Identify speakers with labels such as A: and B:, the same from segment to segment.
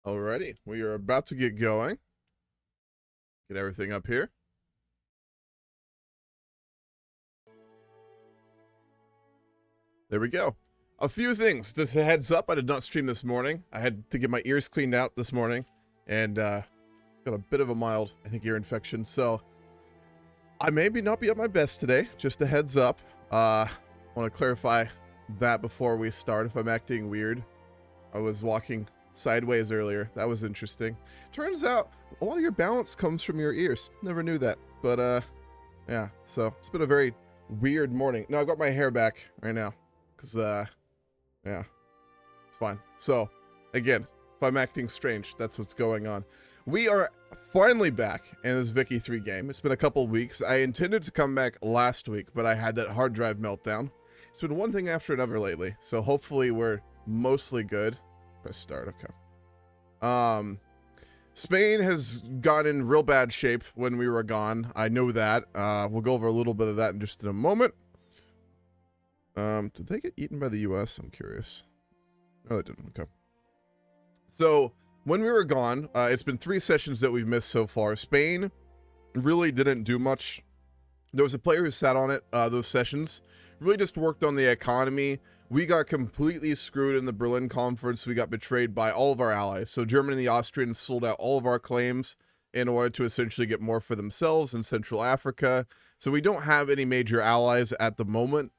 A: Alrighty, we are about to get going. Get everything up here. There we go. A few things. Just a heads up, I did not stream this morning. I had to get my ears cleaned out this morning and got a bit of a mild, I think, ear infection. So I maybe not be at my best today. Just a heads up. I want to clarify that before we start. If I'm acting weird, I was walking sideways earlier. That was interesting. Turns out a lot of your balance comes from your ears. Never knew that. But yeah, so it's been a very weird morning. No, I've got my hair back right now. Because, yeah, it's fine. So, again, if I'm acting strange, that's what's going on. We are finally back in this Vicky 3 game. It's been a couple weeks. I intended to come back last week, but I had that hard drive meltdown. It's been one thing after another lately, so hopefully we're mostly good. Press start, okay. Spain has gotten in real bad shape when we were gone. I know that. We'll go over a little bit of that in just a moment. Did they get eaten by the US? I'm curious. No, they didn't. Okay. So, when we were gone, it's been 3 sessions that we've missed so far. Spain really didn't do much. There was a player who sat on it, those sessions. Really just worked on the economy. We got completely screwed in the Berlin conference. We got betrayed by all of our allies. So, Germany and the Austrians sold out all of our claims in order to essentially get more for themselves in Central Africa. So, we don't have any major allies at the moment.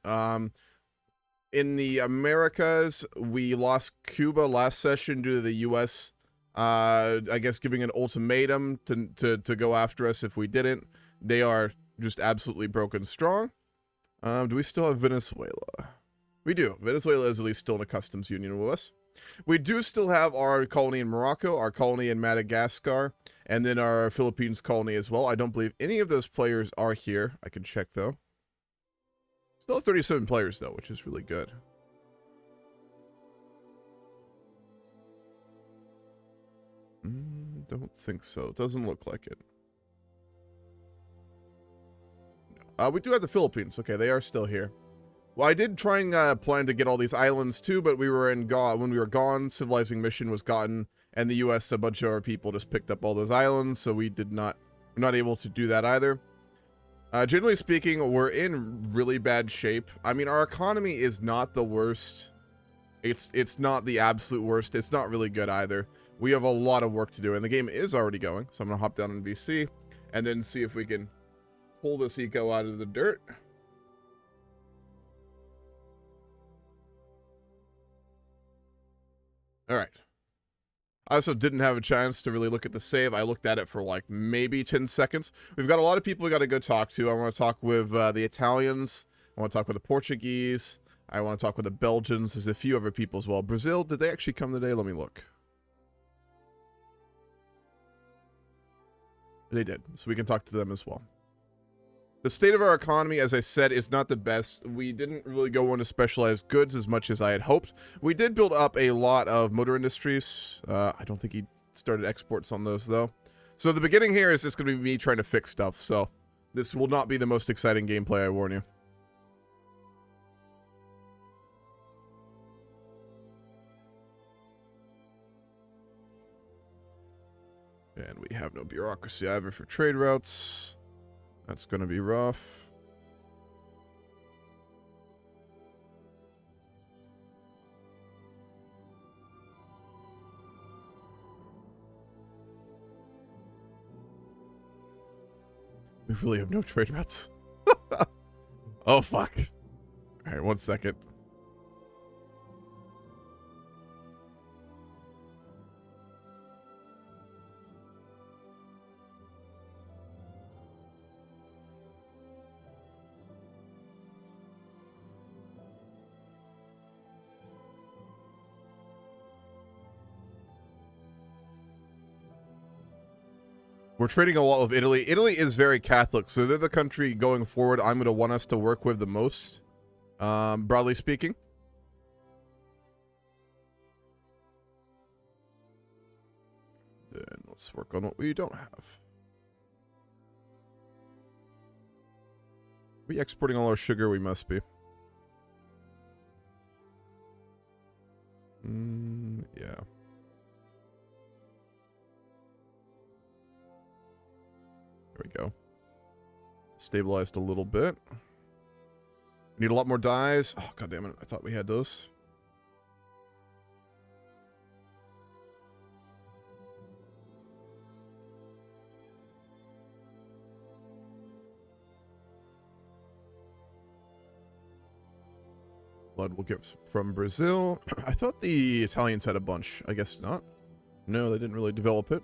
A: In the Americas, we lost Cuba last session due to the U.S., I guess, giving an ultimatum to go after us if we didn't. They are just absolutely broken strong. Do we still have Venezuela? We do. Venezuela is at least still in a customs union with us. We do still have our colony in Morocco, our colony in Madagascar, and then our Philippines colony as well. I don't believe any of those players are here. I can check, though. Still 37 players, though, which is really good. Don't think so. It doesn't look like it. No. We do have the Philippines. Okay, they are still here. Well, I did try and plan to get all these islands, too, but we were when we were gone, civilizing mission was gotten, and the U.S., a bunch of our people just picked up all those islands, so we're not able to do that either. Generally speaking, we're in really bad shape. I mean, our economy is not the worst. It's not the absolute worst. It's not really good either. We have a lot of work to do, and the game is already going. So I'm going to hop down in VC and then see if we can pull this eco out of the dirt. All right. I also didn't have a chance to really look at the save. I looked at it for like maybe 10 seconds. We've got a lot of people we got to go talk to. I want to talk with the Italians. I want to talk with the Portuguese. I want to talk with the Belgians. There's a few other people as well. Brazil, did they actually come today? Let me look. They did, so we can talk to them as well. The state of our economy, as I said, is not the best. We didn't really go into specialized goods as much as I had hoped. We did build up a lot of motor industries. I don't think he started exports on those, though. So the beginning here is just going to be me trying to fix stuff, so this will not be the most exciting gameplay, I warn you. And we have no bureaucracy either for trade routes. That's going to be rough. We really have no trade routes. Oh, fuck. All right, 1 second. We're trading a lot with Italy. Italy is very Catholic, so they're the country going forward I'm going to want us to work with the most, broadly speaking. Then let's work on what we don't have. Are we exporting all our sugar? We must be. Yeah. stabilized a little bit. Need a lot more dyes. Oh, god damn it. I thought we had those. Blood we'll get from Brazil. I thought the Italians had a bunch. I guess not. No, they didn't really develop it.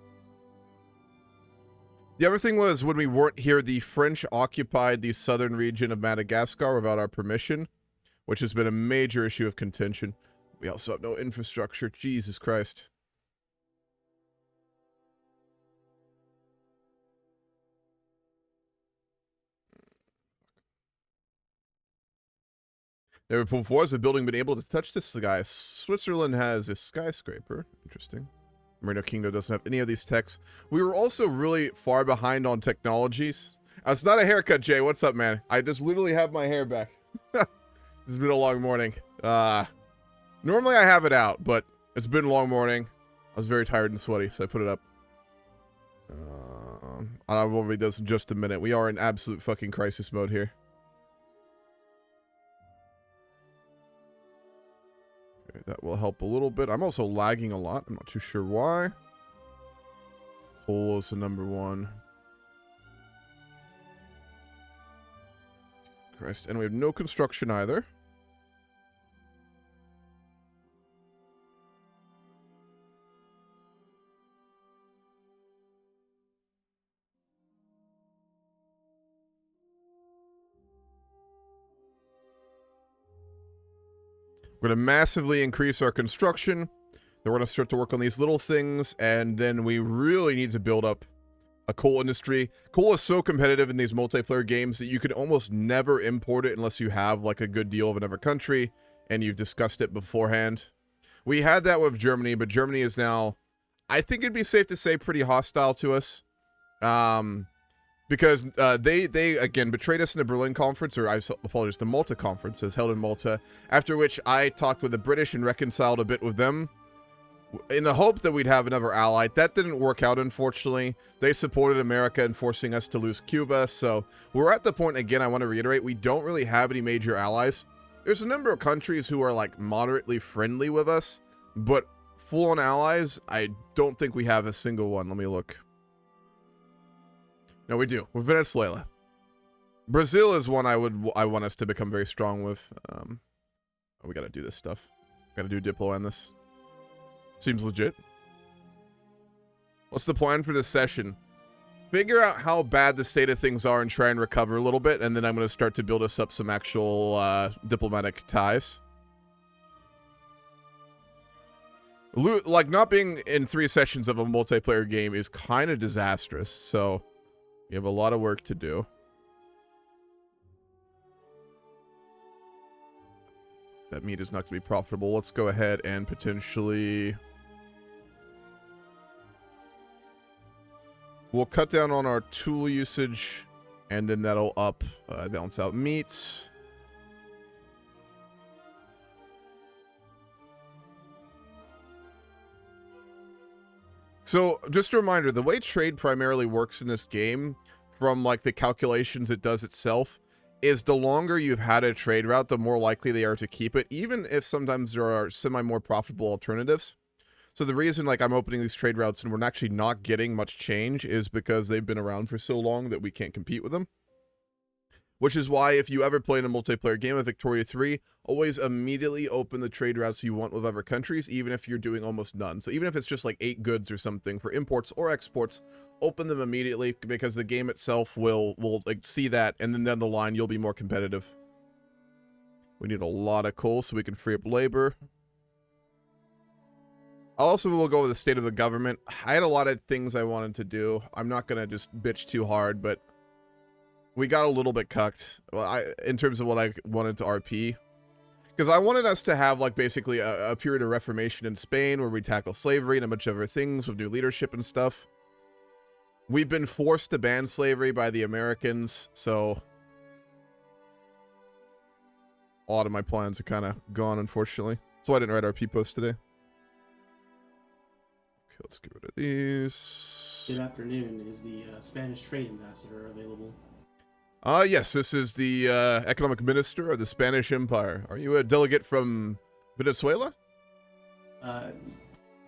A: The other thing was, when we weren't here, the French occupied the southern region of Madagascar without our permission, which has been a major issue of contention. We also have no infrastructure. Jesus Christ. Never before has a building been able to touch the sky. Switzerland has a skyscraper. Interesting. Merino Kingdom doesn't have any of these techs. We were also really far behind on technologies. It's not a haircut, Jay. What's up, man? I just literally have my hair back. This has been a long morning. Normally I have it out, but it's been a long morning. I was very tired and sweaty, so I put it up. I will read this in just a minute. We are in absolute fucking crisis mode here. Okay, that will help a little bit. I'm also lagging a lot. I'm not too sure why. Coal is the number one. Christ. And we have no construction either. We're going to massively increase our construction. Then we're going to start to work on these little things. And then we really need to build up a coal industry. Coal is so competitive in these multiplayer games that you can almost never import it unless you have like a good deal of another country and you've discussed it beforehand. We had that with Germany, but Germany is now, I think it'd be safe to say, pretty hostile to us. Because they again betrayed us in the Berlin conference, or I apologize, the Malta conference was held in Malta, after which I talked with the British and reconciled a bit with them in the hope that we'd have another ally. That didn't work out, unfortunately. They supported America in forcing us to lose Cuba, so we're at the point, again, I want to reiterate, we don't really have any major allies. There's a number of countries who are like moderately friendly with us, but full-on allies, I don't think we have a single one. Let me look. No, we do. With Venezuela. Brazil is one I want us to become very strong with. We gotta do this stuff. Gotta do Diplo on this. Seems legit. What's the plan for this session? Figure out how bad the state of things are and try and recover a little bit, and then I'm gonna start to build us up some actual diplomatic ties. Like, not being in 3 sessions of a multiplayer game is kind of disastrous, so you have a lot of work to do. That meat is not going to be profitable. Let's go ahead and potentially... We'll cut down on our tool usage, and then that'll balance out meats. So, just a reminder, the way trade primarily works in this game, from like the calculations it does itself, is the longer you've had a trade route, the more likely they are to keep it, even if sometimes there are semi-more profitable alternatives. So the reason like I'm opening these trade routes and we're actually not getting much change is because they've been around for so long that we can't compete with them. Which is why if you ever play in a multiplayer game of Victoria 3, always immediately open the trade routes you want with other countries, even if you're doing almost none. So even if it's just like 8 goods or something for imports or exports, open them immediately because the game itself will like see that, and then down the line you'll be more competitive. We need a lot of coal so we can free up labor. Also, we'll go with the state of the government. I had a lot of things I wanted to do. I'm not going to just bitch too hard, but we got a little bit cucked in terms of what I wanted to RP. Because I wanted us to have, like, basically a period of reformation in Spain where we tackle slavery and a bunch of other things with new leadership and stuff. We've been forced to ban slavery by the Americans, so a lot of my plans are kind of gone, unfortunately. That's why I didn't write RP posts today. Okay, let's get rid of these.
B: Good afternoon. Is the Spanish trade ambassador available?
A: Yes, this is the economic minister of the Spanish Empire. Are you a delegate from Venezuela?
B: Out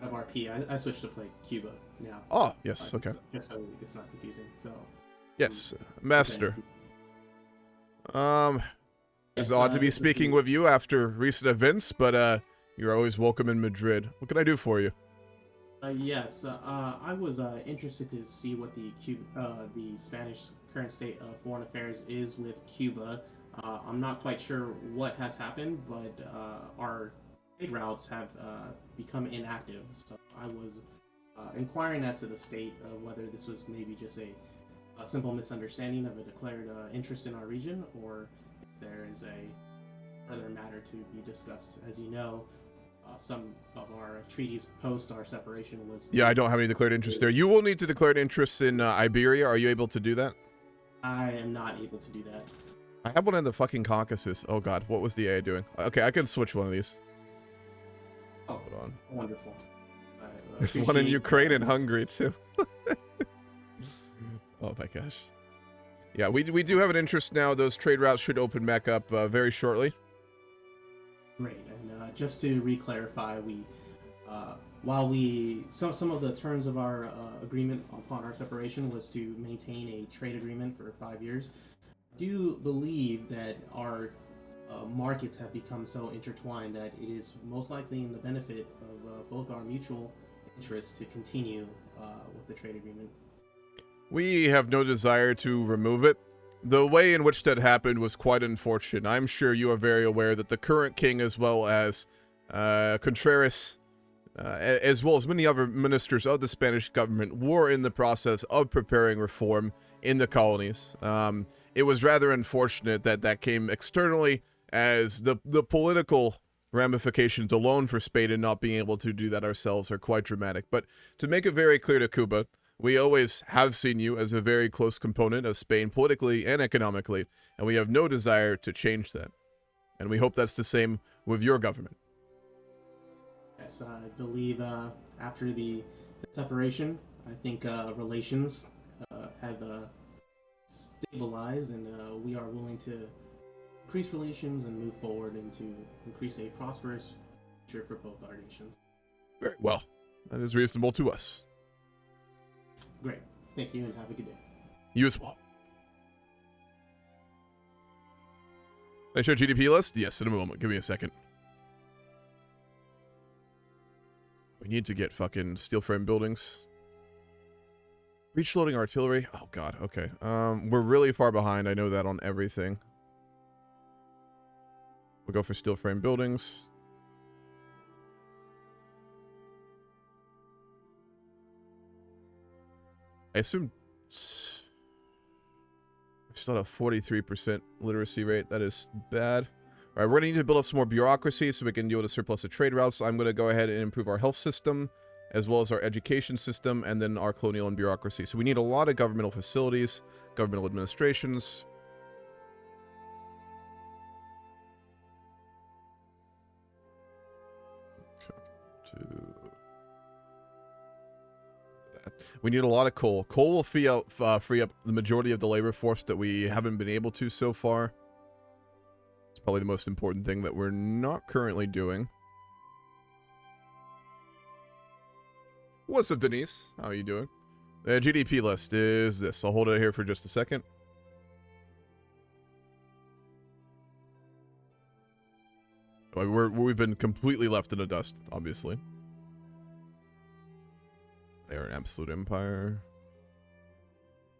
B: of RP, I switched to play Cuba now.
A: Oh, yes, okay.
B: Just so it's not confusing. So.
A: Yes, master. It's
B: Yes,
A: odd to be speaking with you after recent events, but you're always welcome in Madrid. What can I do for you?
B: Yes, I was interested to see what the Spanish current state of foreign affairs is with Cuba. I'm not quite sure what has happened, but our trade routes have become inactive. So I was inquiring as to the state of whether this was maybe just a simple misunderstanding of a declared interest in our region, or if there is a further matter to be discussed. As you know, some of our treaties post our separation was...
A: Yeah, I don't have any declared interest there. You will need to declare interest in Iberia. Are you able to do that?
B: I am not able to do that.
A: I have one in the fucking Caucasus. Oh god, what was the AI doing? Okay, I can switch one of these.
B: Oh,
A: hold on.
B: Wonderful.
A: There's one in Ukraine and Hungary too. Oh my gosh. Yeah, we do have an interest now. Those trade routes should open back up very shortly.
B: Great, and just to re-clarify, we, while some of the terms of our agreement upon our separation was to maintain a trade agreement for 5 years, I do believe that our markets have become so intertwined that it is most likely in the benefit of both our mutual interests to continue with the trade agreement.
A: We have no desire to remove it. The way in which that happened was quite unfortunate. I'm sure you are very aware that the current king, as well as Contreras, as well as many other ministers of the Spanish government, were in the process of preparing reform in the colonies. It was rather unfortunate that that came externally, as the political ramifications alone for Spain and not being able to do that ourselves are quite dramatic. But to make it very clear to Cuba, we always have seen you as a very close component of Spain politically and economically, and we have no desire to change that. And we hope that's the same with your government.
B: Yes, I believe after the separation, I think relations have stabilized, and we are willing to increase relations and move forward and to increase a prosperous future for both our nations.
A: Very well. That is reasonable to us.
B: Great. Thank you, and have a good day.
A: You as well. Can I show GDP list? Yes, in a moment. Give me a second. We need to get fucking steel frame buildings. Breach loading artillery. Oh god, okay. We're really far behind. I know that on everything. We'll go for steel frame buildings. I assume we still have a 43% literacy rate. That is bad. All right, we're going to need to build up some more bureaucracy so we can deal with a surplus of trade routes. I'm going to go ahead and improve our health system, as well as our education system, and then our colonial and bureaucracy. So we need a lot of governmental facilities, governmental administrations. Okay, we need a lot of coal. Coal will free up the majority of the labor force that we haven't been able to so far. It's probably the most important thing that we're not currently doing. What's up, Denise? How are you doing? The GDP list is this. I'll hold it here for just a second. We've been completely left in the dust, obviously. They're an absolute empire.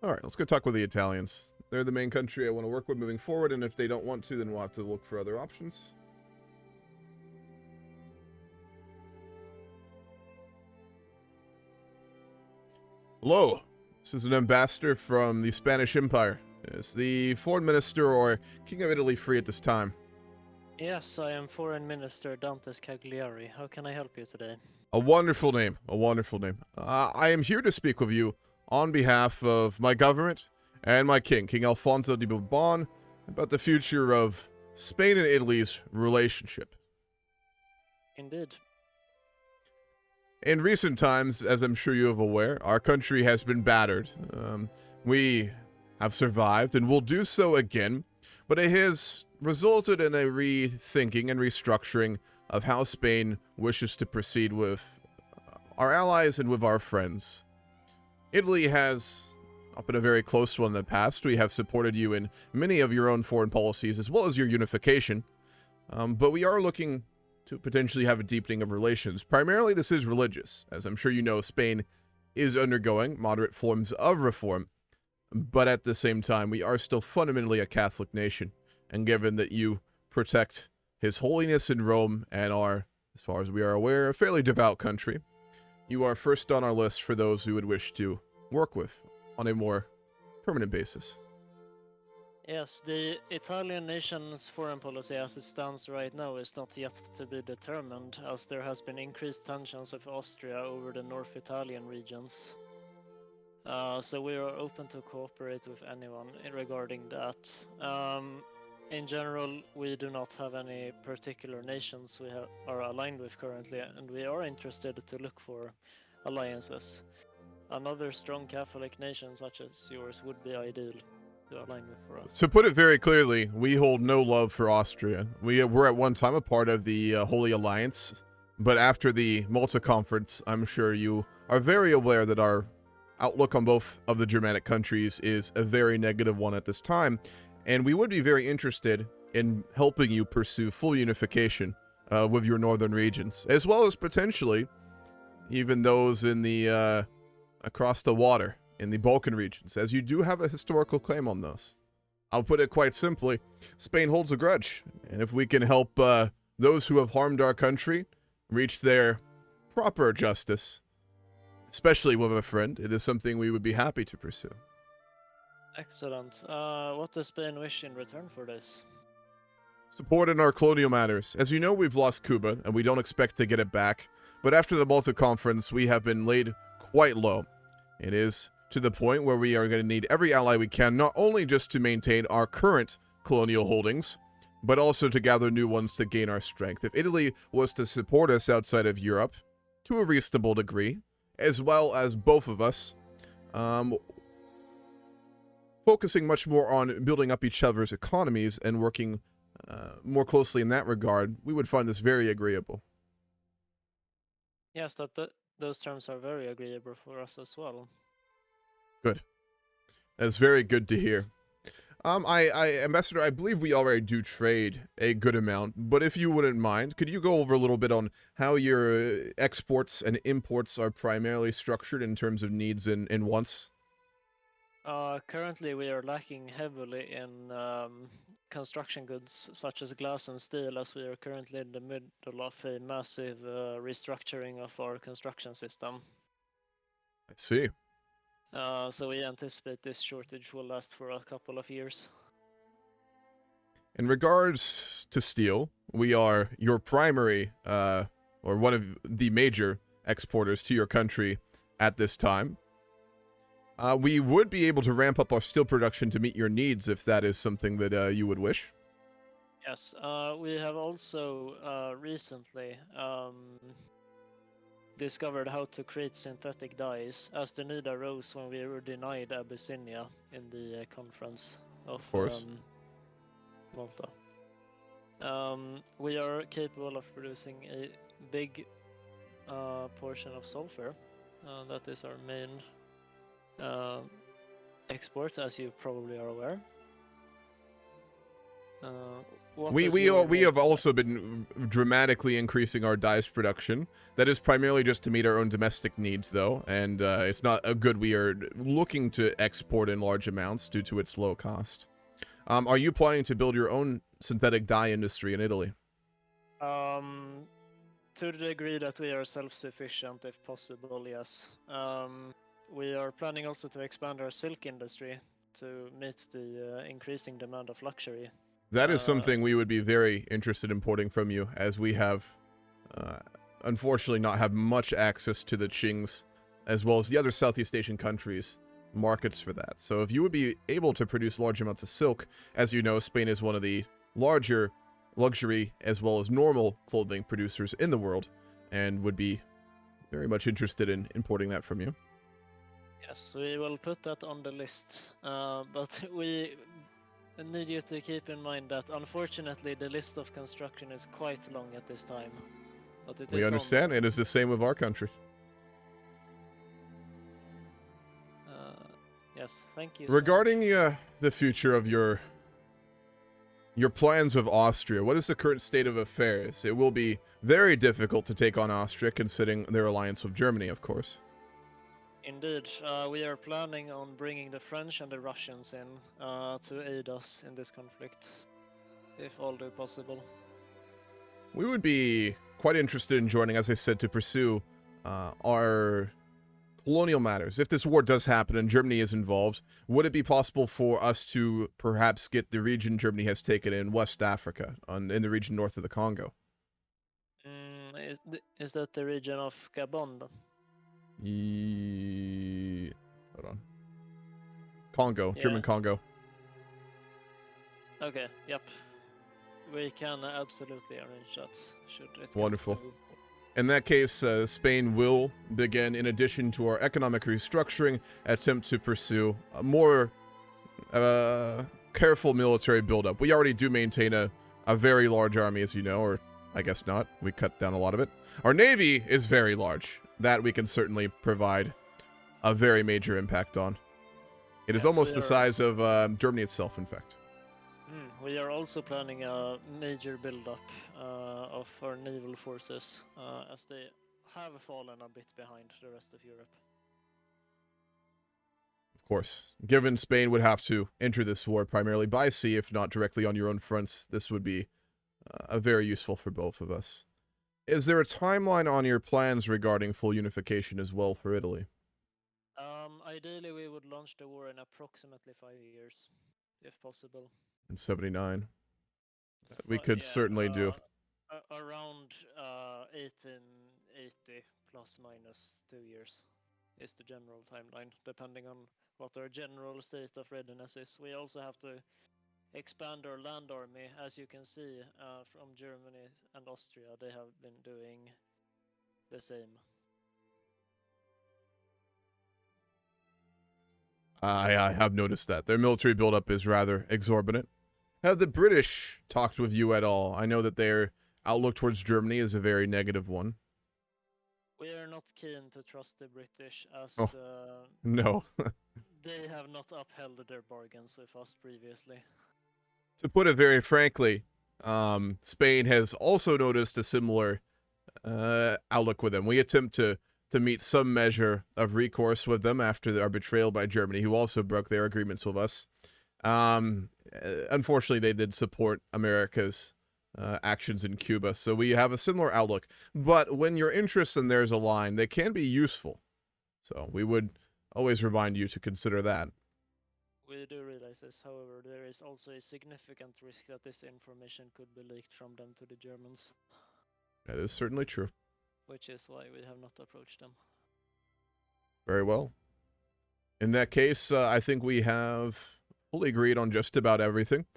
A: Alright, let's go talk with the Italians. They're the main country I want to work with moving forward, and if they don't want to, then we'll have to look for other options. Hello, this is an ambassador from the Spanish Empire. Is the foreign minister or king of Italy free at this time?
C: Yes, I am Foreign Minister Dantes Cagliari. How can I help you today?
A: A wonderful name, a wonderful name. I am here to speak with you on behalf of my government and my king, King Alfonso de Bourbon, about the future of Spain and Italy's relationship.
C: Indeed.
A: In recent times, as I'm sure you are aware, our country has been battered. We have survived and will do so again, but it has resulted in a rethinking and restructuring of how Spain wishes to proceed with our allies and with our friends. Italy has not been a very close one in the past. We have supported you in many of your own foreign policies as well as your unification, but we are looking to potentially have a deepening of relations. Primarily, this is religious. As I'm sure you know, Spain is undergoing moderate forms of reform, but at the same time, we are still fundamentally a Catholic nation. And given that you protect His Holiness in Rome and are, as far as we are aware, a fairly devout country, you are first on our list for those we would wish to work with on a more permanent basis.
C: Yes, the Italian nation's foreign policy as it stands right now is not yet to be determined, as there has been increased tensions with Austria over the North Italian regions. So we are open to cooperate with anyone regarding that. In general, we do not have any particular nations we are aligned with currently, and we are interested to look for alliances. Another strong Catholic nation such as yours would be ideal to align with for us.
A: To put it very clearly, we hold no love for Austria. We were at one time a part of the Holy Alliance, but after the Malta Conference, I'm sure you are very aware that our outlook on both of the Germanic countries is a very negative one at this time, and we would be very interested in helping you pursue full unification with your northern regions, as well as potentially even those in the across the water in the Balkan regions, as you do have a historical claim on those. I'll put it quite simply, Spain holds a grudge, and if we can help those who have harmed our country reach their proper justice, especially with a friend, it is something we would be happy to pursue.
C: Excellent. What does Spain wish in return for this?
A: Support in our colonial matters. As you know, we've lost Cuba, and we don't expect to get it back, but after the Malta Conference, we have been laid quite low. It is to the point where we are going to need every ally we can, not only just to maintain our current colonial holdings, but also to gather new ones to gain our strength. If Italy was to support us outside of Europe, to a reasonable degree, as well as both of us, focusing much more on building up each other's economies and working more closely in that regard, we would find this very agreeable.
C: Yes, those terms are very agreeable for us as well.
A: Good. That's very good to hear. Ambassador, I believe we already do trade a good amount, but if you wouldn't mind, could you go over a little bit on how your exports and imports are primarily structured in terms of needs and wants?
C: Currently, we are lacking heavily in construction goods such as glass and steel, as we are currently in the middle of a massive restructuring of our construction system.
A: I see.
C: So we anticipate this shortage will last for a couple of years.
A: In regards to steel, we are your primary, or one of the major exporters to your country at this time. We would be able to ramp up our steel production to meet your needs if that is something that you would wish.
C: Yes, we have also recently discovered how to create synthetic dyes, as the need arose when we were denied Abyssinia in the conference of Malta. We are capable of producing a big portion of sulfur. That is our main export, as you probably are aware.
A: We have also been dramatically increasing our dyes production. That is primarily just to meet our own domestic needs, though, and it's not a good we are looking to export in large amounts due to its low cost. Are you planning to build your own synthetic dye industry in Italy?
C: To the degree that we are self-sufficient, if possible, yes. We are planning also to expand our silk industry to meet the increasing demand of luxury.
A: That is something we would be very interested in importing from you, as we have, unfortunately, not have much access to the Qings, as well as the other Southeast Asian countries' markets for that. So if you would be able to produce large amounts of silk, as you know, Spain is one of the larger luxury as well as normal clothing producers in the world, and would be very much interested in importing that from you.
C: Yes, we will put that on the list. But we need you to keep in mind that unfortunately the list of construction is quite long at this time. But it
A: We
C: is
A: understand. It is the same with our country.
C: Yes, thank you.
A: Regarding the future of your plans with Austria, what is the current state of affairs? It will be very difficult to take on Austria, considering their alliance with Germany, of course.
C: Indeed, we are planning on bringing the French and the Russians in to aid us in this conflict, if all do possible.
A: We would be quite interested in joining, as I said, to pursue our colonial matters. If this war does happen and Germany is involved, would it be possible for us to perhaps get the region Germany has taken in West Africa, in the region north of the Congo?
C: Is that the region of Gabon?
A: Hold on. Congo,
C: Yeah.
A: German Congo.
C: Okay, yep. We can absolutely arrange that, should it come
A: Wonderful.
C: to...
A: In that case, Spain will begin, in addition to our economic restructuring, attempt to pursue a more careful military buildup. We already do maintain a very large army, as you know, or I guess not. We cut down a lot of it. Our navy is very large. That we can certainly provide a very major impact on. It is almost the size of Germany itself, in fact.
C: We are also planning a major build-up of our naval forces, as they have fallen a bit behind the rest of Europe.
A: Of course. Given Spain would have to enter this war primarily by sea, if not directly on your own fronts, this would be very useful for both of us. Is there a timeline on your plans regarding full unification as well for Italy?
C: Ideally, we would launch the war in approximately 5 years, if possible.
A: In 79. We could certainly do.
C: Around 1880 plus minus 2 years is the general timeline, depending on what our general state of readiness is. We also have to expand our land army. As you can see from Germany and Austria, they have been doing the same.
A: I have noticed that. Their military buildup is rather exorbitant. Have the British talked with you at all? I know that their outlook towards Germany is a very negative one.
C: We are not keen to trust the British, as
A: no.
C: they have not upheld their bargains with us previously.
A: To put it very frankly, Spain has also noticed a similar outlook with them. We attempt to meet some measure of recourse with them after our betrayal by Germany, who also broke their agreements with us. Unfortunately, they did support America's actions in Cuba, so we have a similar outlook. But when your interests and theirs align, they can be useful. So we would always remind you to consider that.
C: We do realize this, however, there is also a significant risk that this information could be leaked from them to the Germans.
A: That is certainly true.
C: Which is why we have not approached them.
A: Very well. In that case, I think we have fully agreed on just about everything.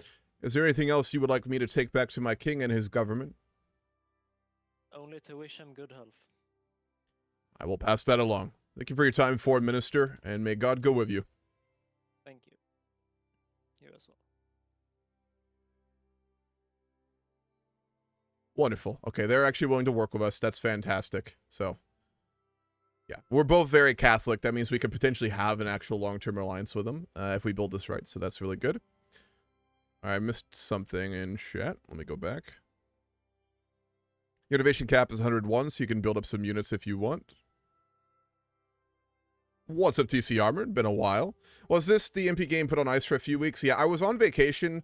A: Is there anything else you would like me to take back to my king and his government?
C: Only to wish him good health.
A: I will pass that along. Thank you for your time, Foreign Minister, and may God go with you.
C: Thank you. You as well.
A: Wonderful. Okay, they're actually willing to work with us. That's fantastic. So, yeah, we're both very Catholic. That means we could potentially have an actual long-term alliance with them if we build this right. So that's really good. I missed something in chat. Let me go back. Your innovation cap is 101, so you can build up some units if you want. What's up, TC Armored? Been a while. Was this the MP game put on ice for a few weeks? Yeah, I was on vacation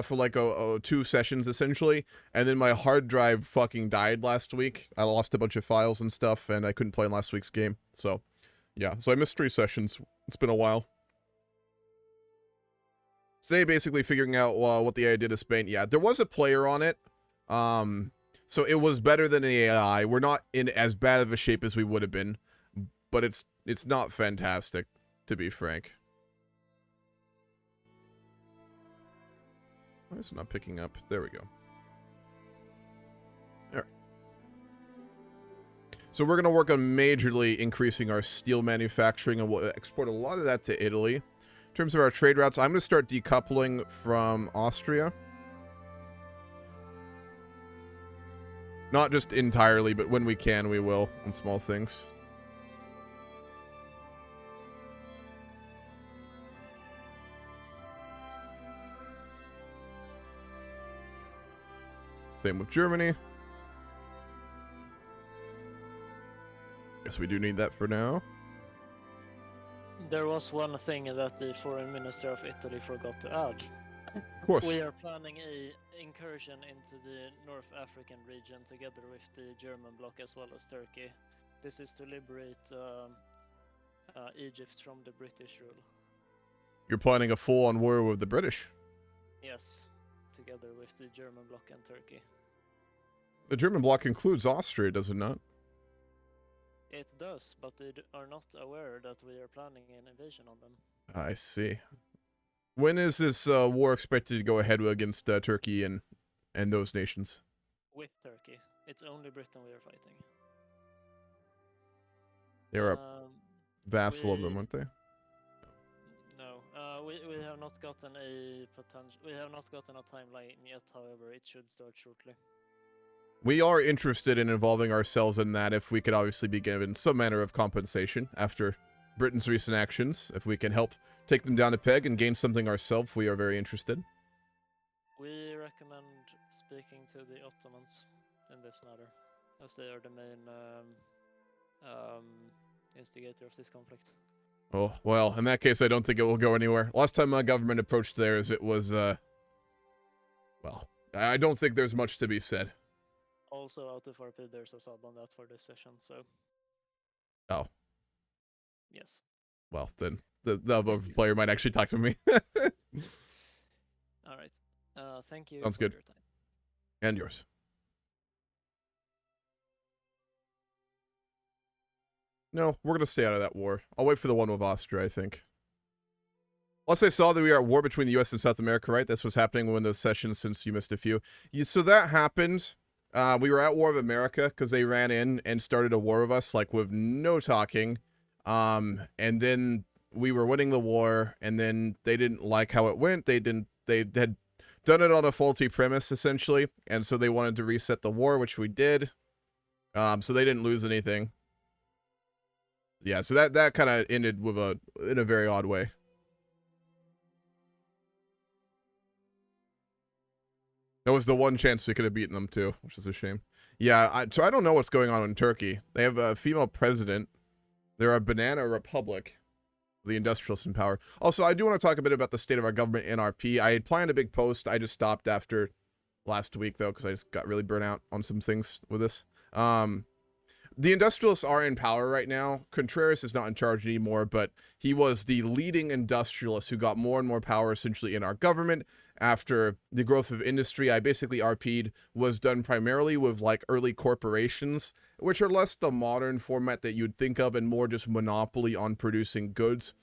A: for like 2 sessions, essentially. And then my hard drive fucking died last week. I lost a bunch of files and stuff, and I couldn't play in last week's game. So, yeah. So I missed 3 sessions. It's been a while. Today, basically figuring out what the AI did to Spain. Yeah, there was a player on it. So it was better than the AI. We're not in as bad of a shape as we would have been. But it's not fantastic, to be frank. Why is it not picking up? There we go. All right. So we're going to work on majorly increasing our steel manufacturing, and we'll export a lot of that to Italy. In terms of our trade routes, I'm going to start decoupling from Austria. Not just entirely, but when we can, we will on small things. Same with Germany. Guess we do need that for now.
C: There was one thing that the foreign minister of Italy forgot to add.
A: Of course.
C: We are planning a incursion into the North African region together with the German bloc as well as Turkey. This is to liberate Egypt from the British rule.
A: You're planning a full-on war with the British.
C: Yes, together with the German bloc and Turkey.
A: The German bloc includes Austria, does it not?
C: It does, but they are not aware that we are planning an invasion on them.
A: I see. When is this war expected to go ahead against Turkey and those nations?
C: With Turkey. It's only Britain we are fighting.
A: They're a vassal of them, aren't they?
C: No, we have not gotten a potential. We have not gotten a timeline yet. However, it should start shortly.
A: We are interested in involving ourselves in that if we could obviously be given some manner of compensation after Britain's recent actions. If we can help take them down a peg and gain something ourselves, we are very interested.
C: We recommend speaking to the Ottomans in this matter, as they are the main instigator of this conflict.
A: Oh, well, in that case, I don't think it will go anywhere. Last time my government approached theirs, it was, well, I don't think there's much to be said.
C: Also, out of RP, there's a sub on that for this session, so...
A: Oh.
C: Yes.
A: Well, then, the other player might actually talk to me.
C: Alright. Thank you.
A: Sounds good.
C: Your time.
A: And yours. No, we're going to stay out of that war. I'll wait for the one with Austria, I think. Plus, I saw that we are at war between the US and South America, right? This was happening when those sessions, since you missed a few. So that happened. We were at War of America because they ran in and started a war with us, like, with no talking. And then we were winning the war, and then they didn't like how it went. They had done it on a faulty premise, essentially, and so they wanted to reset the war, which we did. So they didn't lose anything. Yeah, so that kind of ended with in a very odd way. That was the one chance we could have beaten them too, which is a shame. Yeah, so I don't know what's going on in Turkey. They have a female president. They're a banana republic. The industrialists in power. Also, I do want to talk a bit about the state of our government in RP. I had planned a big post. I just stopped after last week, though, because I just got really burnt out on some things with this. The industrialists are in power right now. Contreras is not in charge anymore, but he was the leading industrialist who got more and more power essentially in our government after the growth of industry. I basically RP'd was done primarily with like early corporations, which are less the modern format that you'd think of and more just monopoly on producing goods.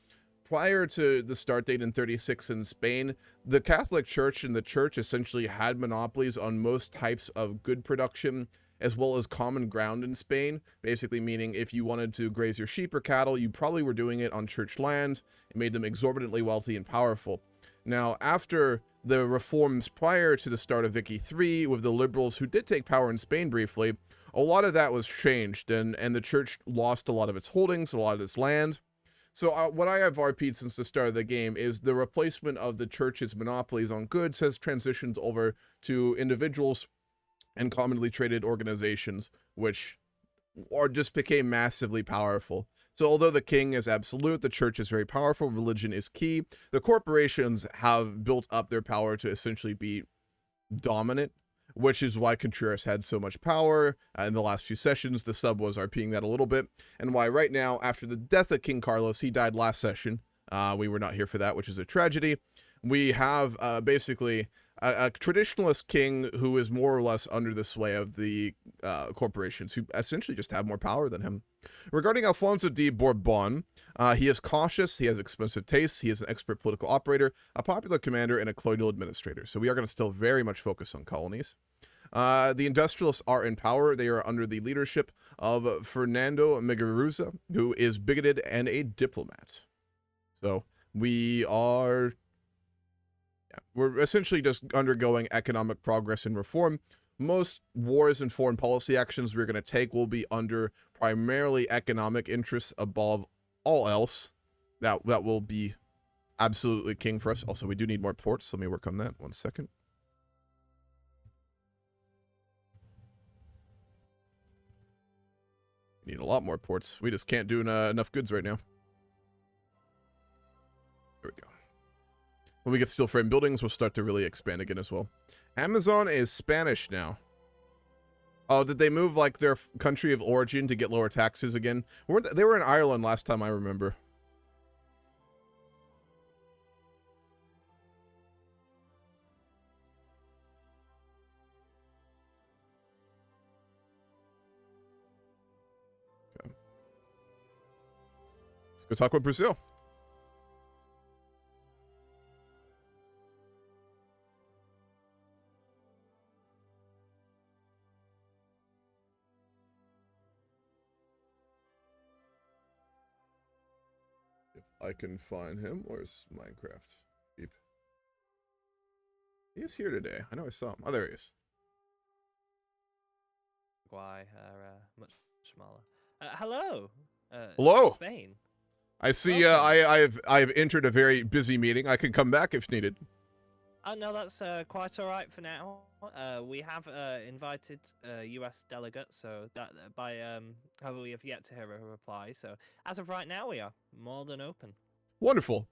A: Prior to the start date in 36 in Spain, the Catholic Church and the church essentially had monopolies on most types of good production, as well as common ground in Spain, basically meaning if you wanted to graze your sheep or cattle, you probably were doing it on church land. It made them exorbitantly wealthy and powerful. Now, after the reforms prior to the start of Vicky III, with the liberals who did take power in Spain briefly, a lot of that was changed, and the church lost a lot of its holdings, a lot of its land. So what I have RP'd since the start of the game is the replacement of the church's monopolies on goods has transitioned over to individuals and commonly traded organizations, which just became massively powerful. So although the king is absolute, the church is very powerful, religion is key, the corporations have built up their power to essentially be dominant, which is why Contreras had so much power in the last few sessions. The sub was RPing that a little bit, and why right now, after the death of King Carlos, he died last session. We were not here for that, which is a tragedy. We have basically a traditionalist king who is more or less under the sway of the corporations, who essentially just have more power than him. Regarding Alfonso de Bourbon, he is cautious, he has expensive tastes, he is an expert political operator, a popular commander, and a colonial administrator. So we are going to still very much focus on colonies. The industrialists are in power. They are under the leadership of Fernando Muguruza, who is bigoted and a diplomat. So we're essentially just undergoing economic progress and reform. Most wars and foreign policy actions we're going to take will be under primarily economic interests above all else. That will be absolutely king for us. Also, we do need more ports. Let me work on that. 1 second. Need a lot more ports. We just can't do enough goods right now. There we go. When we get steel frame buildings, we'll start to really expand again as well. Amazon is Spanish now. Oh, did they move like their country of origin to get lower taxes again? They were in Ireland last time I remember. Okay. Let's go talk with Brazil. I can find him. Where's Minecraft? Beep. He is here today. I know I saw him. Oh, there he is.
D: Why are much smaller. Hello.
A: Hello.
D: Spain.
A: I see. I've entered a very busy meeting. I can come back if needed.
D: Oh no, that's quite all right for now. We have invited a U.S. delegate, so that however, we have yet to hear a reply. So as of right now, we are more than open.
A: Wonderful.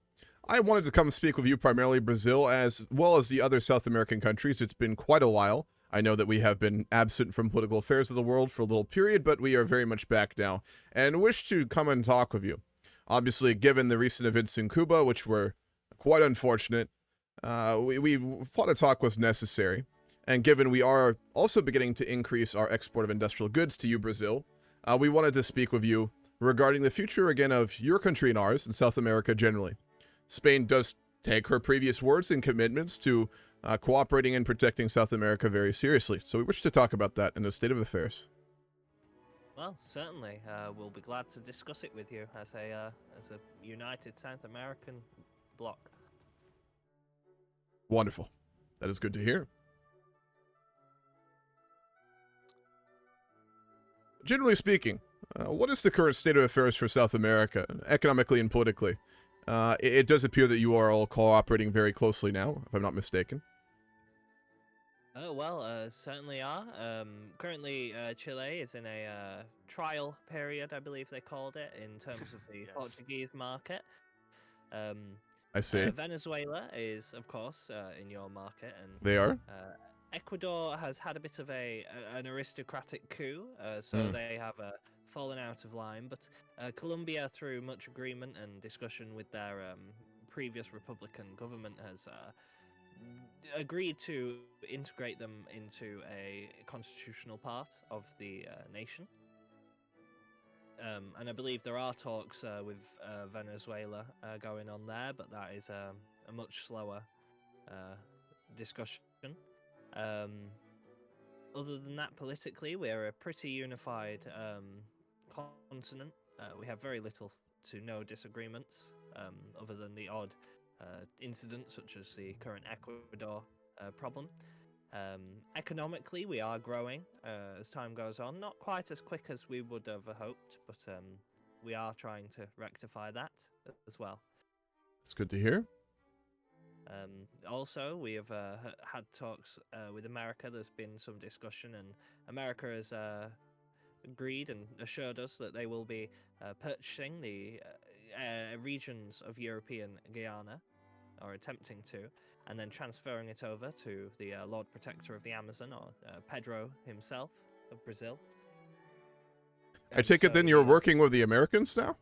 A: I wanted to come speak with you, primarily Brazil, as well as the other South American countries. It's been quite a while. I know that we have been absent from political affairs of the world for a little period, but we are very much back now, and wish to come and talk with you. Obviously, given the recent events in Cuba, which were quite unfortunate, we thought a talk was necessary. And given we are also beginning to increase our export of industrial goods to you, Brazil, we wanted to speak with you regarding the future, again, of your country and ours, and South America generally. Spain does take her previous words and commitments to cooperating and protecting South America very seriously. So we wish to talk about that in the state of affairs.
D: Well, certainly, we'll be glad to discuss it with you as a united South American bloc.
A: Wonderful. That is good to hear. Generally speaking, what is the current state of affairs for South America, economically and politically? It does appear that you are all cooperating very closely now, if I'm not mistaken.
D: Oh, well, certainly are. Currently, Chile is in a trial period, I believe they called it, in terms of the
C: Yes.
D: Portuguese market.
A: I see.
D: Venezuela is, of course, in your market, and
A: They are?
D: Ecuador has had a bit of an aristocratic coup, so they have fallen out of line. But Colombia, through much agreement and discussion with their previous Republican government, has agreed to integrate them into a constitutional part of the nation. And I believe there are talks with Venezuela going on there, but that is a much slower discussion. Other than that, politically, we're a pretty unified continent. We have very little to no disagreements, other than the odd incident, such as the current Ecuador problem. Economically, we are growing as time goes on. Not quite as quick as we would have hoped, but we are trying to rectify that as well.
A: It's good to hear.
D: Also, we have had talks with America. There's been some discussion, and America has agreed and assured us that they will be purchasing the regions of European Guyana, or attempting to, and then transferring it over to the Lord Protector of the Amazon, or Pedro himself of Brazil.
A: I take it then you're working with the Americans now?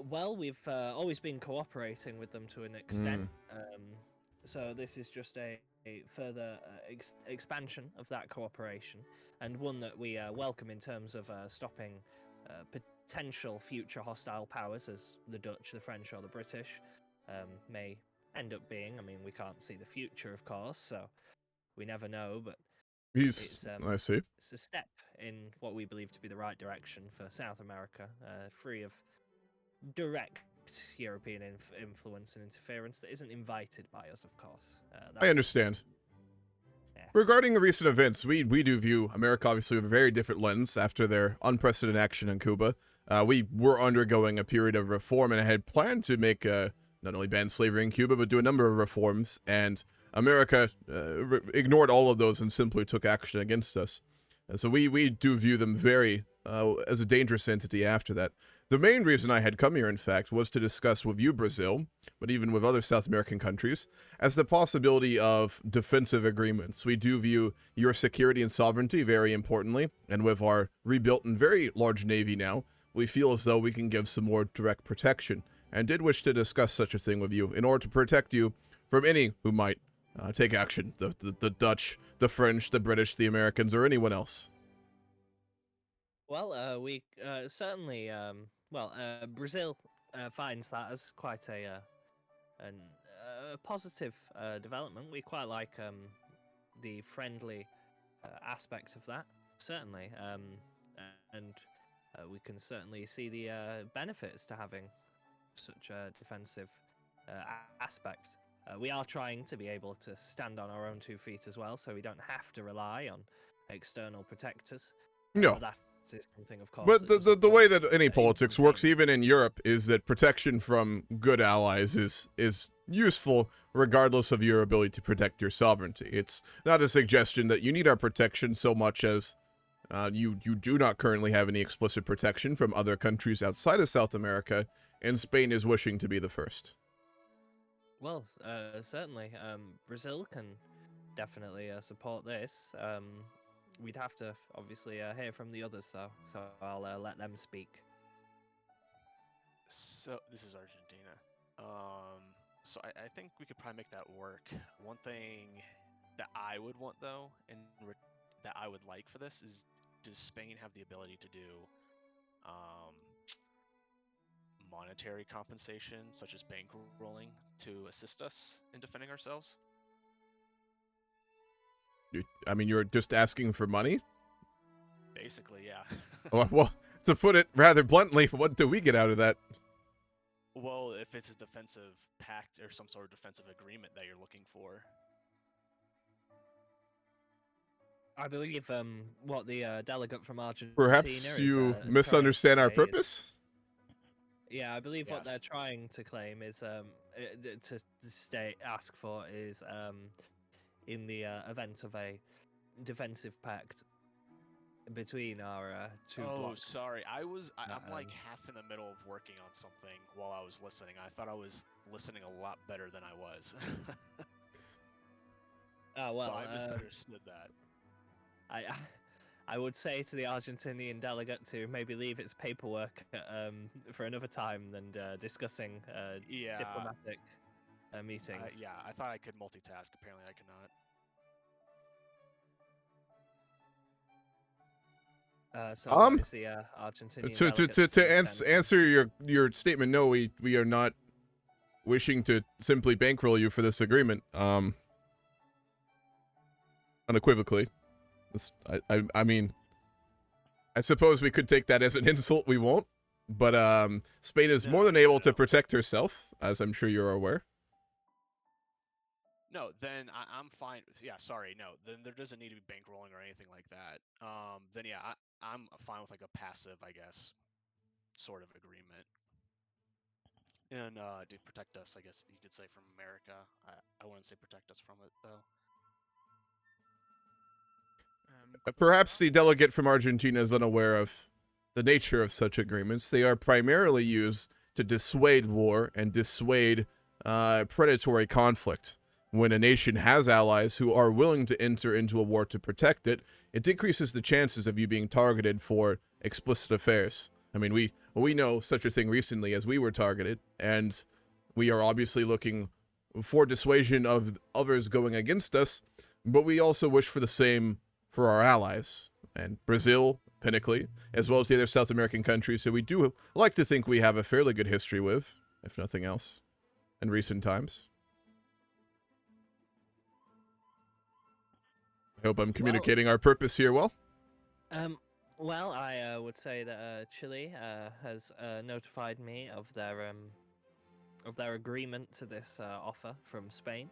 D: Well, we've always been cooperating with them to an extent. So this is just a further expansion of that cooperation, and one that we welcome in terms of stopping potential future hostile powers, as the Dutch, the French, or the British may end up being. I mean, we can't see the future, of course, so we never know, but
A: He's, I see.
D: It's a step in what we believe to be the right direction for South America, free of direct European influence and interference that isn't invited by us, of course.
A: I understand.
D: Yeah.
A: Regarding the recent events, we do view America obviously with a very different lens after their unprecedented action in Cuba. We were undergoing a period of reform and had planned to make not only ban slavery in Cuba, but do a number of reforms. And America ignored all of those and simply took action against us. And so we do view them very as a dangerous entity after that. The main reason I had come here, in fact, was to discuss with you, Brazil, but even with other South American countries, as the possibility of defensive agreements. We do view your security and sovereignty very importantly, and with our rebuilt and very large navy now, we feel as though we can give some more direct protection, and did wish to discuss such a thing with you in order to protect you from any who might take action, the Dutch, the French, the British, the Americans, or anyone else.
D: Well, we certainly, Brazil finds that as quite a positive development. We quite like the friendly aspect of that, certainly, and we can certainly see the benefits to having such a defensive aspect. We are trying to be able to stand on our own 2 feet as well, so we don't have to rely on external protectors.
A: No.
D: That is something, of course.
A: But the way that any politics works, even in Europe, is that protection from good allies is useful regardless of your ability to protect your sovereignty. It's not a suggestion that you need our protection so much as you do not currently have any explicit protection from other countries outside of South America, and Spain is wishing to be the first.
D: Well, certainly. Brazil can definitely support this. We'd have to obviously hear from the others, though, so I'll let them speak.
E: So this is Argentina. So I think we could probably make that work. One thing that I would want, though, and that I would like for this is, does Spain have the ability to do monetary compensation, such as bankrolling, to assist us in defending ourselves?
A: I mean, you're just asking for money?
E: Basically, yeah.
A: Well, to put it rather bluntly, what do we get out of that?
E: Well, if it's a defensive pact or some sort of defensive agreement that you're looking for.
D: I believe what the delegate from Argentina
A: Perhaps you misunderstand our purpose?
D: Yeah, I believe what
E: Yes.
D: they're trying to claim is ask for is in the event of a defensive pact between our two blocks.
E: Sorry. I'm like half in the middle of working on something while I was listening. I thought I was listening a lot better than I was.
D: Oh well,
E: so I misunderstood that.
D: I would say to the Argentinian delegate to maybe leave its paperwork for another time than discussing diplomatic meetings.
E: Yeah, I thought I could multitask. Apparently, I cannot.
D: So what is the Argentinian
A: To answer your statement, no, we are not wishing to simply bankroll you for this agreement. Unequivocally. I mean, I suppose we could take that as an insult. We won't, but Spain is more than able to protect herself, as I'm sure you're aware.
E: No, then I'm fine. Yeah, sorry, no. Then there doesn't need to be bankrolling or anything like that. Then yeah, I'm fine with like a passive, I guess, sort of agreement. And to protect us, I guess you could say, from America. I wouldn't say protect us from it though.
A: Perhaps the delegate from Argentina is unaware of the nature of such agreements. They are primarily used to dissuade war and dissuade predatory conflict. When a nation has allies who are willing to enter into a war to protect it, it decreases the chances of you being targeted for explicit affairs. I mean, we know such a thing recently as we were targeted, and we are obviously looking for dissuasion of others going against us, but we also wish for the same for our allies, and Brazil, pinnacly, as well as the other South American countries who we do like to think we have a fairly good history with, if nothing else, in recent times. I hope I'm communicating our purpose here well.
D: Well, I would say that Chile has notified me of their agreement to this offer from Spain.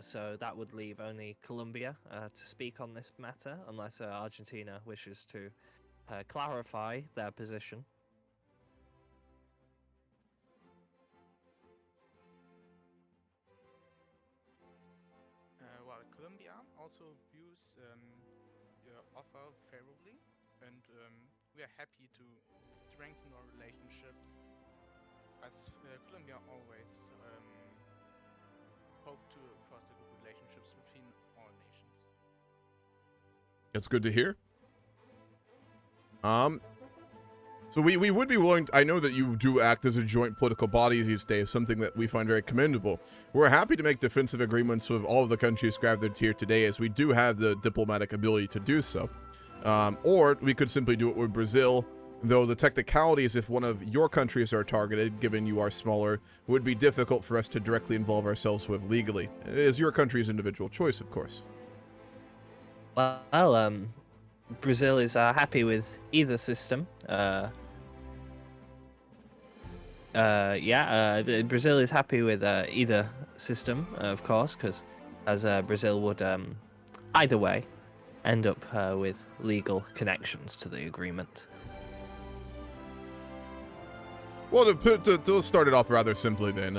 D: So that would leave only Colombia to speak on this matter, unless Argentina wishes to clarify their position.
F: Well, Colombia also views your offer favorably, and we are happy to strengthen our relationships, as Colombia always hope to foster good relationships between all nations.
A: That's good to hear. So we would be willing to, I know that you do act as a joint political body these days, something that we find very commendable. We're happy to make defensive agreements with all of the countries gathered here today, as we do have the diplomatic ability to do so. Or we could simply do it with Brazil, though the technicalities, if one of your countries are targeted, given you are smaller, would be difficult for us to directly involve ourselves with legally. It is your country's individual choice, of course.
D: Well, Brazil is happy with either system. Brazil is happy with either system, of course, because as Brazil would either way end up with legal connections to the agreement.
A: Well, to start it off rather simply then,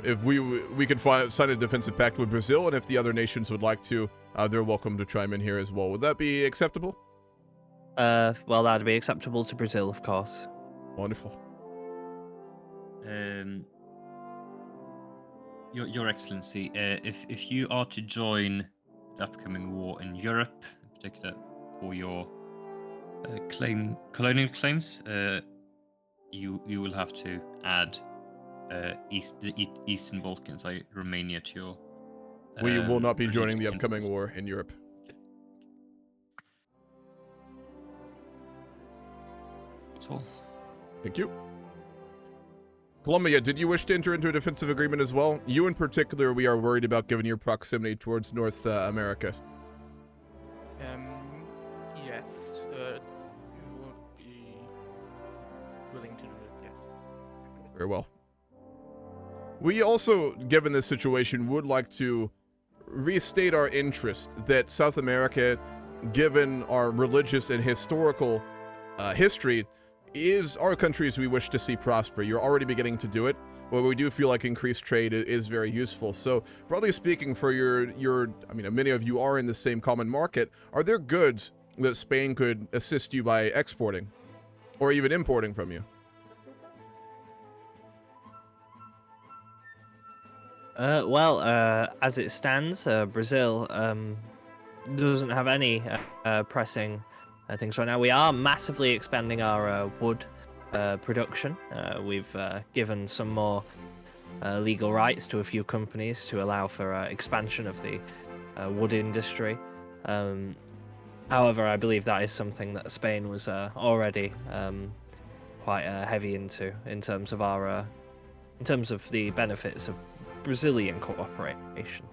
A: if we could sign a defensive pact with Brazil, and if the other nations would like to, they're welcome to chime in here as well. Would that be acceptable?
D: Well, that'd be acceptable to Brazil, of course.
A: Wonderful.
G: Your Excellency, if you are to join the upcoming war in Europe, in particular for your colonial claims, you will have to add the Eastern Balkans, like Romania, to your.
A: We will not be joining the
G: strategic
A: upcoming
G: interest.
A: war in Europe.
G: That's all.
A: Thank you. Colombia, did you wish to enter into a defensive agreement as well? You in particular, we are worried about given your proximity towards North America.
F: Yes, we will be willing to do it, yes.
A: Very well. We also, given this situation, would like to restate our interest that South America, given our religious and historical history, is our countries we wish to see prosper. You're already beginning to do it, but we do feel like increased trade is very useful. So, broadly speaking, for I mean, many of you are in the same common market. Are there goods that Spain could assist you by exporting, or even importing from you?
D: As it stands, Brazil doesn't have any pressing things right now. We are massively expanding our wood production. We've given some more legal rights to a few companies to allow for expansion of the wood industry. However, I believe that is something that Spain was already quite heavy into in terms of the benefits of Brazilian cooperation.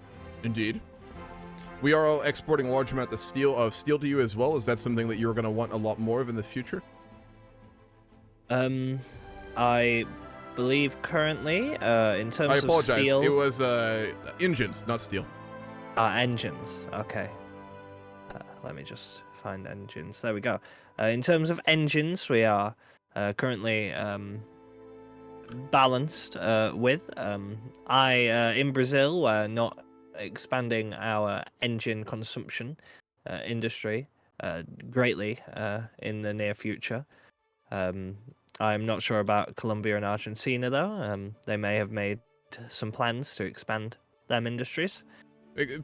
A: Indeed. We are all exporting a large amount of steel to you as well. Is that something that you're going to want a lot more of in the future?
D: I believe currently, in terms
A: I apologize.
D: of steel...
A: It was engines, not steel.
D: Engines. Okay. Let me just find engines. There we go. In terms of engines, we are currently balanced with. In Brazil, we're not expanding our engine consumption industry greatly in the near future. I'm not sure about Colombia and Argentina, though. They may have made some plans to expand them industries.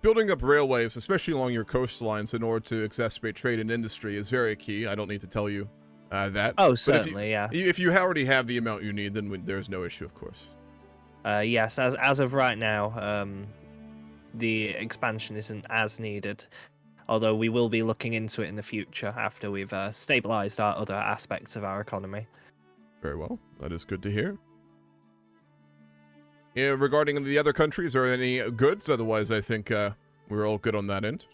A: Building up railways, especially along your coastlines, in order to exacerbate trade and industry is very key. I don't need to tell you that.
D: Oh, certainly, yeah.
A: If you already have the amount you need, then there's no issue, of course.
D: Yes, as of right now, the expansion isn't as needed, although we will be looking into it in the future after we've stabilized our other aspects of our economy.
A: Very well. That is good to hear. Regarding the other countries, are there any goods? Otherwise, I think we're all good on that end.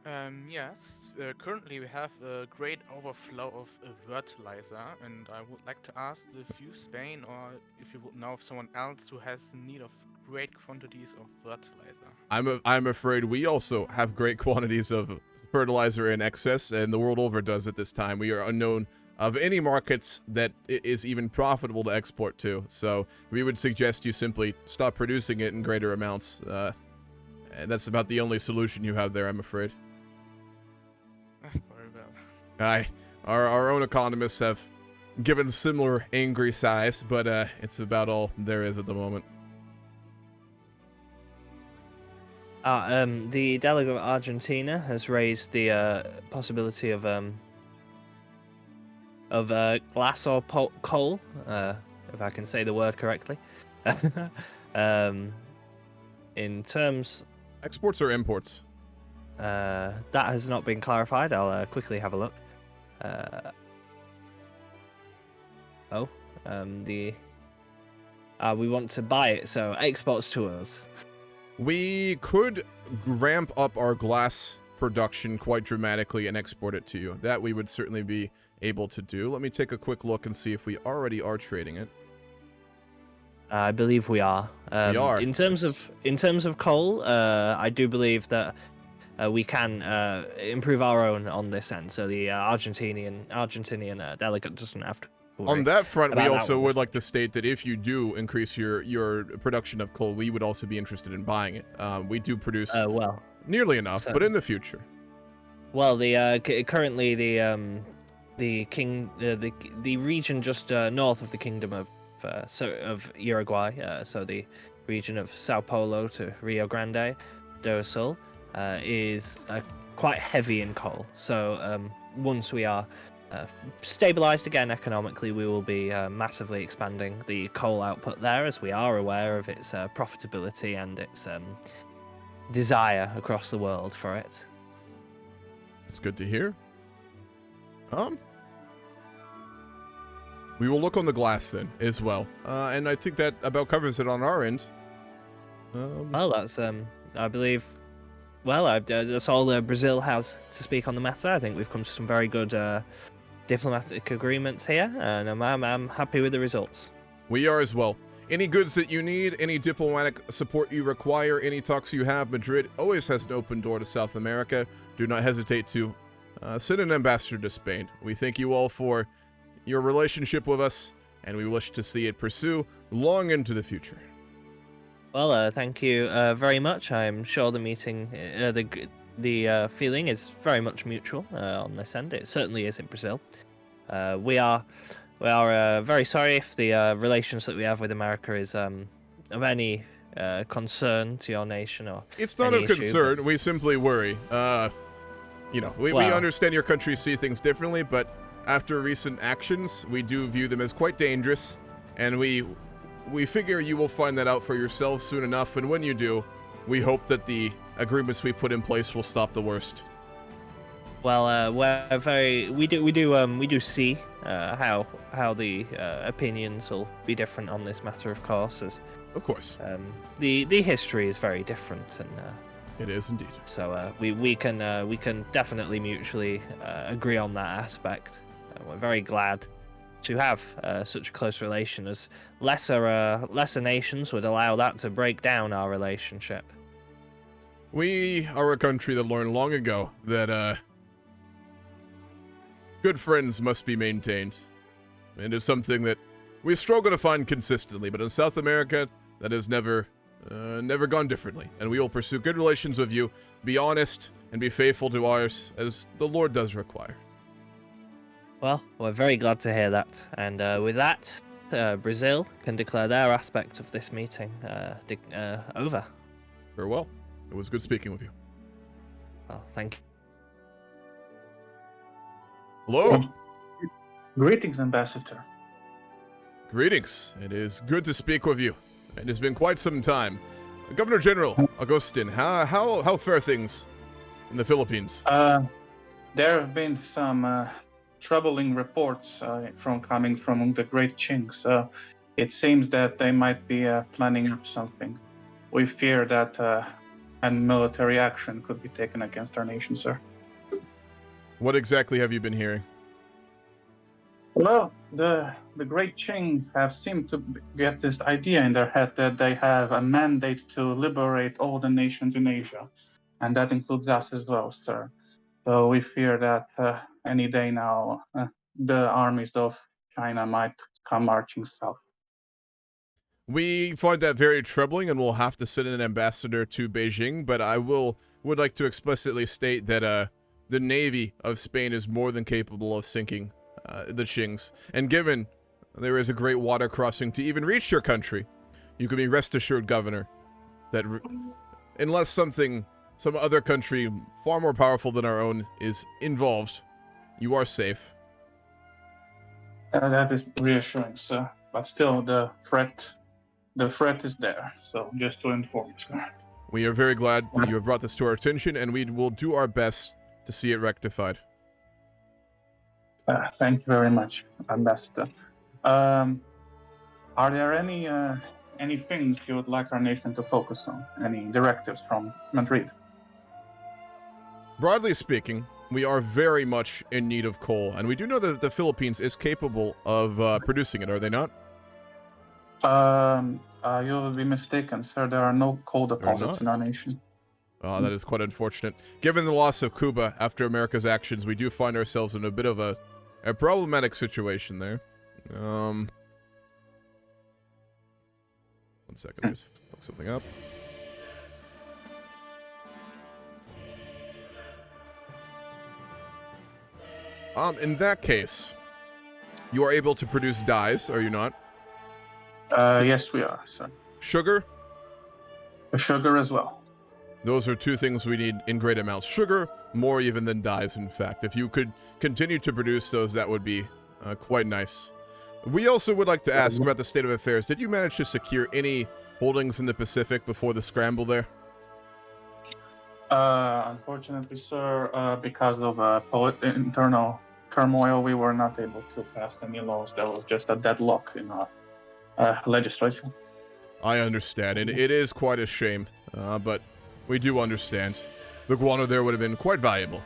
F: Yes, currently we have a great overflow of fertilizer, and I would like to ask if you, Spain, or if you would know of someone else who has need of great quantities of fertilizer.
A: I'm afraid we also have great quantities of fertilizer in excess, and the world over does at this time. We are unknown of any markets that is even profitable to export to, so we would suggest you simply stop producing it in greater amounts. And that's about the only solution you have there, I'm afraid.
F: Very well.
A: Our own economists have given similar angry sighs, but it's about all there is at the moment.
D: The delegate of Argentina has raised the possibility of glass or coal, if I can say the word correctly. In terms,
A: Exports or imports?
D: that has not been clarified. I'll quickly have a look. We want to buy it, so exports to us.
A: We could ramp up our glass production quite dramatically and export it to you. That we would certainly be able to do. Let me take a quick look and see if we already are trading it.
D: I believe we are.
A: We are.
D: In terms of coal, I do believe that we can improve our own on this end. So the Argentinian delegate doesn't have to worry.
A: On that front, we
D: about that
A: also
D: one.
A: would like to state that if you do increase your production of coal, we would also be interested in buying it. We do produce
D: Well,
A: nearly enough,
D: so-
A: but in the future.
D: well, the currently the region just north of the kingdom of Uruguay, so the region of Sao Paulo to Rio Grande do Sul, is quite heavy in coal. So once we are stabilized again economically, we will be massively expanding the coal output there, as we are aware of its profitability and its desire across the world for it.
A: That's good to hear. We will look on the glass then as well, and I think that about covers it on our end.
D: Well, that's I believe. Well, that's all Brazil has to speak on the matter. I think we've come to some very good diplomatic agreements here, and I'm happy with the results.
A: We are as well. Any goods that you need, any diplomatic support you require, any talks you have, Madrid always has an open door to South America. Do not hesitate to send an ambassador to Spain. We thank you all for your relationship with us, and we wish to see it pursue long into the future.
D: Well, thank you very much. I'm sure the meeting, the feeling is very much mutual on this end. It certainly is in Brazil. We are very sorry if the relations that we have with America is of any concern to your nation or.
A: It's not
D: any
A: of
D: issue,
A: concern.
D: but-
A: We simply worry. We
D: Well-
A: understand your countries see things differently, but after recent actions, we do view them as quite dangerous, and we figure you will find that out for yourselves soon enough, and when you do, we hope that the agreements we put in place will stop the worst.
D: Well, we do see how the opinions will be different on this matter, of course, as
A: Of course,
D: the history is very different, and
A: it is indeed.
D: so we can definitely mutually agree on that aspect. We're very glad to have such a close relation, as lesser nations would allow that to break down our relationship.
A: We are a country that learned long ago that good friends must be maintained, and it's something that we struggle to find consistently, but in South America, that has never gone differently, and we will pursue good relations with you, be honest, and be faithful to ours, as the Lord does require.
D: Well, we're very glad to hear that, and with that, Brazil can declare their aspect of this meeting over.
A: Farewell. It was good speaking with you.
D: Well, thank you.
A: Hello.
H: Greetings, Ambassador.
A: Greetings. It is good to speak with you. It has been quite some time. Governor General Agustin, how fare things in the Philippines?
H: There have been some troubling reports coming from the Great Chinks. It seems that they might be planning up something. We fear that and military action could be taken against our nation, sir.
A: What exactly have you been hearing?
H: Well, the Great Qing have seemed to get this idea in their head that they have a mandate to liberate all the nations in Asia, and that includes us as well, sir. So we fear that any day now, the armies of China might come marching south.
A: We find that very troubling, and we'll have to send an ambassador to Beijing, but I would like to explicitly state that the Navy of Spain is more than capable of sinking the Qings. And given there is a great water crossing to even reach your country, you can be rest assured, Governor, that unless some other country far more powerful than our own is involved, you are safe.
H: That is reassuring, sir. But still, the threat is there. So just to inform you, sir.
A: We are very glad that you have brought this to our attention, and we will do our best to see it rectified.
H: Thank you very much, Ambassador. Are there any things you would like our nation to focus on? Any directives from Madrid?
A: Broadly speaking, we are very much in need of coal, and we do know that the Philippines is capable of producing it, are they not?
H: You will be mistaken, sir. There are no coal deposits in our nation.
A: Oh, that is quite unfortunate. Given the loss of Cuba after America's actions, we do find ourselves in a bit of a problematic situation there. 1 second, just look something up. In that case, you are able to produce dyes, are you not?
H: Yes, we are, sir.
A: Sugar?
H: Sugar as well.
A: Those are two things we need in great amounts. Sugar, more even than dyes, in fact. If you could continue to produce those, that would be quite nice. We also would like to ask about the state of affairs. Did you manage to secure any holdings in the Pacific before the scramble there?
H: Unfortunately, sir, because of internal turmoil, we were not able to pass any laws. There was just a deadlock in our legislation.
A: I understand, and it is quite a shame, but we do understand. The guano there would have been quite valuable.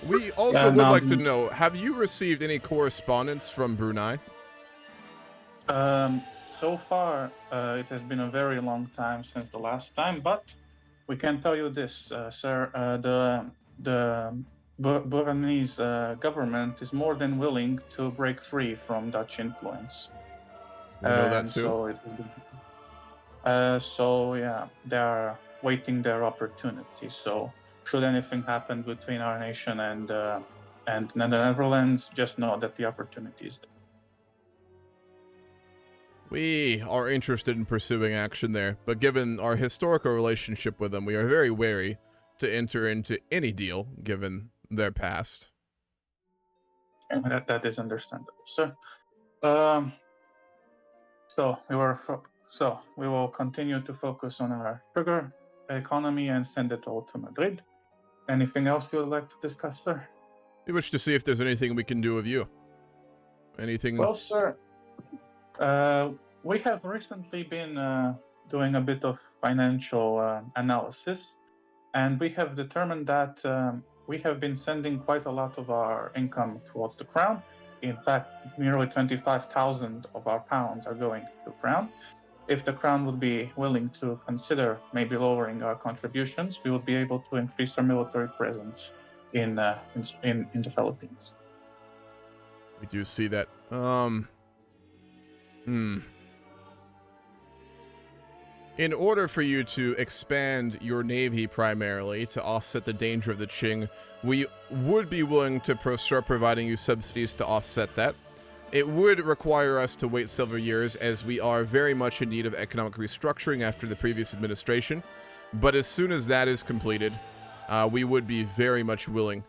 A: We also would like to know, have you received any correspondence from Brunei?
H: So far, it has been a very long time since the last time, but we can tell you this, sir. The Burmese government is more than willing to break free from Dutch influence.
A: We know that too.
H: So it has been. So yeah, they are waiting their opportunity. So should anything happen between our nation and the Netherlands, just know that the opportunity is there.
A: We are interested in pursuing action there, but given our historical relationship with them, we are very wary to enter into any deal given their past.
H: And that is understandable, sir. So we will continue to focus on our sugar economy and send it all to Madrid. Anything else you would like to discuss, sir?
A: We wish to see if there's anything we can do with you. Anything?
H: Well, sir, we have recently been doing a bit of financial analysis, and we have determined that we have been sending quite a lot of our income towards the crown. In fact, nearly 25,000 of our pounds are going to the crown. If the crown would be willing to consider maybe lowering our contributions, we would be able to increase our military presence in the Philippines.
A: We do see that. In order for you to expand your navy primarily to offset the danger of the Qing, we would be willing to start providing you subsidies to offset that. It would require us to wait several years as we are very much in need of economic restructuring after the previous administration. But as soon as that is completed, we would be very much willing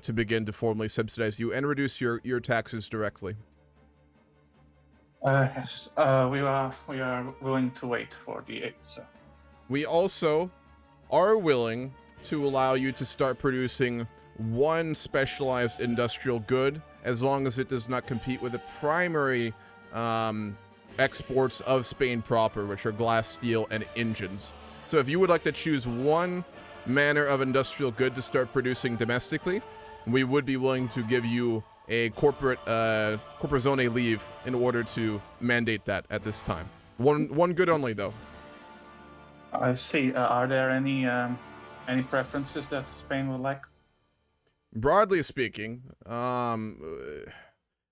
A: to begin to formally subsidize you and reduce your taxes directly.
H: Yes, we are willing to wait for the 8th, sir.
A: We also are willing to allow you to start producing one specialized industrial good as long as it does not compete with the primary exports of Spain proper, which are glass, steel, and engines. So if you would like to choose one manner of industrial good to start producing domestically, we would be willing to give you a corporate zone leave in order to mandate that at this time. One good only, though.
H: I see. Are there any preferences that Spain would like?
A: Broadly speaking,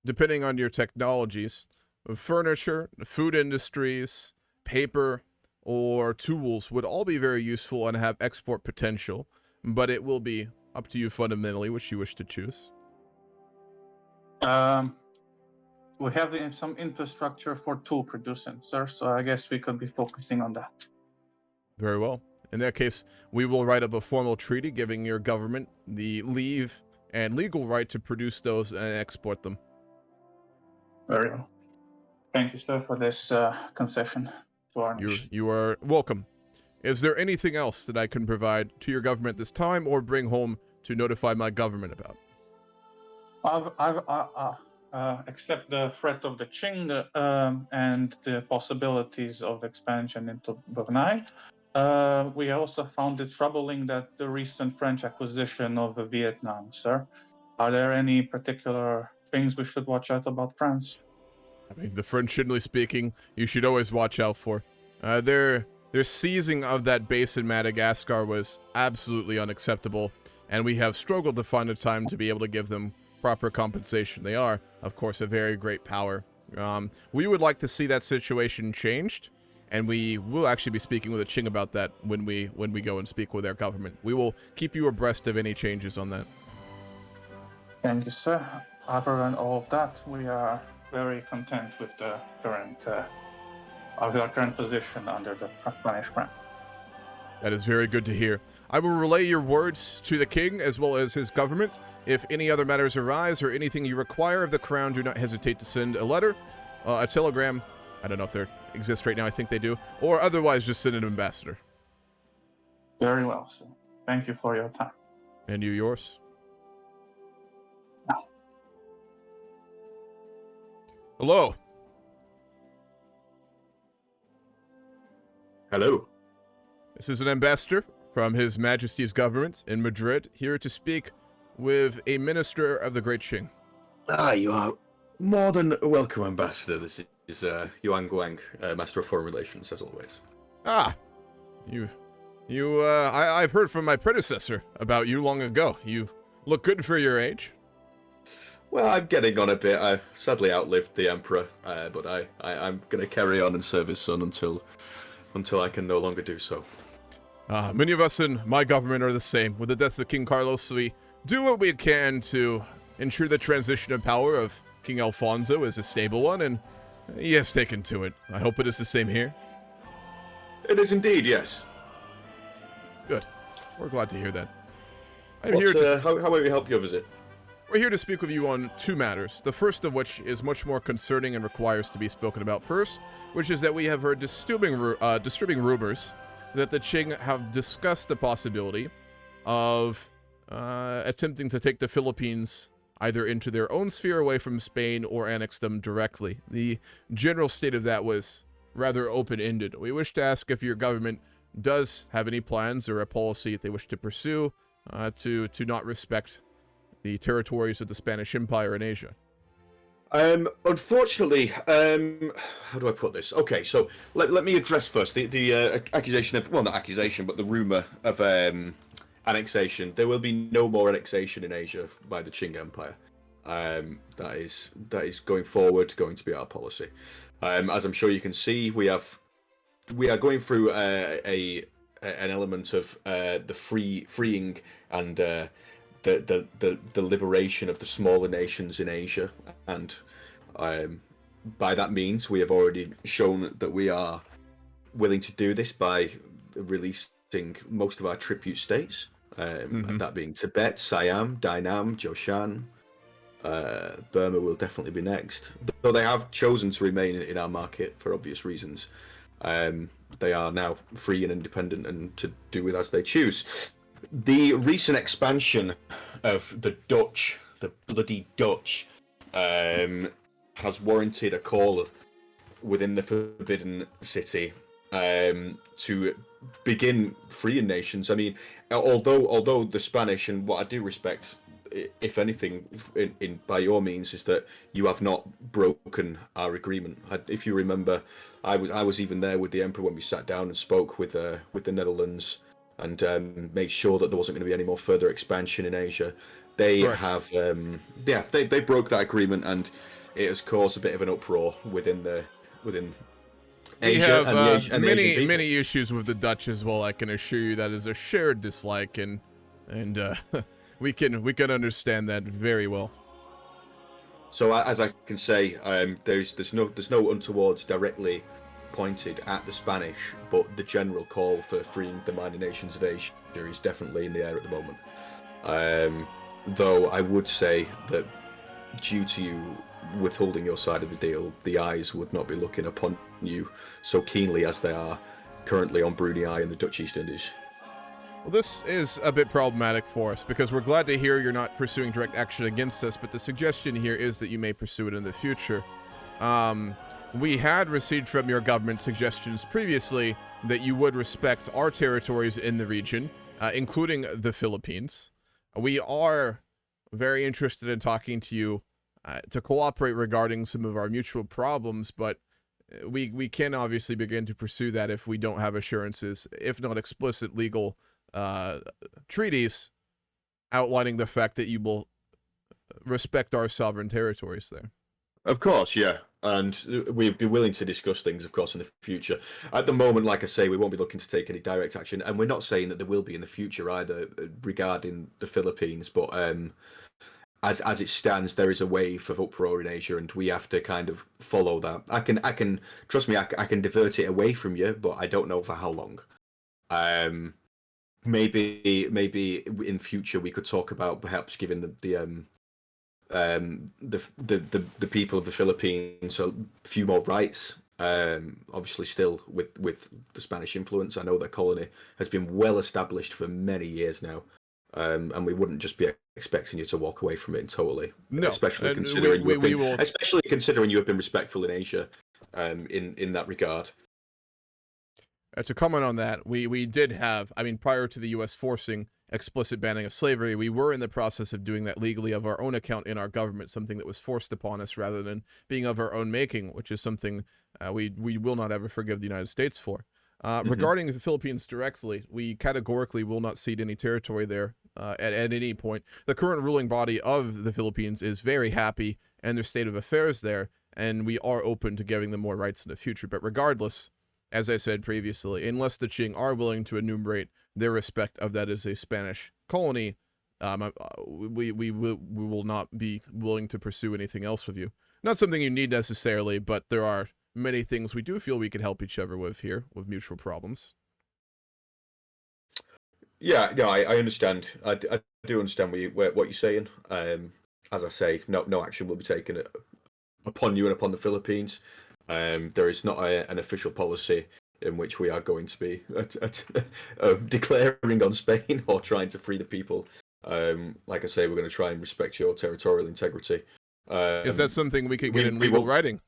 A: depending on your technologies, furniture, food industries, paper, or tools would all be very useful and have export potential, but it will be up to you fundamentally which you wish to choose.
H: We have some infrastructure for tool producing, sir, so I guess we could be focusing on that.
A: Very well. In that case, we will write up a formal treaty giving your government the leave and legal right to produce those and export them.
H: Very well. Thank you, sir, for this concession to our nation.
A: You are welcome. Is there anything else that I can provide to your government this time or bring home to notify my government about?
H: Except the threat of the Qing and the possibilities of expansion into Brunei, we also found it troubling that the recent French acquisition of Vietnam, sir. Are there any particular things we should watch out about France?
A: I mean, the French, generally speaking, you should always watch out for. Their seizing of that base in Madagascar was absolutely unacceptable, and we have struggled to find a time to be able to give them proper compensation. They are, of course, a very great power. We would like to see that situation changed, and we will actually be speaking with the Qing about that when we go and speak with their government. We will keep you abreast of any changes on that.
H: Thank you, sir. Other than all of that, we are very content with the current our current position under the Spanish crown.
A: That is very good to hear. I will relay your words to the king as well as his government. If any other matters arise or anything you require of the crown, do not hesitate to send a letter, a telegram. I don't know if they exist right now. I think they do. Or otherwise, just send an ambassador.
H: Very well, sir. Thank you for your time.
A: And you yours.
H: No.
A: Hello.
I: Hello.
A: This is an ambassador from His Majesty's government in Madrid, here to speak with a minister of the Great Qing.
I: You are more than welcome, Ambassador. This is Yuan Guang, Master of Foreign Relations, as always.
A: I've heard from my predecessor about you long ago. You look good for your age.
I: Well, I'm getting on a bit. I sadly outlived the Emperor, but I'm going to carry on and serve his son until I can no longer do so.
A: Many of us in my government are the same. With the death of King Carlos, we do what we can to ensure the transition of power of King Alfonso is a stable one, and he has taken to it. I hope it is the same here.
I: It is indeed, yes.
A: Good. We're glad to hear that.
I: How may we help your visit?
A: We're here to speak with you on two matters. The first of which is much more concerning and requires to be spoken about first, which is that we have heard disturbing rumors that the Qing have discussed the possibility of attempting to take the Philippines either into their own sphere away from Spain or annex them directly. The general state of that was rather open-ended. We wish to ask if your government does have any plans or a policy they wish to pursue to not respect the territories of the Spanish Empire in Asia.
I: Unfortunately, how do I put this? Okay, so let me address first the accusation of, well, not accusation, but the rumor of annexation. There will be no more annexation in Asia by the Qing Empire. That is going forward going to be our policy. As I'm sure you can see, we are going through an element of the freeing and the liberation of the smaller nations in Asia, and by that means we have already shown that we are willing to do this by releasing most of our tribute states, that being Tibet, Siam, Dainam, Joshan. Burma will definitely be next, though they have chosen to remain in our market for obvious reasons. They are now free and independent and to do with as they choose. The recent expansion of the Dutch, the bloody Dutch, has warranted a call within the Forbidden City to begin freeing nations. I mean, although the Spanish, and what I do respect, if anything, in by your means, is that you have not broken our agreement. If you remember, I was even there with the Emperor when we sat down and spoke with the Netherlands and made sure that there wasn't going to be any more further expansion in Asia. They
A: Correct.
I: have, they broke that agreement, and it has caused a bit of an uproar within
A: We
I: Asia
A: have
I: and the Asian people.
A: many issues with the Dutch as well. I can assure you that is a shared dislike, and we can understand that very well.
I: So as I can say, there's no untowards directly pointed at the Spanish, but the general call for freeing the minor nations of Asia is definitely in the air at the moment. Though I would say that due to you withholding your side of the deal, the eyes would not be looking upon you so keenly as they are currently on Brunei and the Dutch East Indies.
A: Well, this is a bit problematic for us because we're glad to hear you're not pursuing direct action against us, but the suggestion here is that you may pursue it in the future. We had received from your government suggestions previously that you would respect our territories in the region, including the Philippines. We are very interested in talking to you to cooperate regarding some of our mutual problems, but we can obviously begin to pursue that if we don't have assurances, if not explicit legal treaties outlining the fact that you will respect our sovereign territories there.
I: Of course, yeah. And we'd be willing to discuss things, of course, in the future. At the moment, like I say, we won't be looking to take any direct action, and we're not saying that there will be in the future either regarding the Philippines, but as it stands, there is a wave of uproar in Asia, and we have to kind of follow that. I can trust me, I can divert it away from you, but I don't know for how long. Maybe in future we could talk about perhaps giving the people of the Philippines a few more rights. Obviously, still with the Spanish influence. I know that colony has been well established for many years now, and we wouldn't just be expecting you to walk away from it totally.
A: No,
I: especially considering especially considering you have been respectful in Asia, in that regard.
A: To comment on that, we did have, I mean, prior to the U.S. forcing explicit banning of slavery, we were in the process of doing that legally of our own account in our government, something that was forced upon us rather than being of our own making, which is something we will not ever forgive the United States for. Regarding the Philippines directly, we categorically will not cede any territory there at any point. The current ruling body of the Philippines is very happy in their state of affairs there, and we are open to giving them more rights in the future. But regardless, as I said previously, unless the Qing are willing to enumerate their respect of that as a Spanish colony, we will not be willing to pursue anything else with you. Not something you need necessarily, but there are many things we do feel we could help each other with here, with mutual problems.
I: Yeah, no, I understand. I do understand what you're saying. As I say, no action will be taken upon you and upon the Philippines. There is not an official policy in which we are going to be declaring on Spain or trying to free the people. Like I say, we're going to try and respect your territorial integrity.
A: Is that something we could get in legal writing?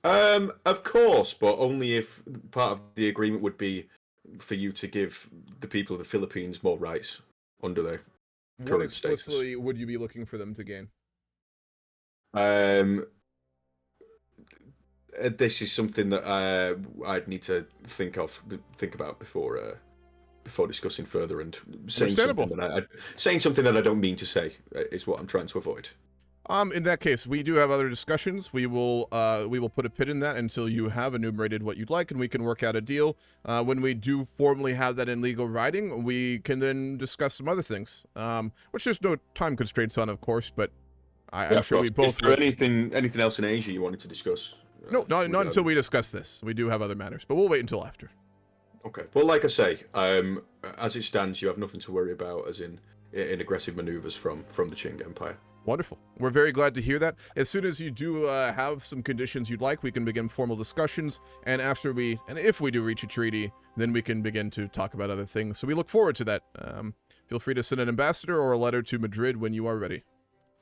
I: Of course, but only if part of the agreement would be for you to give the people of the Philippines more rights under their current status.
A: What explicitly would you be looking for them to gain?
I: This is something that I'd need to think about before discussing further, and saying something that I don't mean to say is what I'm trying to avoid.
A: In that case, we do have other discussions. We will put a pin in that until you have enumerated what you'd like, and we can work out a deal. When we do formally have that in legal writing, we can then discuss some other things, which there's no time constraints on, of course, but I'm sure we both...
I: Is there anything else in Asia you wanted to discuss?
A: No, not until we discuss this. We do have other matters, but we'll wait until after.
I: Okay. Well, like I say, as it stands, you have nothing to worry about, as in aggressive maneuvers from the Qing Empire.
A: Wonderful. We're very glad to hear that. As soon as you do have some conditions you'd like, we can begin formal discussions, and if we do reach a treaty, then we can begin to talk about other things. So we look forward to that. Feel free to send an ambassador or a letter to Madrid when you are ready.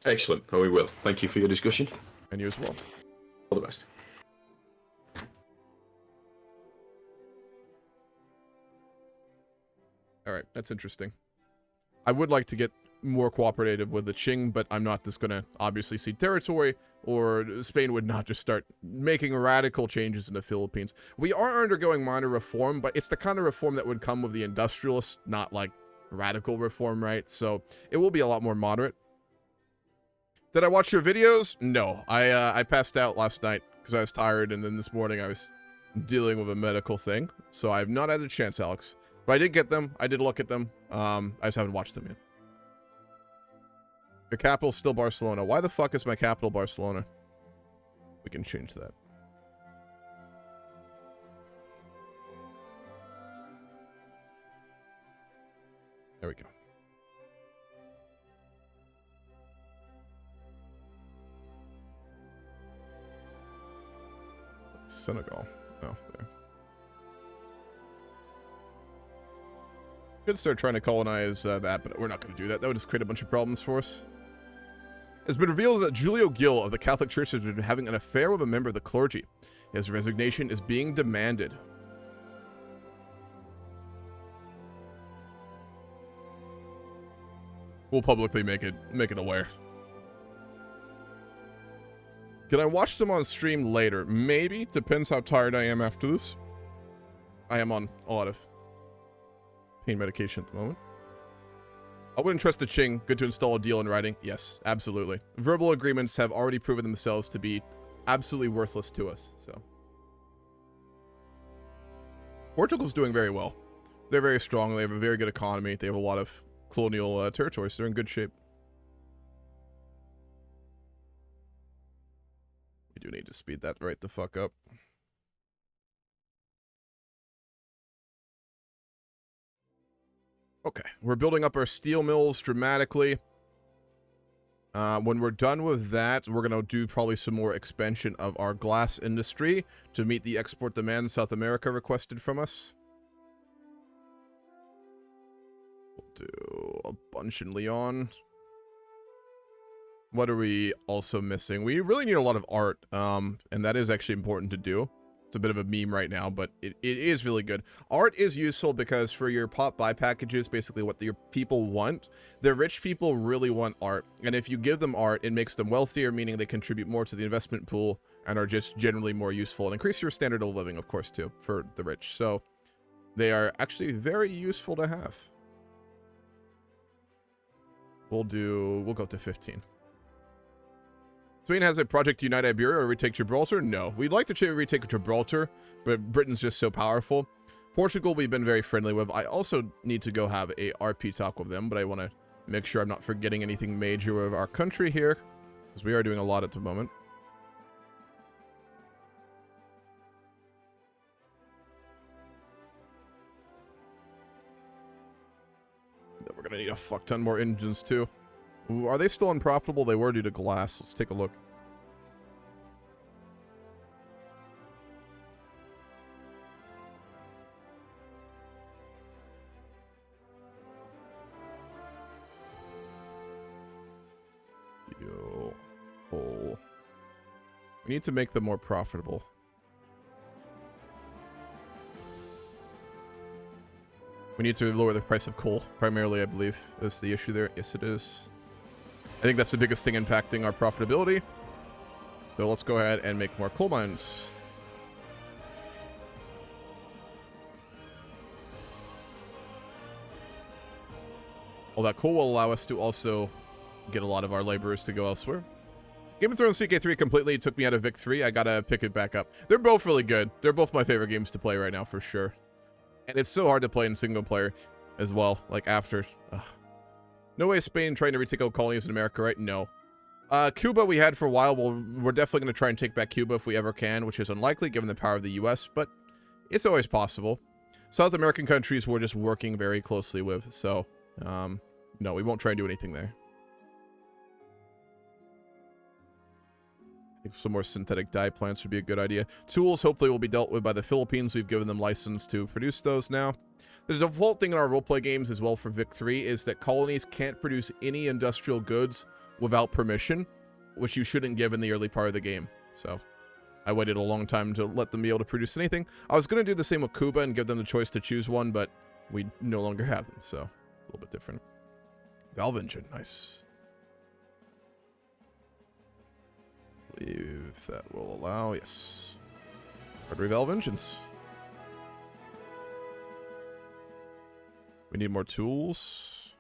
I: Excellent. Oh, we will. Thank you for your discussion.
A: And you as well.
I: All the best.
A: All right, that's interesting. I would like to get more cooperative with the Qing, but I'm not just going to obviously cede territory, or Spain would not just start making radical changes in the Philippines. We are undergoing minor reform, but it's the kind of reform that would come with the industrialists, not like radical reform, right? So it will be a lot more moderate. Did I watch your videos? No, I passed out last night because I was tired, and then this morning I was dealing with a medical thing, so I've not had a chance, Alex. But I did get them. I did look at them. I just haven't watched them yet. Your capital's still Barcelona. Why the fuck is my capital Barcelona? We can change that. There we go. Senegal. Oh, there. Could start trying to colonize that, but we're not going to do that. That would just create a bunch of problems for us. It's been revealed that Julio Gil of the Catholic Church has been having an affair with a member of the clergy. His resignation is being demanded. We'll publicly make it aware. Can I watch them on stream later? Maybe. Depends how tired I am after this. I am on a lot of pain medication at the moment. I wouldn't trust the Qing. Good to install a deal in writing. Yes, absolutely. Verbal agreements have already proven themselves to be absolutely worthless to us. So Portugal's doing very well. They're very strong. They have a very good economy. They have a lot of colonial territories. They're in good shape. We do need to speed that right the fuck up. Okay, we're building up our steel mills dramatically. When we're done with that, we're going to do probably some more expansion of our glass industry to meet the export demand South America requested from us. We'll do a bunch in Leon. What are we also missing? We really need a lot of art, and that is actually important to do. It's a bit of a meme right now, but it is really good. Art is useful because for your pop buy packages, basically what your people want, the rich people really want art. And if you give them art, it makes them wealthier, meaning they contribute more to the investment pool and are just generally more useful and increase your standard of living, of course, too, for the rich. So they are actually very useful to have. We'll go to 15. Spain has a project to unite Iberia or retake Gibraltar? No. We'd like to retake Gibraltar, but Britain's just so powerful. Portugal, we've been very friendly with. I also need to go have a RP talk with them, but I want to make sure I'm not forgetting anything major with our country here, because we are doing a lot at the moment. We're going to need a fuck ton more engines, too. Ooh, are they still unprofitable? They were due to glass. Let's take a look. Steel, coal. We need to make them more profitable. We need to lower the price of coal, primarily, I believe, is the issue there. Yes, it is. I think that's the biggest thing impacting our profitability. So let's go ahead and make more coal mines. Well, that coal will allow us to also get a lot of our laborers to go elsewhere. Game of Thrones CK3 completely took me out of Vic 3. I gotta pick it back up. They're both really good. They're both my favorite games to play right now, for sure. And it's so hard to play in single player as well, like after. No way Spain trying to retake out colonies in America, right? No. Cuba we had for a while. We're definitely going to try and take back Cuba if we ever can, which is unlikely given the power of the U.S., but it's always possible. South American countries we're just working very closely with, so no, we won't try and do anything there. I think some more synthetic dye plants would be a good idea. Tools hopefully will be dealt with by the Philippines. We've given them license to produce those now. The default thing in our roleplay games as well for Vic 3 is that colonies can't produce any industrial goods without permission, which you shouldn't give in the early part of the game. So I waited a long time to let them be able to produce anything. I was going to do the same with Cuba and give them the choice to choose one, but we no longer have them, so it's a little bit different. Valve engine, nice. I believe that will allow, yes. Rotary valve engines. We need more tools.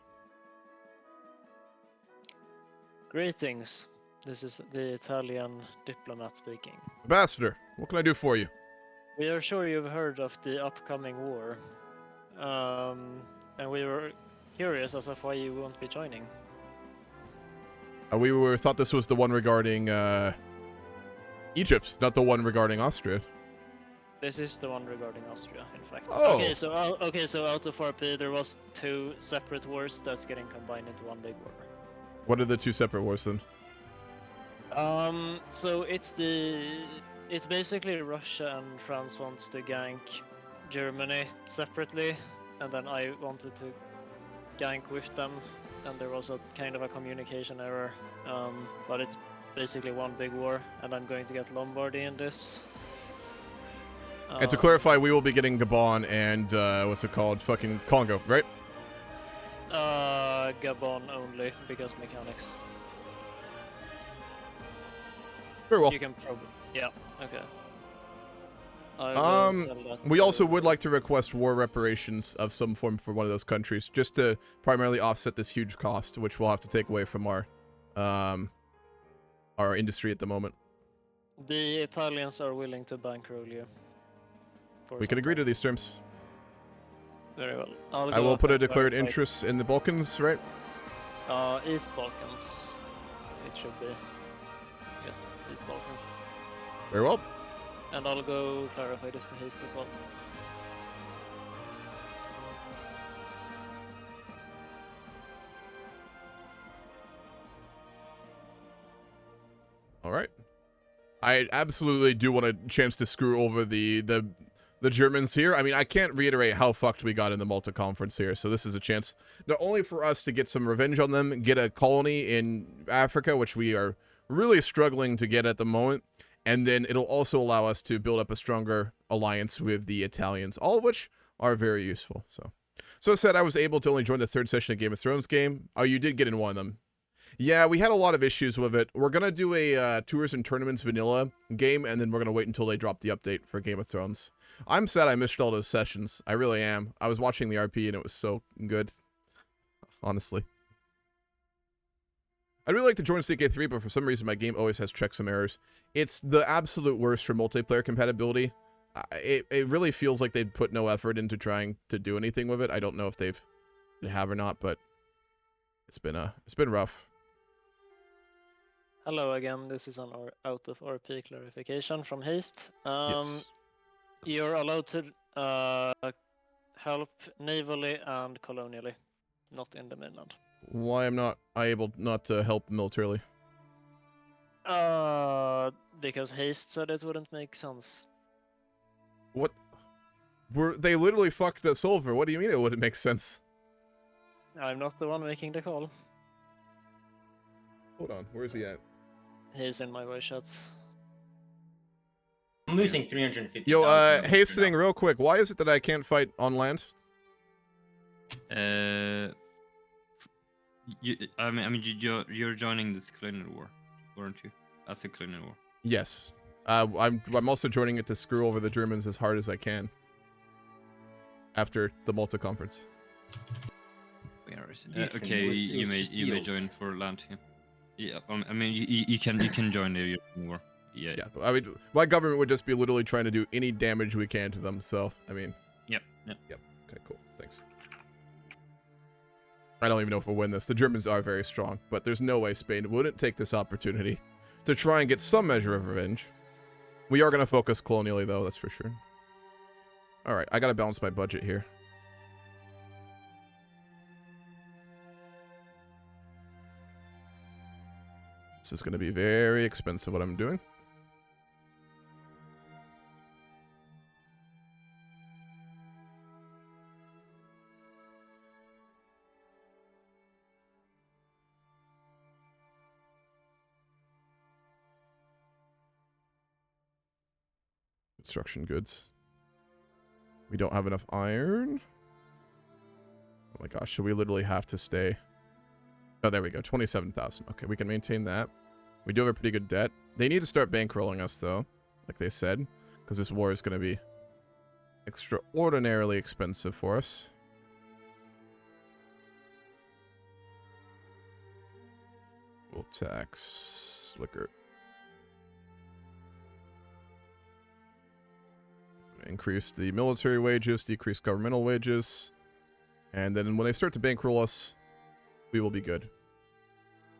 C: Greetings. This is the Italian diplomat speaking.
A: Ambassador, what can I do for you?
C: We are sure you've heard of the upcoming war. And we were curious as of why you won't be joining.
A: We thought this was the one regarding Egypt, not the one regarding Austria.
C: This is the one regarding Austria, in fact.
A: Oh.
C: Okay, so out of RP, there was 2 separate wars that's getting combined into one big war.
A: What are the 2 separate wars then?
C: So it's basically Russia and France wants to gank Germany separately, and then I wanted to gank with them, and there was a kind of a communication error. But it's basically one big war, and I'm going to get Lombardy in this.
A: And to clarify, we will be getting Gabon and what's it called? Fucking Congo, right?
C: Gabon only because mechanics.
A: Very well.
C: You can probably, yeah, okay.
A: We also would like to request war reparations of some form for one of those countries, just to primarily offset this huge cost, which we'll have to take away from our industry at the moment.
C: The Italians are willing to bankroll you.
A: We can agree to these terms.
C: Very well.
A: I will put a declared interest in the Balkans, right?
C: East Balkans. It should be. Yes, East Balkans.
A: Very well.
C: And I'll go clarify this to Haste as well.
A: All right. I absolutely do want a chance to screw over the Germans here. I mean, I can't reiterate how fucked we got in the Malta conference here, so this is a chance not only for us to get some revenge on them, get a colony in Africa, which we are really struggling to get at the moment, and then it'll also allow us to build up a stronger alliance with the Italians, all of which are very useful. So I said I was able to only join the 3rd session of Game of Thrones game. Oh, you did get in one of them. Yeah, we had a lot of issues with it. We're going to do a Tours and Tournaments vanilla game, and then we're going to wait until they drop the update for Game of Thrones. I'm sad I missed all those sessions. I really am. I was watching the RP, and it was so good. Honestly. I'd really like to join CK3, but for some reason my game always has checksum errors. It's the absolute worst for multiplayer compatibility. It really feels like they'd put no effort into trying to do anything with it. I don't know if they have or not, but it's been rough.
C: Hello again, this is an out of RP clarification from Haste.
A: Yes.
C: You're allowed to help navally and colonially, not in the mainland.
A: Why am not I able not to help militarily?
C: Because Haste said it wouldn't make sense.
A: What? They literally fucked us over. What do you mean it wouldn't make sense?
C: I'm not the one making the call.
A: Hold on, where's he at?
C: He's in my voice chat.
J: I'm losing 350.
A: Yo, hastening real quick. Why is it that I can't fight on land?
G: You're joining this colonial war, weren't you? As a colonial war.
A: Yes. I'm also joining it to screw over the Germans as hard as I can. After the Malta conference.
G: Where is it? Okay, you may join for land. Yeah, I mean you can join the European war. Yeah.
A: Yeah. I mean, my government would just be literally trying to do any damage we can to them. So I mean.
G: Yep.
A: Okay, cool. Thanks. I don't even know if we'll win this. The Germans are very strong, but there's no way Spain wouldn't take this opportunity to try and get some measure of revenge. We are going to focus colonially, though, that's for sure. All right, I got to balance my budget here. This is going to be very expensive, what I'm doing. Construction goods. We don't have enough iron. Oh my gosh, should we literally have to stay? Oh, there we go. 27,000. Okay, we can maintain that. We do have a pretty good debt. They need to start bankrolling us, though, like they said, because this war is going to be extraordinarily expensive for us. We'll tax liquor. Increase the military wages, decrease governmental wages, and then when they start to bankroll us, we will be good.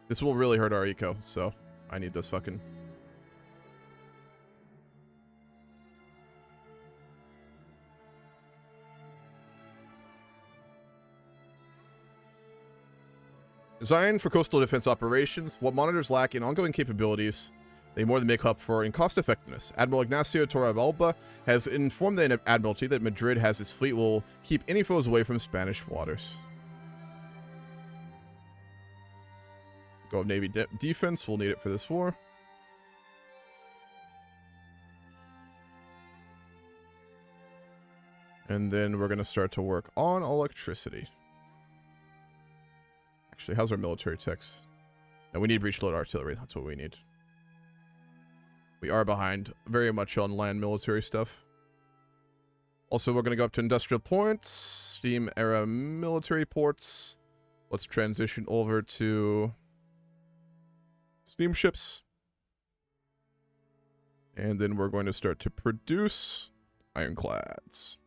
A: This will really hurt our eco, so I need this fucking... Designed for coastal defense operations, what monitors lack in ongoing capabilities, they more than make up for in cost effectiveness. Admiral Ignacio Torrealba has informed the Admiralty that Madrid has its fleet will keep any foes away from Spanish waters. Go Navy defense, we'll need it for this war. And then we're going to start to work on electricity. Actually, how's our military techs? No, we need breech load artillery. That's what we need. We are behind very much on land military stuff. Also, we're going to go up to industrial points, steam era military ports. Let's transition over to steamships. And then we're going to start to produce ironclads.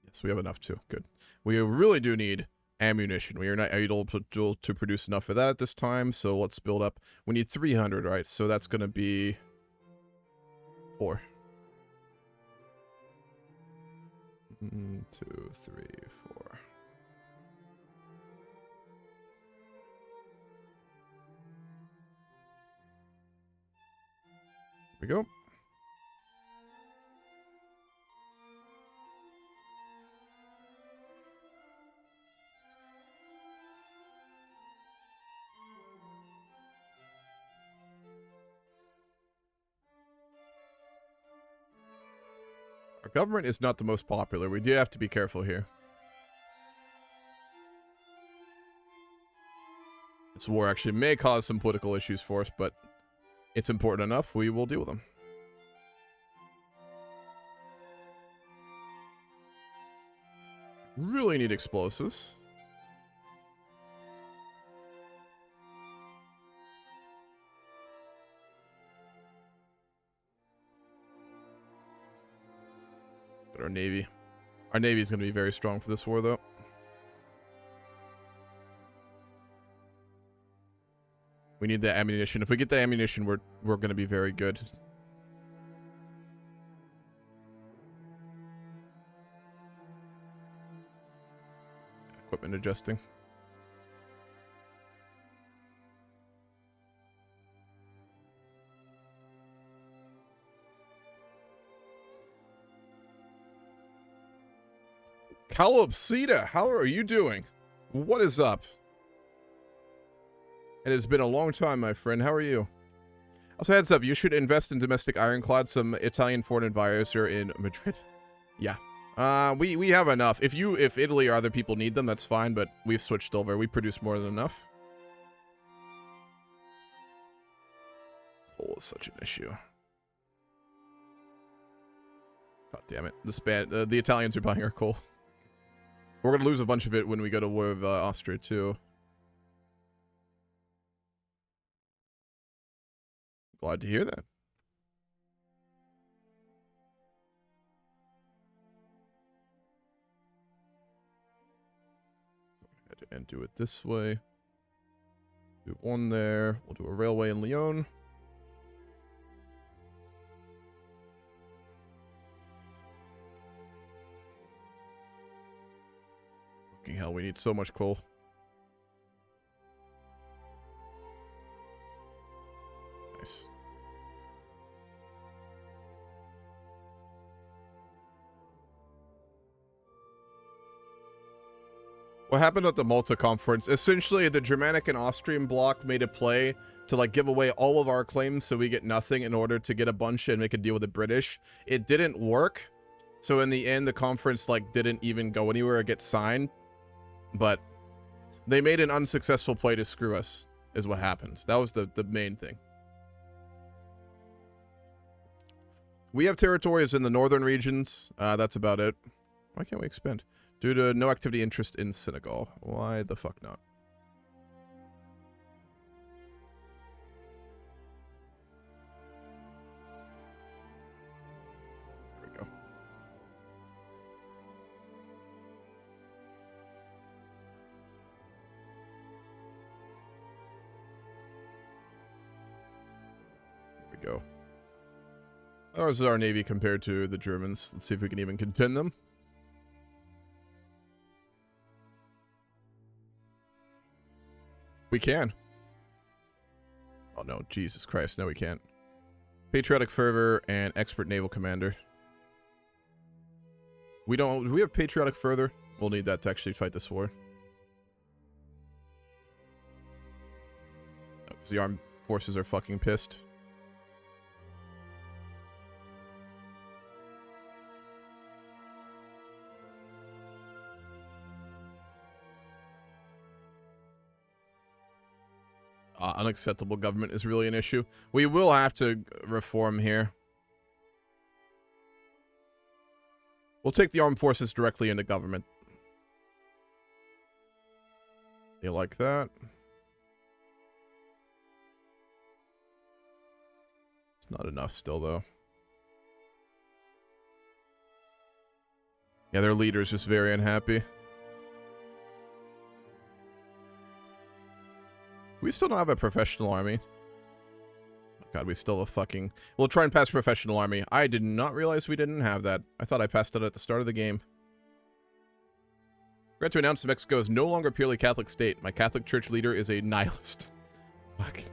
A: Yes, we have enough too. Good. We really do need ammunition. We are not able to produce enough of that at this time, so let's build up. We need 300, right? So that's going to be 4. 1, 2, 3, 4. Here we go. Our government is not the most popular. We do have to be careful here. This war actually may cause some political issues for us, but it's important enough. We will deal with them. Really need explosives. But our Navy is going to be very strong for this war, though. We need the ammunition. If we get the ammunition, we're going to be very good. Equipment adjusting. Calopsita, how are you doing? What is up? It has been a long time, my friend. How are you? Also, heads up, you should invest in domestic ironclad, some Italian foreign advisor in Madrid. Yeah. We have enough. If Italy or other people need them, that's fine, but we've switched over. We produce more than enough. Coal is such an issue. God damn it. The Italians are buying our coal. We're going to lose a bunch of it when we go to war with Austria, too. Glad to hear that. And do it this way. Do one there. We'll do a railway in Lyon. Fucking hell, we need so much coal. Nice. What happened at the Malta conference? Essentially, the Germanic and Austrian bloc made a play to like give away all of our claims so we get nothing in order to get a bunch and make a deal with the British. It didn't work. So in the end, the conference like didn't even go anywhere or get signed, but they made an unsuccessful play to screw us, is what happened. That was the main thing. We have territories in the northern regions. That's about it. Why can't we expand? Due to no activity interest in Senegal. Why the fuck not? There we go. There we go. How is our navy compared to the Germans? Let's see if we can even contend them. We can. Oh no, Jesus Christ, no we can't. Patriotic fervor and expert naval commander. Do we have patriotic fervor? We'll need that to actually fight this war. No, because the armed forces are fucking pissed. Unacceptable government is really an issue. We will have to reform here. We'll take the armed forces directly into government. You like that? It's not enough still, though. Yeah, their leader's just very unhappy. We still don't have a professional army. Oh God, we still have a fucking... We'll try and pass professional army. I did not realize we didn't have that. I thought I passed it at the start of the game. Regret to announce Mexico is no longer a purely Catholic state. My Catholic Church leader is a nihilist. Fuck.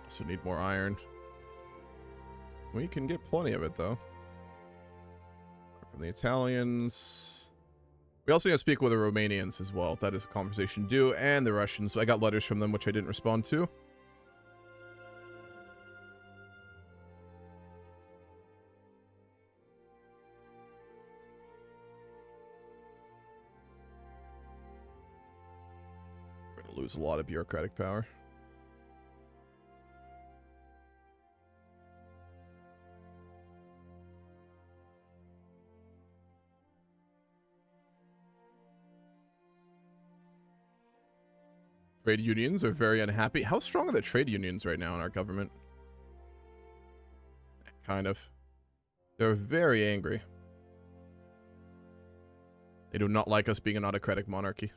A: Also need more iron. We can get plenty of it, though. From the Italians. We also need to speak with the Romanians as well. That is a conversation due. And the Russians. I got letters from them, which I didn't respond to. We're going to lose a lot of bureaucratic power. Trade unions are very unhappy. How strong are the trade unions right now in our government? Kind of. They're very angry. They do not like us being an autocratic monarchy.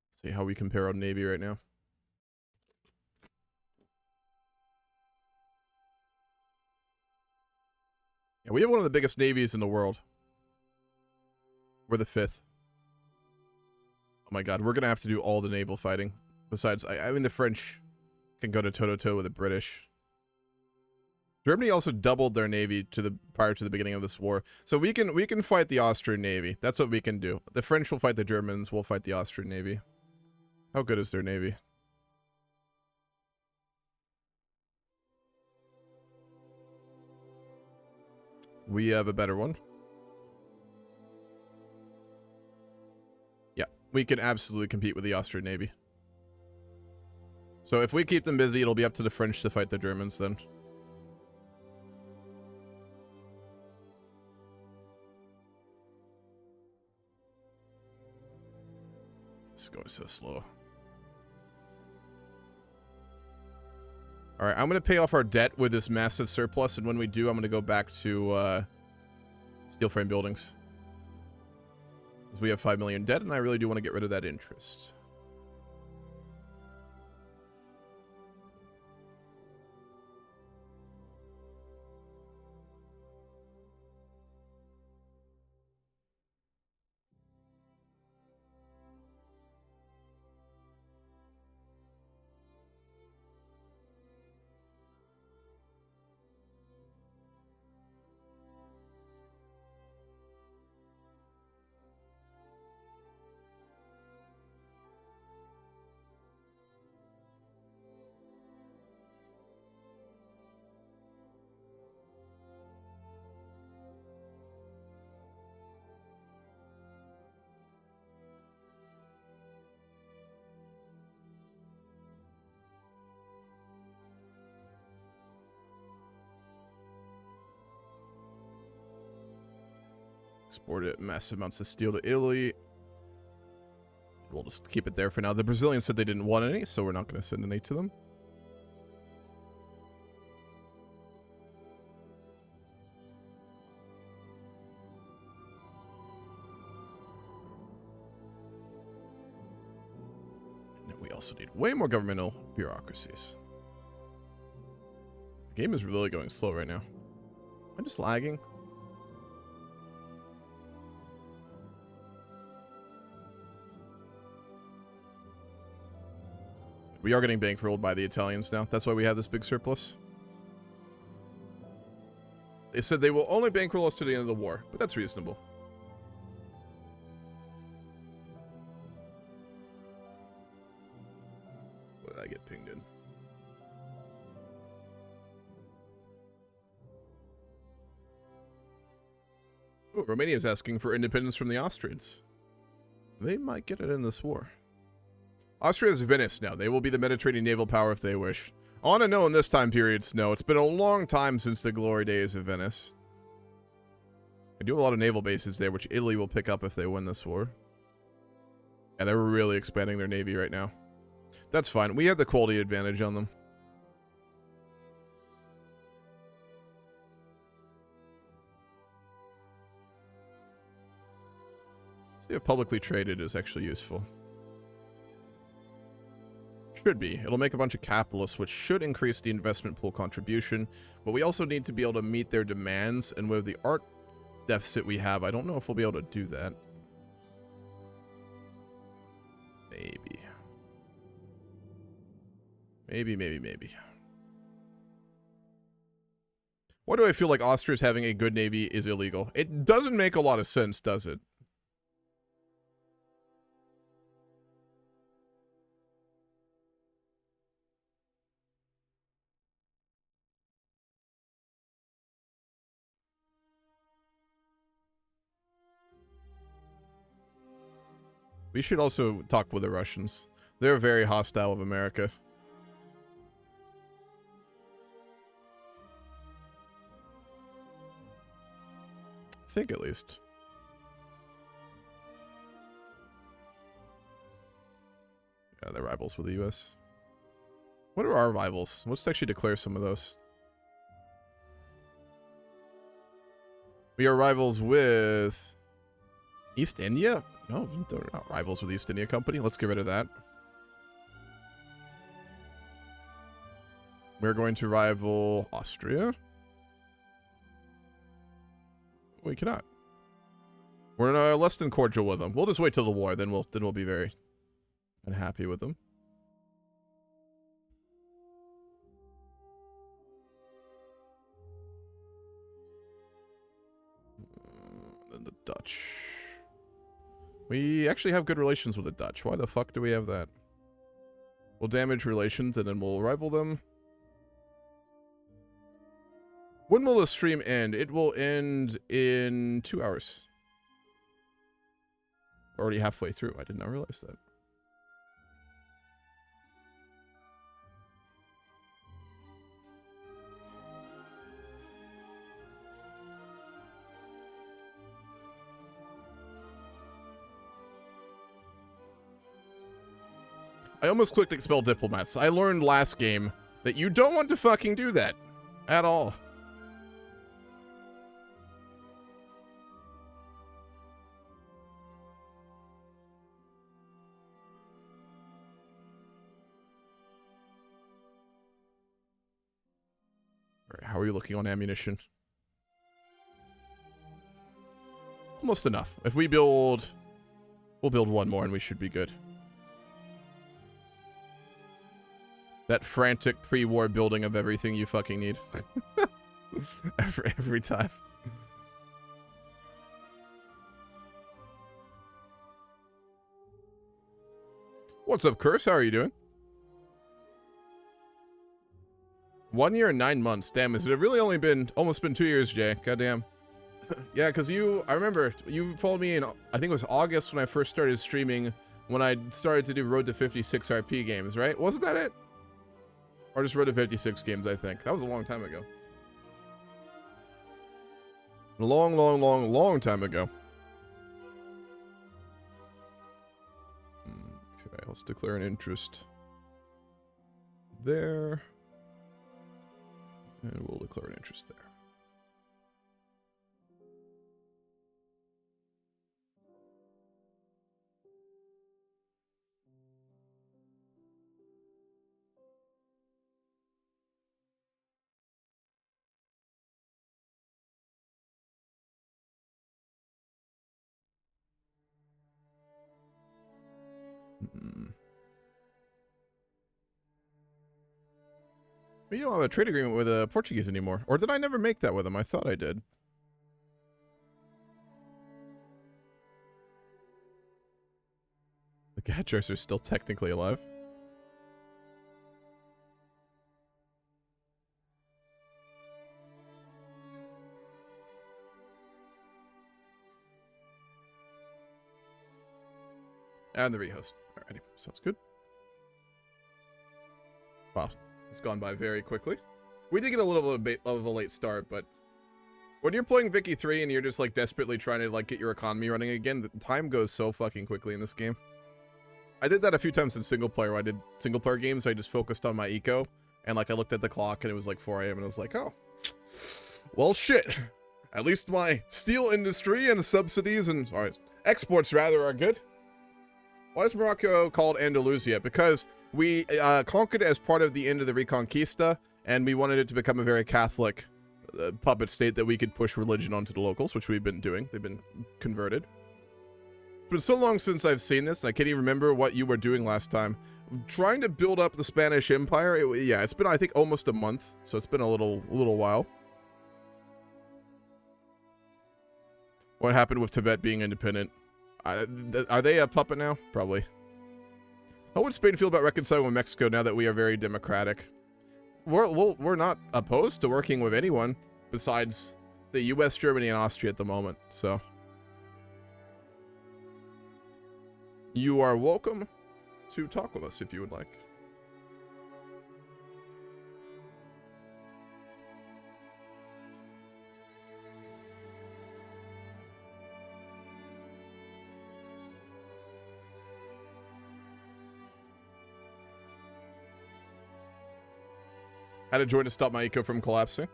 A: Let's see how we compare our navy right now. Yeah, we have one of the biggest navies in the world. We're the 5th. Oh my God, we're gonna have to do all the naval fighting. Besides, I mean, the French can go to toe-to-toe with the British. Germany also doubled their navy prior to the beginning of this war, so we can fight the Austrian navy. That's what we can do. The French will fight the Germans. We'll fight the Austrian navy. How good is their navy? We have a better one. We can absolutely compete with the Austrian Navy. So if we keep them busy, it'll be up to the French to fight the Germans then. It's going so slow. Alright, I'm going to pay off our debt with this massive surplus, and when we do, I'm going to go back to steel frame buildings. Because we have 5 million debt, and I really do want to get rid of that interest. Exported massive amounts of steel to Italy. We'll just keep it there for now. The Brazilians said they didn't want any, so we're not going to send any to them. And we also need way more governmental bureaucracies. The game is really going slow right now. Am I just lagging? We are getting bankrolled by the Italians now. That's why we have this big surplus. They said they will only bankroll us to the end of the war, but that's reasonable. What did I get pinged in? Oh, Romania is asking for independence from the Austrians. They might get it in this war. Austria is Venice now. They will be the Mediterranean naval power if they wish. I want to know in this time period, Snow. It's been a long time since the glory days of Venice. I do have a lot of naval bases there, which Italy will pick up if they win this war. Yeah, they're really expanding their navy right now. That's fine. We have the quality advantage on them. See if publicly traded is actually useful. Should be. It'll make a bunch of capitalists, which should increase the investment pool contribution, but we also need to be able to meet their demands, and with the art deficit we have, I don't know if we'll be able to do that. Maybe. Maybe. Why do I feel like Austria's having a good navy is illegal? It doesn't make a lot of sense, does it? We should also talk with the Russians. They're very hostile of America. I think, at least. Yeah, they're rivals with the U.S. What are our rivals? Let's actually declare some of those. We are rivals with East India? No, they're not rivals with East India Company. Let's get rid of that. We're going to rival Austria. We cannot. We're less than cordial with them. We'll just wait till the war, then we'll be very unhappy with them. Then the Dutch. We actually have good relations with the Dutch. Why the fuck do we have that? We'll damage relations and then we'll rival them. When will the stream end? It will end in 2 hours. Already halfway through. I did not realize that. I almost clicked expel diplomats. I learned last game that you don't want to fucking do that. At all. Alright, how are you looking on ammunition? Almost enough. If we build... We'll build one more and we should be good. That frantic pre-war building of everything you fucking need. every time. What's up, Curse? How are you doing? 1 year and 9 months. Damn, has it really only been almost been 2 years, Jay? Goddamn. Yeah, because I remember you followed me in, I think it was August when I first started streaming, when I started to do Road to 56 RP games, right? Wasn't that it? Or just Road to 56 games, I think. That was a long time ago. A long time ago. Let's declare an interest there. And we'll declare an interest there. You don't have a trade agreement with the Portuguese anymore. Or did I never make that with them? I thought I did. The Gatchers are still technically alive. And the rehost. Alrighty, sounds good. Wow, it's gone by very quickly. We did get a little bit of a late start, but when you're playing Vicky 3 and you're just like desperately trying to like get your economy running again, the time goes so fucking quickly in this game. I did that a few times in single player. I did single player games, so I just focused on my eco, and like I looked at the clock and it was like 4 AM and I was like, oh, well shit. At least my steel industry and subsidies and exports rather are good. Why is Morocco called Andalusia? Because we conquered it as part of the end of the Reconquista, and we wanted it to become a very Catholic puppet state that we could push religion onto the locals, which we've been doing. They've been converted. It's been so long since I've seen this, and I can't even remember what you were doing last time. Trying to build up the Spanish Empire. Yeah, it's been, I think, almost a month, so it's been a little while. What happened with Tibet being independent? Are they a puppet now? Probably. How would Spain feel about reconciling with Mexico now that we are very democratic? We're not opposed to working with anyone besides the US, Germany, and Austria at the moment, so. You are welcome to talk with us if you would like. How to join to stop my eco from collapsing?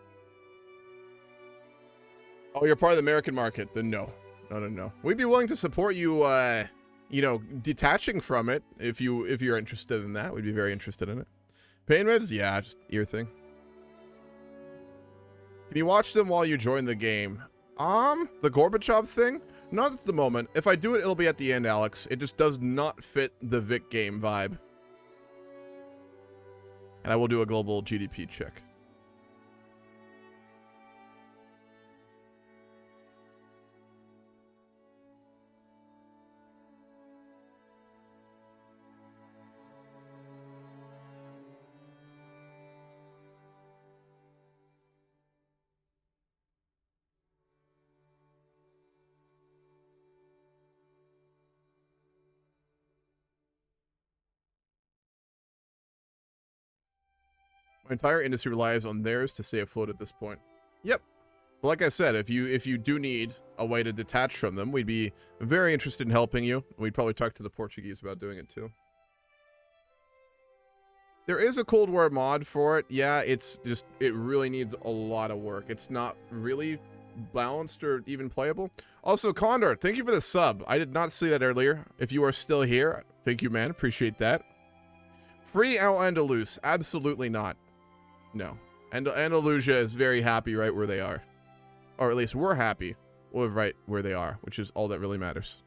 A: Oh, you're part of the American market. Then no. No. We'd be willing to support you, you know, detaching from it if you're interested in that. We'd be very interested in it. Pain meds? Yeah, just ear thing. Can you watch them while you join the game? The Gorbachev thing? Not at the moment. If I do it, it'll be at the end, Alex. It just does not fit the Vic game vibe. And I will do a global GDP check. My entire industry relies on theirs to stay afloat at this point. Yep. But like I said, if you do need a way to detach from them, we'd be very interested in helping you. We'd probably talk to the Portuguese about doing it too. There is a Cold War mod for it. Yeah, it's just, it really needs a lot of work. It's not really balanced or even playable. Also, Condor, thank you for the sub. I did not see that earlier. If you are still here, thank you, man. Appreciate that. Free Al-Andalus? Absolutely not. No. Andalusia is very happy right where they are. Or at least we're happy with right where they are, which is all that really matters.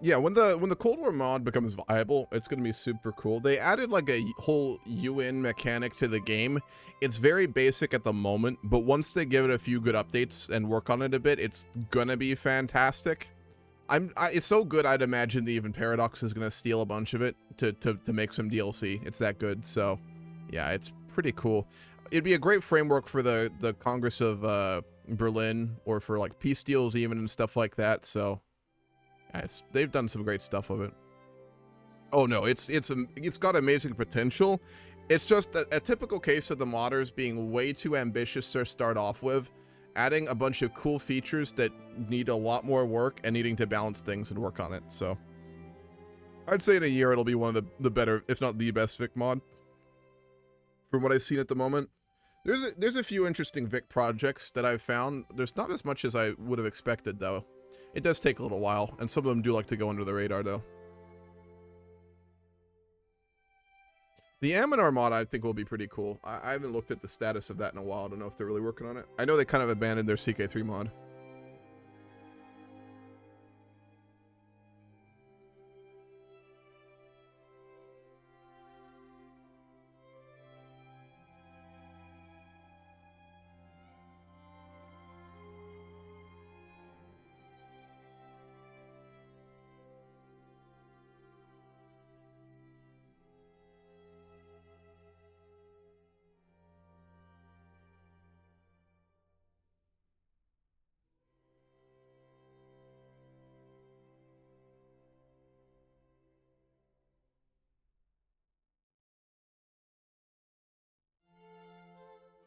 A: Yeah, when the Cold War mod becomes viable, it's gonna be super cool. They added like a whole UN mechanic to the game. It's very basic at the moment, but once they give it a few good updates and work on it a bit, it's gonna be fantastic. It's so good, I'd imagine that even Paradox is gonna steal a bunch of it to make some DLC. It's that good, so yeah, it's pretty cool. It'd be a great framework for the Congress of Berlin, or for like peace deals even and stuff like that, so yeah, they've done some great stuff with it. Oh no, it's got amazing potential. It's just a typical case of the modders being way too ambitious to start off with, adding a bunch of cool features that need a lot more work and needing to balance things and work on it. So I'd say in a year it'll be one of the better, if not the best Vic mod from what I've seen at the moment. There's a few interesting Vic projects that I've found. There's not as much as I would have expected though. It does take a little while, and some of them do like to go under the radar, though. The Aminar mod, I think, will be pretty cool. I haven't looked at the status of that in a while. I don't know if they're really working on it. I know they kind of abandoned their CK3 mod.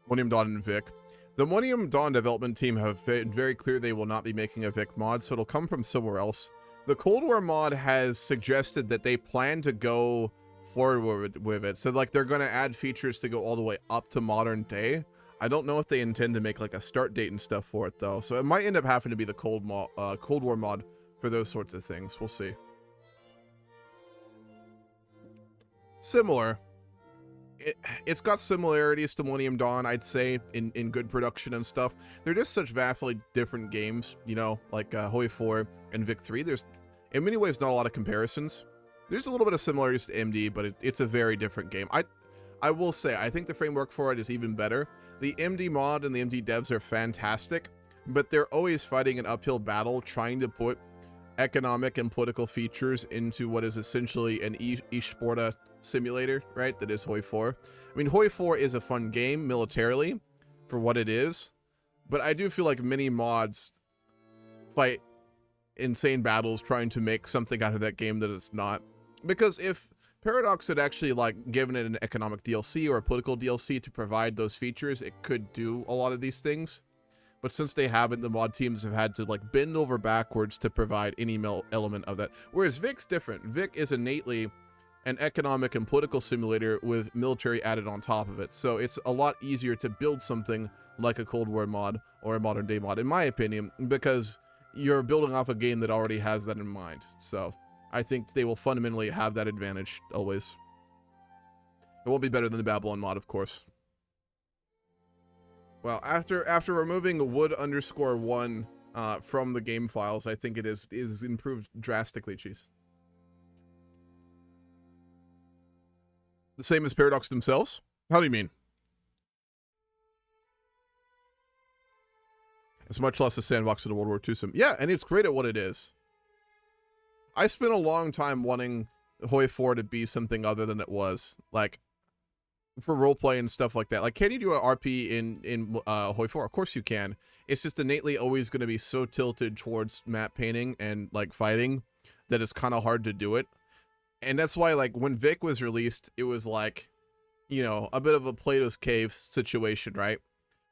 A: Millennium Dawn and Vic. The Millennium Dawn development team have been very clear they will not be making a Vic mod, so it'll come from somewhere else. The Cold War mod has suggested that they plan to go forward with it. So like they're going to add features to go all the way up to modern day. I don't know if they intend to make like a start date and stuff for it though. So it might end up having to be the Cold War mod for those sorts of things. We'll see. Similar. It's got similarities to Millennium Dawn, I'd say, in good production and stuff. They're just such vastly different games, you know, like Hoi 4 and Vic 3. There's, in many ways, not a lot of comparisons. There's a little bit of similarities to MD, but it's a very different game. I will say, I think the framework for it is even better. The MD mod and the MD devs are fantastic, but they're always fighting an uphill battle trying to put economic and political features into what is essentially an eSporta simulator, right? That is Hoi 4. I mean, Hoi 4 is a fun game militarily for what it is, but I do feel like many mods fight insane battles trying to make something out of that game that it's not. Because if Paradox had actually like given it an economic DLC or a political DLC to provide those features, it could do a lot of these things. But since they haven't, the mod teams have had to like bend over backwards to provide any element of that. Whereas Vic's different. Vic is innately an economic and political simulator with military added on top of it. So it's a lot easier to build something like a Cold War mod or a modern day mod, in my opinion, because you're building off a game that already has that in mind. So I think they will fundamentally have that advantage always. It won't be better than the Babylon mod, of course. Well, after removing wood_1 from the game files, I think it is improved drastically, Cheese. The same as Paradox themselves? How do you mean? It's much less a sandbox of the World War II sim. Yeah, and it's great at what it is. I spent a long time wanting Hoi 4 to be something other than it was. Like, for roleplay and stuff like that. Like, can you do an RP in Hoi 4? Of course you can. It's just innately always going to be so tilted towards map painting and, like, fighting that it's kind of hard to do it. And that's why, like, when Vic was released, it was like, you know, a bit of a Plato's Cave situation, right?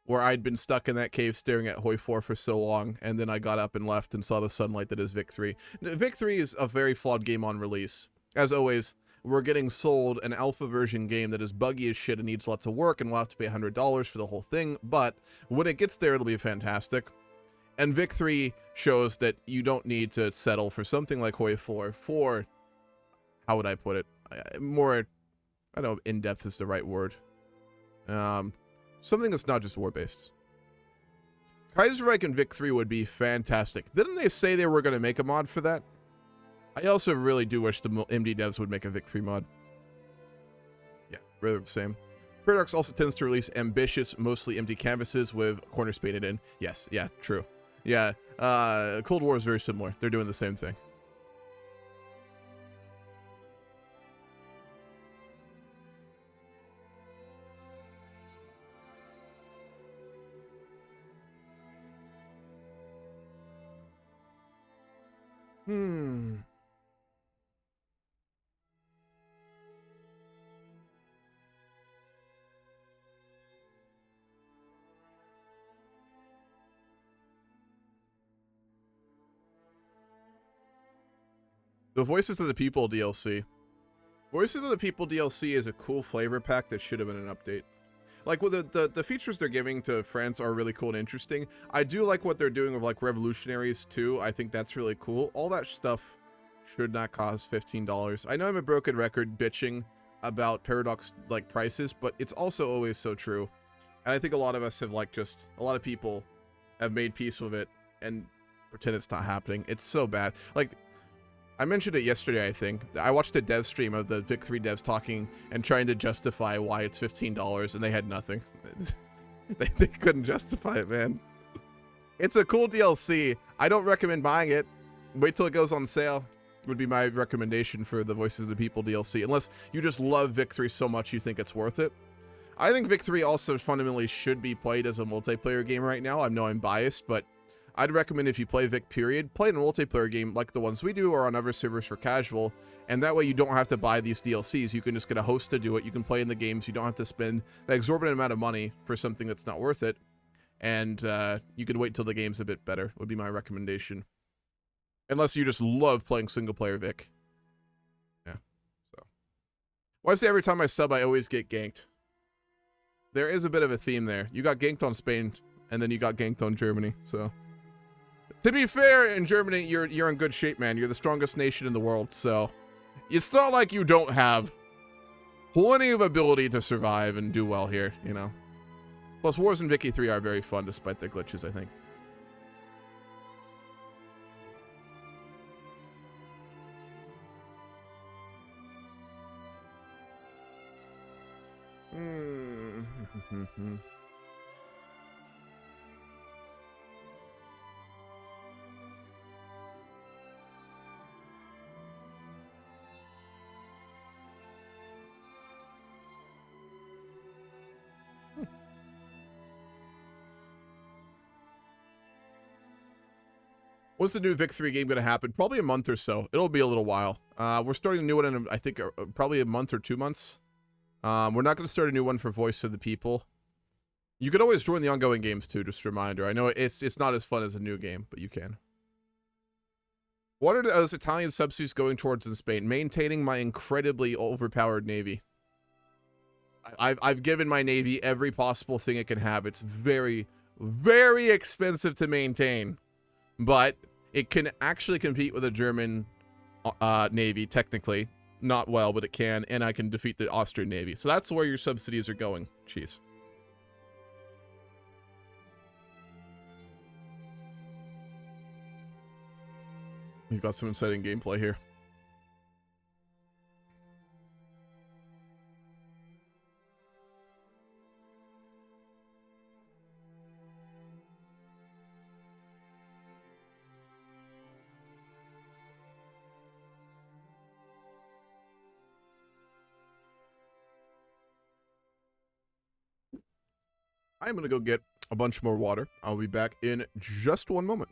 A: Where I'd been stuck in that cave staring at Hoi 4 for so long, and then I got up and left and saw the sunlight that is Vic 3. Vic 3 is a very flawed game on release. As always, we're getting sold an alpha version game that is buggy as shit and needs lots of work, and we'll have to pay $100 for the whole thing, but when it gets there, it'll be fantastic. And Vic 3 shows that you don't need to settle for something like Hoi 4 for, how would I put it? More, I don't know if in-depth is the right word. Something that's not just war-based. Kaiserreich and Vic 3 would be fantastic. Didn't they say they were going to make a mod for that? I also really do wish the MD devs would make a Vic 3 mod. Yeah, rather the same. Paradox also tends to release ambitious, mostly empty canvases with corners painted in. Yes, yeah, true. Yeah, Cold War is very similar. They're doing the same thing. The Voices of the People DLC. Voices of the People DLC is a cool flavor pack that should have been an update. Like, with the features they're giving to France are really cool and interesting. I do like what they're doing with, like, revolutionaries, too. I think that's really cool. All that stuff should not cost $15. I know I'm a broken record bitching about Paradox, like, prices, but it's also always so true. And I think a lot of us have, like, just... A lot of people have made peace with it and pretend it's not happening. It's so bad. Like... I mentioned it yesterday, I think. I watched a dev stream of the Vic 3 devs talking and trying to justify why it's $15, and they had nothing. they couldn't justify it, man. It's a cool DLC. I don't recommend buying it. Wait till it goes on sale would be my recommendation for the Voices of the People DLC, unless you just love Vic 3 so much you think it's worth it. I think Vic 3 also fundamentally should be played as a multiplayer game right now. I know I'm biased, but I'd recommend if you play Vic period, play in a multiplayer game like the ones we do or on other servers for casual, and that way you don't have to buy these DLCs. You can just get a host to do it. You can play in the games. You don't have to spend an exorbitant amount of money for something that's not worth it, and you can wait till the game's a bit better, would be my recommendation. Unless you just love playing single-player Vic. Yeah, so. Well, I say every time I sub, I always get ganked. There is a bit of a theme there. You got ganked on Spain, and then you got ganked on Germany, so... To be fair, in Germany, you're in good shape, man. You're the strongest nation in the world, so it's not like you don't have plenty of ability to survive and do well here, you know. Plus, wars in Vicky 3 are very fun, despite the glitches, I think. When's the new Vic 3 game going to happen? Probably a month or so. It'll be a little while. We're starting a new one in, I think, probably a month or 2 months. We're not going to start a new one for Voice of the People. You can always join the ongoing games, too, just a reminder. I know it's not as fun as a new game, but you can. What are those Italian subsidies going towards in Spain? Maintaining my incredibly overpowered navy. I've given my navy every possible thing it can have. It's very, very expensive to maintain. But it can actually compete with a German navy, technically. Not well, but it can, and I can defeat the Austrian navy. So that's where your subsidies are going. Jeez. You've got some exciting gameplay here. I'm going to go get a bunch more water. I'll be back in just one moment.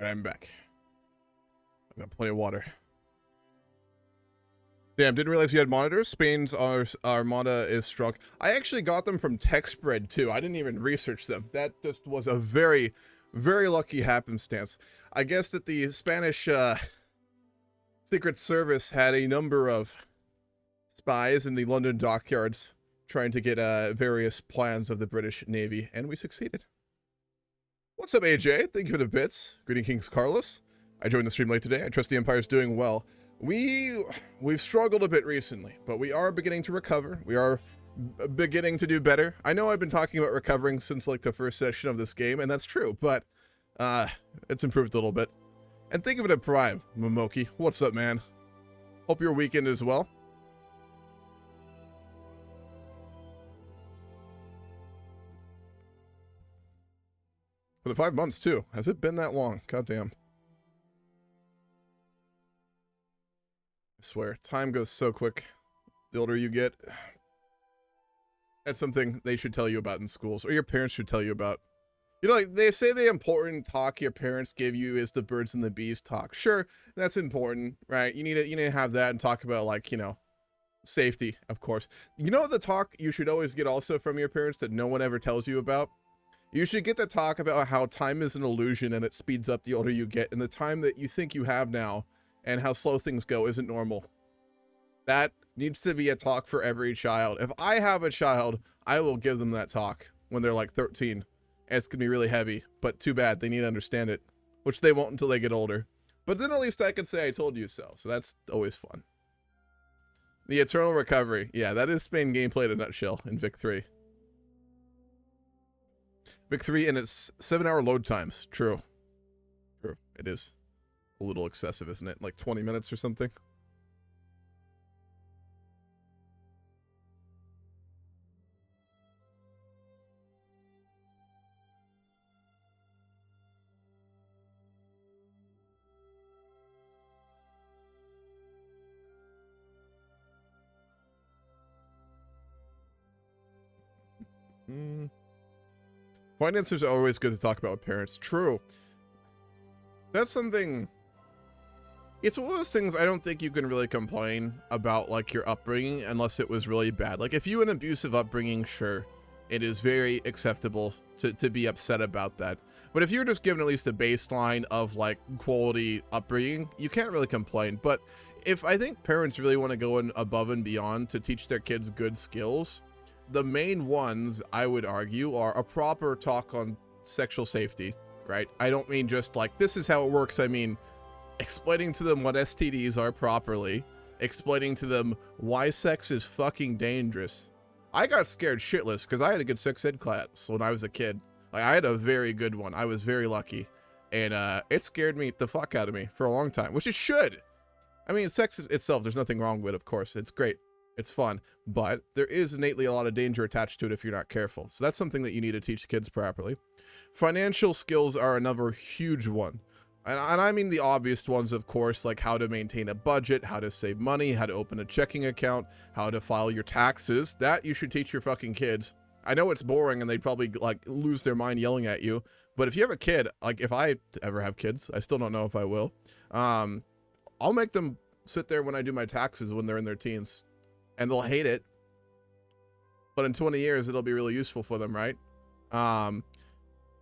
A: Alright, I'm back. I've got plenty of water. Damn, didn't realize you had monitors. Spain's Armada is strong. I actually got them from TechSpread too. I didn't even research them. That just was a very, very lucky happenstance. I guess that the Spanish Secret Service had a number of spies in the London dockyards trying to get various plans of the British Navy, and we succeeded. What's up, AJ? Thank you for the bits. Greeting Kings Carlists. I joined the stream late today. I trust the Empire's doing well. We've struggled a bit recently, but we are beginning to recover. We are beginning to do better. I know I've been talking about recovering since like the first session of this game, and that's true, but it's improved a little bit. And think of it at Prime, Momoki. What's up, man? Hope your weekend is well. For the 5 months too. Has it been that long? Goddamn. I swear, time goes so quick the older you get. That's something they should tell you about in schools, or your parents should tell you about. You know, like they say the important talk your parents give you is the birds and the bees talk. Sure, that's important, right? You need to have that and talk about, like, you know, safety, of course. You know the talk you should always get also from your parents that no one ever tells you about? You should get the talk about how time is an illusion and it speeds up the older you get, and the time that you think you have now and how slow things go isn't normal. That needs to be a talk for every child. If I have a child, I will give them that talk when they're like 13. And it's going to be really heavy, but too bad. They need to understand it, which they won't until they get older. But then at least I can say I told you so. So that's always fun. The Eternal Recovery. Yeah, that is Spain gameplay in a nutshell in Vic 3. Vic 3 and its 7-hour load times. True. True. It is a little excessive, isn't it? Like 20 minutes or something. Finances are always good to talk about with parents. True. That's something. It's one of those things I don't think you can really complain about, like, your upbringing unless it was really bad. Like, if you had an abusive upbringing, sure, it is very acceptable to be upset about that. But if you're just given at least a baseline of, like, quality upbringing, you can't really complain. But if I think parents really want to go in above and beyond to teach their kids good skills, the main ones, I would argue, are a proper talk on sexual safety, right? I don't mean just like, this is how it works. I mean, explaining to them what STDs are properly, explaining to them why sex is fucking dangerous. I got scared shitless because I had a good sex ed class when I was a kid. Like, I had a very good one. I was very lucky. And it scared me the fuck out of me for a long time, which it should. I mean, sex itself, there's nothing wrong with it, of course. It's great. It's fun, but there is innately a lot of danger attached to it if you're not careful. So that's something that you need to teach kids properly. Financial skills are another huge one. And I mean the obvious ones, of course, like how to maintain a budget, how to save money, how to open a checking account, how to file your taxes. That you should teach your fucking kids. I know it's boring and they'd probably like lose their mind yelling at you, but if you have a kid, like if I ever have kids, I still don't know if I will, I'll make them sit there when I do my taxes when they're in their teens. And they'll hate it, but in 20 years, it'll be really useful for them, right?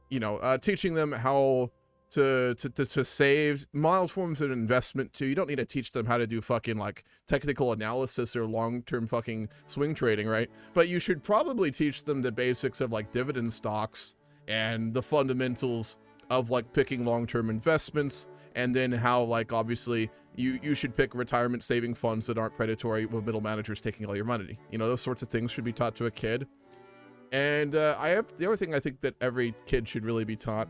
A: You know, teaching them how to save, mild forms of investment too. You don't need to teach them how to do fucking like technical analysis or long-term fucking swing trading, right? But you should probably teach them the basics of like dividend stocks and the fundamentals of like picking long-term investments, and then how like obviously you should pick retirement saving funds that aren't predatory with middle managers taking all your money. You know, those sorts of things should be taught to a kid. And the other thing I think that every kid should really be taught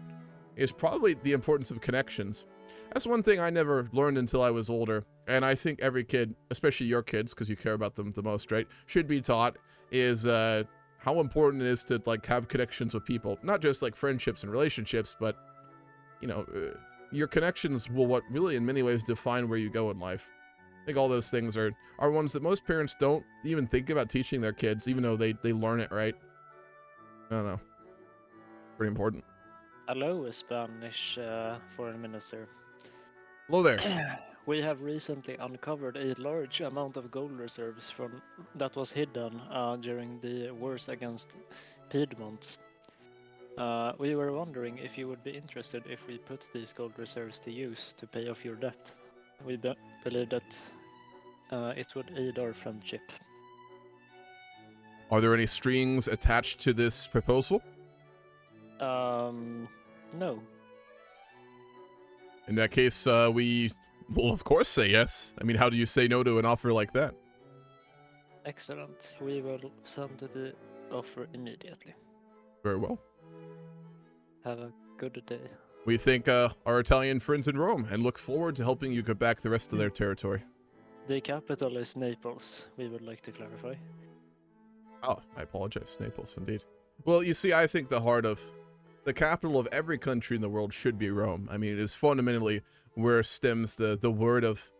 A: is probably the importance of connections. That's one thing I never learned until I was older, and I think every kid, especially your kids, because you care about them the most, right, should be taught is how important it is to like have connections with people, not just like friendships and relationships, but you know, your connections will what really in many ways define where you go in life. I think all those things are ones that most parents don't even think about teaching their kids, even though they learn it, right? I don't know. Pretty important.
C: Hello, Spanish foreign minister.
A: Hello there.
C: We have recently uncovered a large amount of gold reserves from that was hidden during the wars against Piedmont. We were wondering if you would be interested if we put these gold reserves to use to pay off your debt. We believe that it would aid our friendship.
A: Are there any strings attached to this proposal?
C: No.
A: In that case, we will of course say yes. I mean, how do you say no to an offer like that?
C: Excellent. We will send the offer immediately.
A: Very well.
C: Have a good day.
A: We thank our Italian friends in Rome and look forward to helping you get back the rest of their territory.
C: The capital is Naples, we would like to clarify.
A: Oh, I apologize. Naples, indeed. Well, you see, I think the capital of every country in the world should be Rome. I mean, it is fundamentally where stems the word of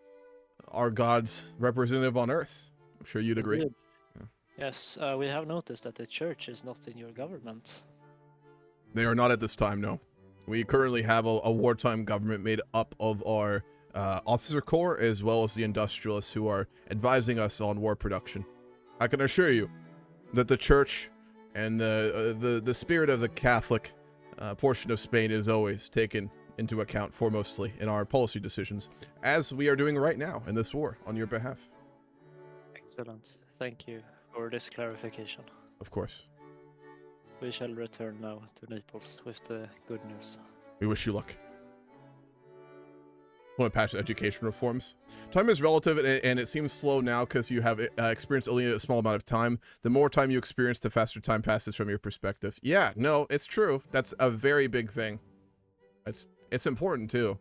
A: our God's representative on earth. I'm sure you'd agree.
C: Yeah. Yes, we have noticed that the church is not in your government.
A: They are not at this time, no. We currently have a wartime government made up of our officer corps as well as the industrialists who are advising us on war production. I can assure you that the church and the spirit of the Catholic portion of Spain is always taken into account foremostly in our policy decisions, as we are doing right now in this war on your behalf.
C: Excellent. Thank you for this clarification.
A: Of course.
C: We shall return now to Naples with the good news.
A: We wish you luck. Want to pass education reforms? Time is relative, and it seems slow now because you have experienced only a small amount of time. The more time you experience, the faster time passes from your perspective. Yeah, no, it's true. That's a very big thing. It's important too.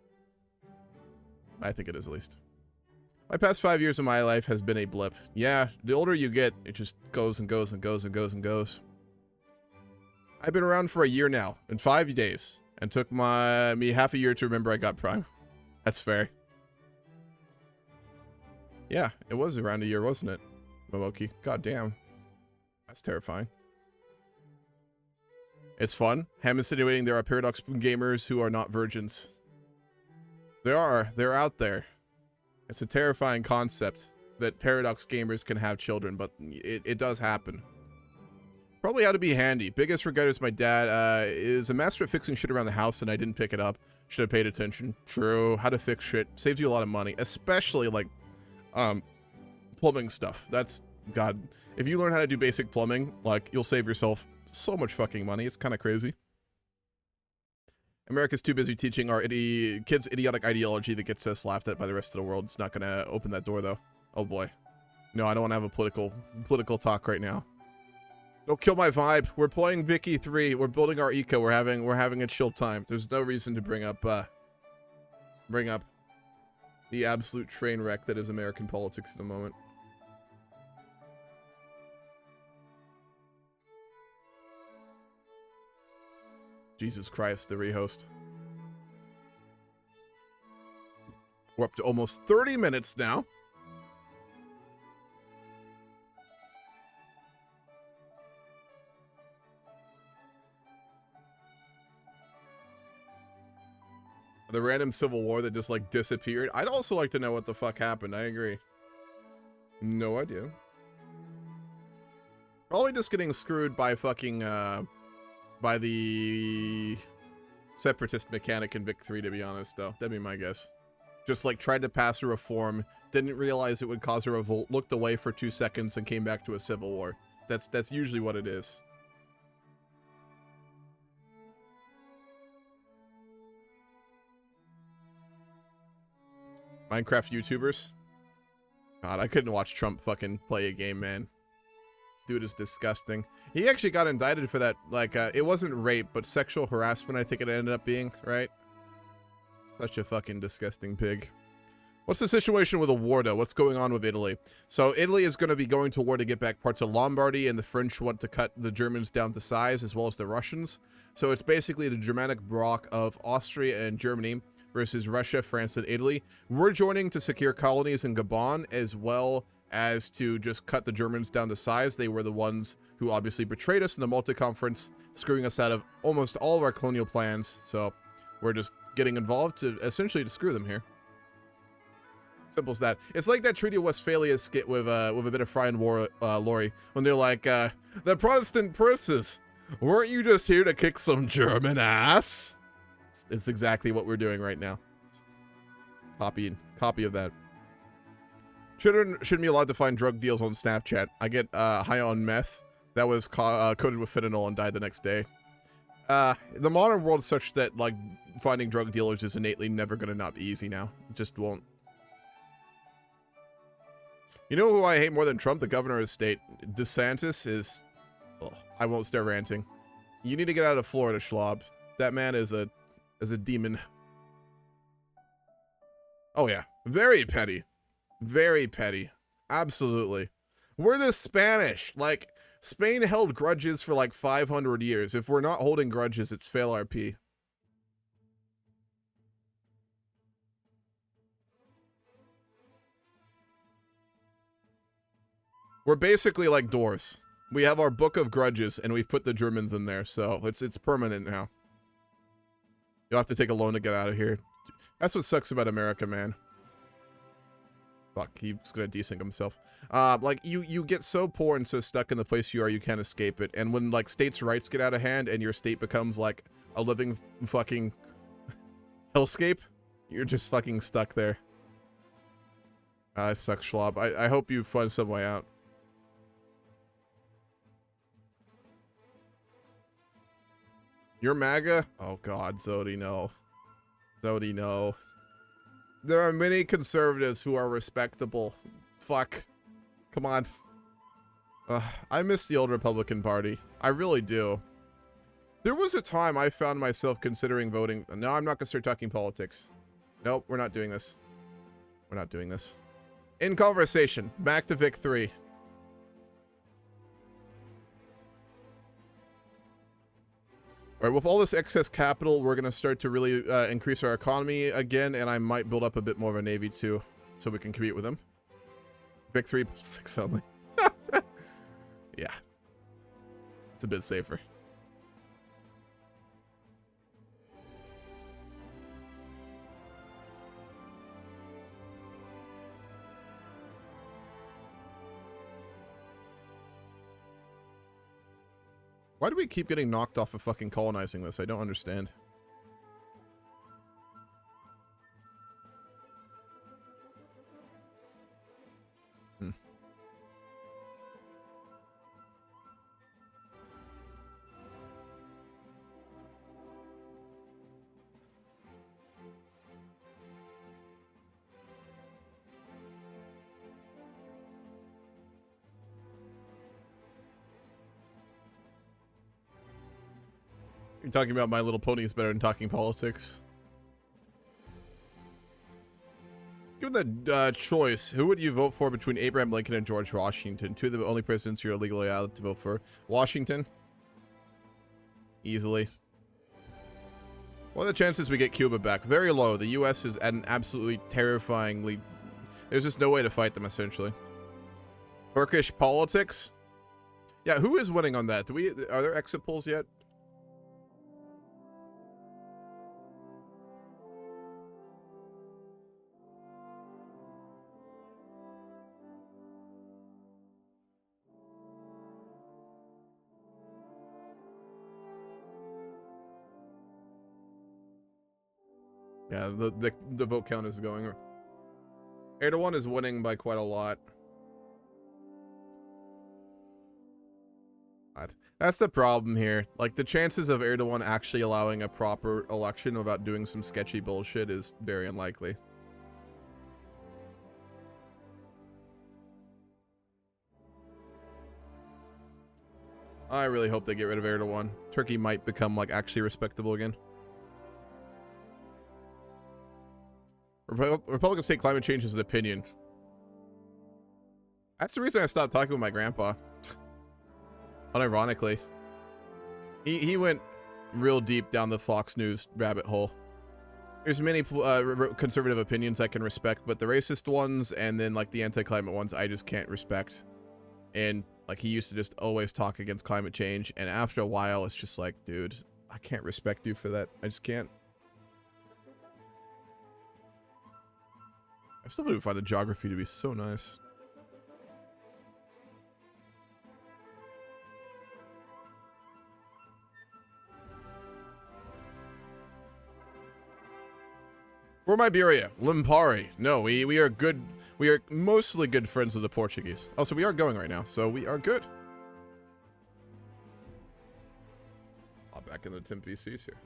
A: I think it is, at least. My past 5 years of my life has been a blip. Yeah, the older you get, it just goes and goes and goes and goes and goes. I've been around for a year now, in 5 days, and took me half a year to remember I got Prime. That's fair. Yeah, it was around a year, wasn't it, Momoki? God damn. That's terrifying. It's fun. Ham insinuating there are Paradox gamers who are not virgins. There are. They're out there. It's a terrifying concept that Paradox gamers can have children, but it does happen. Probably ought to be handy. Biggest regret is my dad is a master at fixing shit around the house and I didn't pick it up. Should have paid attention. True. How to fix shit. Saves you a lot of money. Especially like plumbing stuff. That's, God. If you learn how to do basic plumbing, like, you'll save yourself so much fucking money. It's kind of crazy. America's too busy teaching our kids idiotic ideology that gets us laughed at by the rest of the world. It's not going to open that door, though. Oh, boy. No, I don't want to have a political talk right now. Don't kill my vibe. We're playing Vicky 3. We're building our eco. We're having a chill time. There's no reason to bring up the absolute train wreck that is American politics at the moment. Jesus Christ, the rehost. We're up to almost 30 minutes now. The random civil war that just like disappeared. I'd also like to know what the fuck happened. I agree. No idea. Probably just getting screwed by fucking by the separatist mechanic in Vic 3, to be honest, though. That'd be my guess. Just like tried to pass a reform, didn't realize it would cause a revolt, looked away for 2 seconds and came back to a civil war. That's usually what it is. Minecraft YouTubers? God, I couldn't watch Trump fucking play a game, man. Dude is disgusting. He actually got indicted for that, like, it wasn't rape, but sexual harassment, I think it ended up being, right? Such a fucking disgusting pig. What's the situation with a war, though? What's going on with Italy? So Italy is going to be going to war to get back parts of Lombardy, and the French want to cut the Germans down to size, as well as the Russians. So it's basically the Germanic bloc of Austria and Germany versus Russia, France, and Italy. We're joining to secure colonies in Gabon, as well as to just cut the Germans down to size. They were the ones who obviously betrayed us in the multi-conference, screwing us out of almost all of our colonial plans. So we're just getting involved to essentially to screw them here. Simple as that. It's like that Treaty of Westphalia skit with a bit of Fry and Laurie, when they're like, the Protestant princes, weren't you just here to kick some German ass? It's exactly what we're doing right now. Copy of that. Shouldn't be allowed to find drug deals on Snapchat. I get high on meth that was coated with fentanyl and died the next day. The modern world is such that like finding drug dealers is innately never gonna not be easy now. It just won't. You know who I hate more than Trump? The governor of the state. DeSantis is... Ugh, I won't start ranting. You need to get out of Florida, Schwab. That man is a demon. Oh yeah. Very petty. Very petty. Absolutely. We're the Spanish. Like, Spain held grudges for like 500 years. If we're not holding grudges, it's fail RP. We're basically like doors. We have our book of grudges, and we've put the Germans in there, so it's permanent now. You'll have to take a loan to get out of here. That's what sucks about America, man. Fuck, he's gonna desync himself. Like, you get so poor and so stuck in the place you are, you can't escape it. And when, like, states' rights get out of hand and your state becomes, like, a living fucking hellscape, you're just fucking stuck there. I suck, Schwab. I hope you find some way out. You're MAGA? Oh god, Zodi, no. Zodi, no. There are many conservatives who are respectable. Fuck. Come on. I miss the old Republican Party. I really do. There was a time I found myself considering voting. No, I'm not gonna start talking politics. Nope, we're not doing this. We're not doing this. In conversation. Back to Vic 3. All right, with all this excess capital, we're going to start to really increase our economy again, and I might build up a bit more of a navy, too, so we can compete with them. Vic 3, 6 only. Yeah. It's a bit safer. Why do we keep getting knocked off of fucking colonizing this? I don't understand. You're talking about My Little Pony is better than talking politics. Given the choice, who would you vote for between Abraham Lincoln and George Washington? Two of the only presidents you're legally allowed to vote for. Washington? Easily. What are the chances we get Cuba back? Very low. The U.S. is at an absolutely terrifyingly... There's just no way to fight them, essentially. Turkish politics? Yeah, who is winning on that? Are there exit polls yet? Yeah, the vote count is going. Erdogan is winning by quite a lot. That's the problem here. Like, the chances of Erdogan actually allowing a proper election without doing some sketchy bullshit is very unlikely. I really hope they get rid of Erdogan. Turkey might become, like, actually respectable again. Republicans say climate change is an opinion. That's the reason I stopped talking with my grandpa. Unironically. He went real deep down the Fox News rabbit hole. There's many conservative opinions I can respect, but the racist ones and then like the anti-climate ones I just can't respect. And like he used to just always talk against climate change, and after a while it's just like, dude, I can't respect you for that. I just can't. I still do find the geography to be so nice. For Iberia, Limpari. No, we are good. We are mostly good friends with the Portuguese. Also, we are going right now, so we are good. Hop back in the Temp VCs here.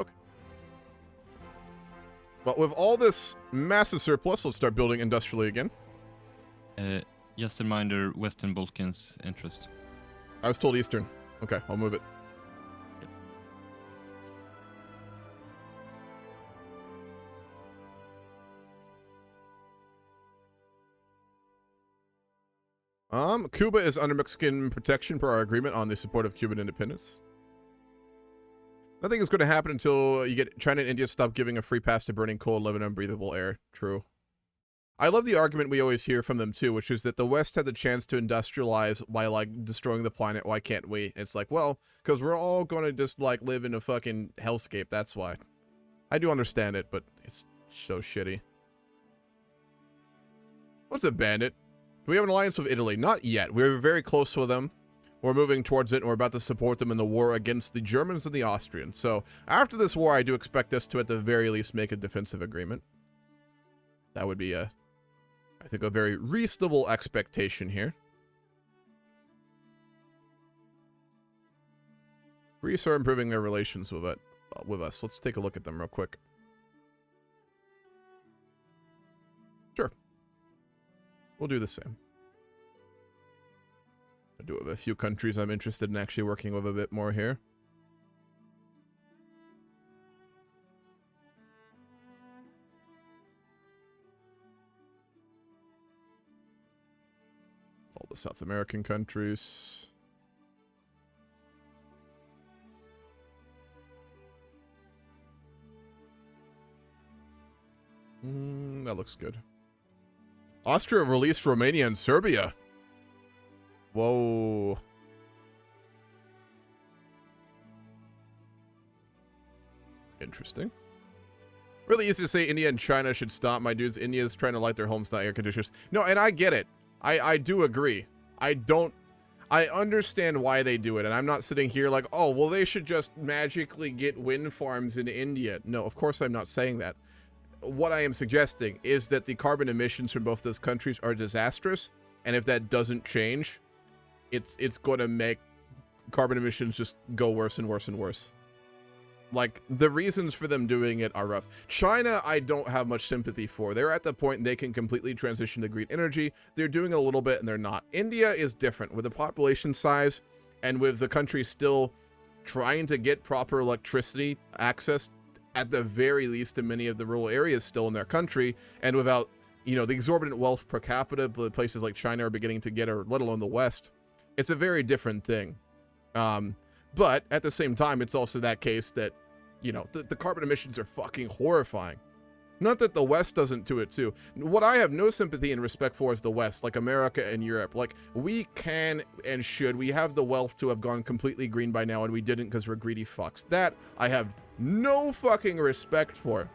A: Okay. Well, with all this massive surplus, let's start building industrially again.
G: Just a reminder, Western Balkans interest.
A: I was told Eastern. Okay, I'll move it. Cuba is under Mexican protection per our agreement on the support of Cuban independence. Nothing is going to happen until you get China and India stop giving a free pass to burning coal and live in unbreathable air. True. I love the argument we always hear from them too, which is that the West had the chance to industrialize by like destroying the planet. Why can't we? It's like, well, because we're all going to just like live in a fucking hellscape. That's why. I do understand it, but it's so shitty. What's a bandit? Do we have an alliance with Italy? Not yet. We're very close with them. We're moving towards it, and we're about to support them in the war against the Germans and the Austrians. So after this war, I do expect us to, at the very least, make a defensive agreement. That would be, I think, a very reasonable expectation here. Greece are improving their relations with us. Let's take a look at them real quick. Sure. We'll do the same. I do have a few countries I'm interested in actually working with a bit more here. All the South American countries. That looks good. Austria released Romania and Serbia. Whoa. Interesting. Really easy to say India and China should stop, my dudes. India's trying to light their homes, not air conditioners. No, and I get it. I do agree. I understand why they do it, and I'm not sitting here like, oh, well, they should just magically get wind farms in India. No, of course I'm not saying that. What I am suggesting is that the carbon emissions from both those countries are disastrous, and if that doesn't change, it's going to make carbon emissions just go worse and worse and worse. Like, the reasons for them doing it are rough. China, I don't have much sympathy for. They're at the point they can completely transition to green energy. They're doing a little bit and they're not. India is different. With the population size and with the country still trying to get proper electricity access, at the very least in many of the rural areas still in their country, and without, you know, the exorbitant wealth per capita that places like China are beginning to get, or let alone the West, it's a very different thing. But at the same time, it's also that case that, you know, the carbon emissions are fucking horrifying. Not that the West doesn't do it too. What I have no sympathy and respect for is the West, like America and Europe. Like, we can and should. We have the wealth to have gone completely green by now, and we didn't because we're greedy fucks. That I have no fucking respect for.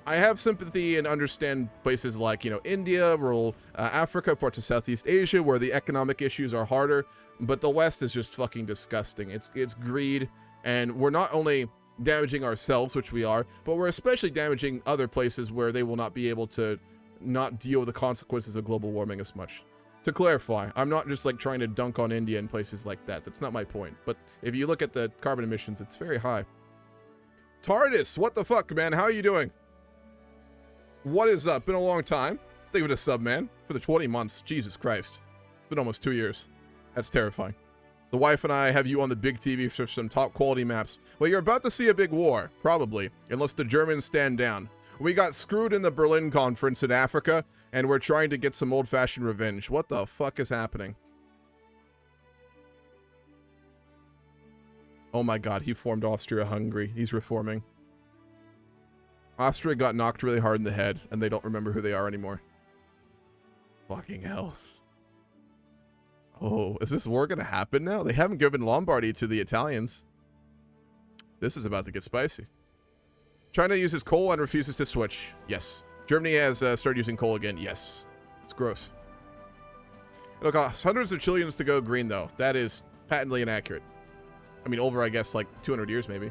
A: I have sympathy and understand places like, you know, India, rural Africa, parts of Southeast Asia, where the economic issues are harder. But the West is just fucking disgusting. It's greed, and we're not only damaging ourselves, which we are, but we're especially damaging other places where they will not be able to not deal with the consequences of global warming as much. To clarify, I'm not just like trying to dunk on India and places like that. That's not my point. But if you look at the carbon emissions, it's very high. TARDIS, what the fuck, man? How are you doing? What is up? Been a long time. Thank you for the sub, man. For the 20 months. Jesus Christ. It's been almost 2 years. That's terrifying. The wife and I have you on the big TV for some top quality maps. Well, you're about to see a big war, probably, unless the Germans stand down. We got screwed in the Berlin conference in Africa, and we're trying to get some old-fashioned revenge. What the fuck is happening? Oh my god, he formed Austria-Hungary. He's reforming. Austria got knocked really hard in the head, and they don't remember who they are anymore. Fucking hell. Oh, is this war gonna happen now? They haven't given Lombardy to the Italians. This is about to get spicy. China uses coal and refuses to switch. Yes. Germany has started using coal again. Yes. It's gross. It'll cost hundreds of trillions to go green, though. That is patently inaccurate. I mean, over, I guess, like 200 years, maybe.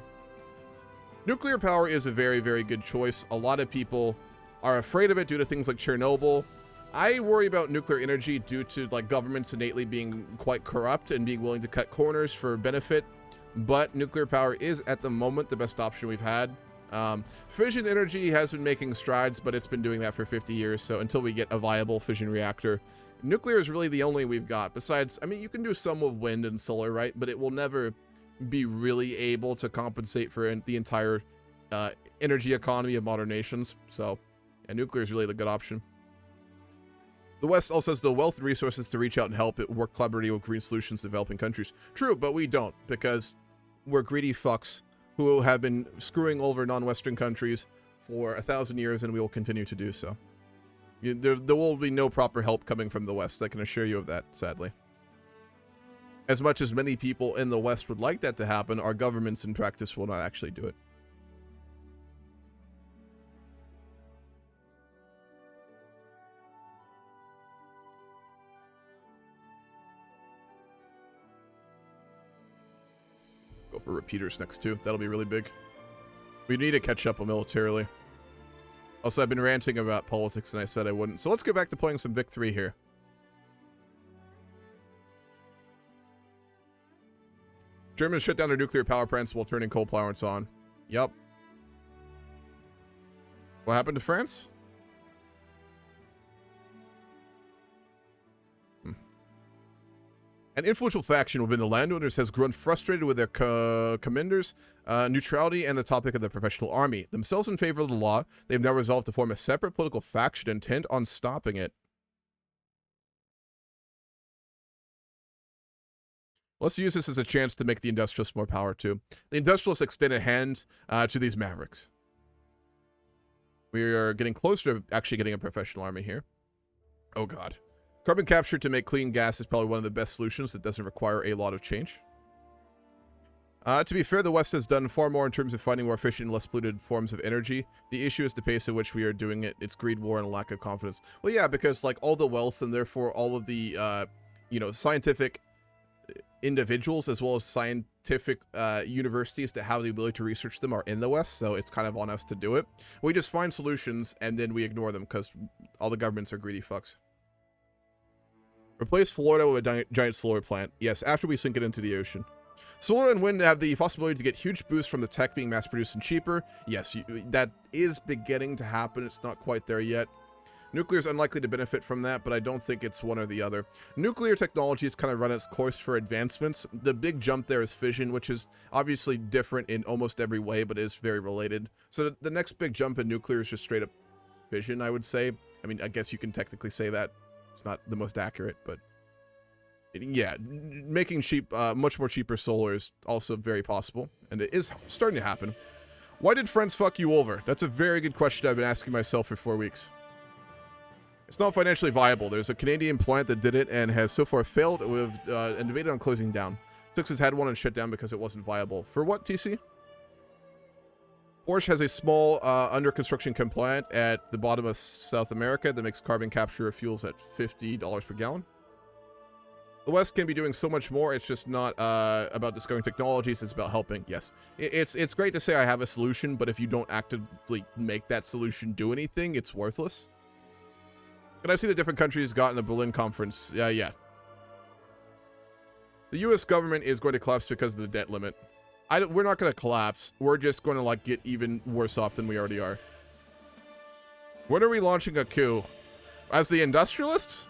A: Nuclear power is a very, very good choice. A lot of people are afraid of it due to things like Chernobyl. I worry about nuclear energy due to, like, governments innately being quite corrupt and being willing to cut corners for benefit. But nuclear power is, at the moment, the best option we've had. Fission energy has been making strides, but it's been doing that for 50 years. So until we get a viable fission reactor, nuclear is really the only we've got. Besides, I mean, you can do some with wind and solar, right? But it will never be really able to compensate for the entire energy economy of modern nations. So, yeah, nuclear is really the good option. The West also has the wealth and resources to reach out and help it work collaboratively with green solutions in developing countries. True, but we don't, because we're greedy fucks who have been screwing over non-Western countries for 1,000 years, and we will continue to do so. There will be no proper help coming from the West. I can assure you of that, sadly. As much as many people in the West would like that to happen, our governments in practice will not actually do it. Go for repeaters next too. That'll be really big. We need to catch up militarily. Also, I've been ranting about politics and I said I wouldn't. So let's get back to playing some Vic 3 here. Germans shut down their nuclear power plants while turning coal plants on. Yup. What happened to France? An influential faction within the landowners has grown frustrated with their commanders' neutrality and the topic of the professional army. Themselves in favor of the law, they've now resolved to form a separate political faction intent on stopping it. Let's use this as a chance to make the industrialists more power too. The industrialists extend a hand to these mavericks. We are getting closer to actually getting a professional army here. Oh god. Carbon capture to make clean gas is probably one of the best solutions that doesn't require a lot of change. To be fair, the West has done far more in terms of finding more efficient and less polluted forms of energy. The issue is the pace at which we are doing it. It's greed, war, and a lack of confidence. Well, yeah, because like all the wealth and therefore all of the, scientific individuals as well as scientific universities that have the ability to research them are in the West, so it's kind of on us to do it. We just find solutions and then we ignore them because all the governments are greedy fucks. Replace Florida with a giant solar plant. Yes, after we sink it into the ocean. Solar and wind have the possibility to get huge boosts from the tech being mass-produced and cheaper. Yes, that is beginning to happen. It's not quite there yet. Nuclear is unlikely to benefit from that, but I don't think it's one or the other. Nuclear technology has kind of run its course for advancements. The big jump there is fission, which is obviously different in almost every way, but is very related. So the next big jump in nuclear is just straight up fission, I would say. I mean, I guess you can technically say that. It's not the most accurate, but yeah, making cheap, much more cheaper solar is also very possible, and it is starting to happen. Why did friends fuck you over? That's a very good question I've been asking myself for 4 weeks. It's not financially viable. There's a Canadian plant that did it and has so far failed with and debated on closing down. Texas had one and shut down because it wasn't viable. For what, TC? Porsche has a small under construction plant at the bottom of South America that makes carbon capture fuels at $50 per gallon. The West can be doing so much more. It's just not about discovering technologies. It's about helping. Yes, it's great to say I have a solution, but if you don't actively make that solution do anything, it's worthless. Can I see the different countries got in the Berlin conference? Yeah. The U.S. government is going to collapse because of the debt limit. We're not going to collapse. We're just going to like get even worse off than we already are. When are we launching a coup? As the industrialists?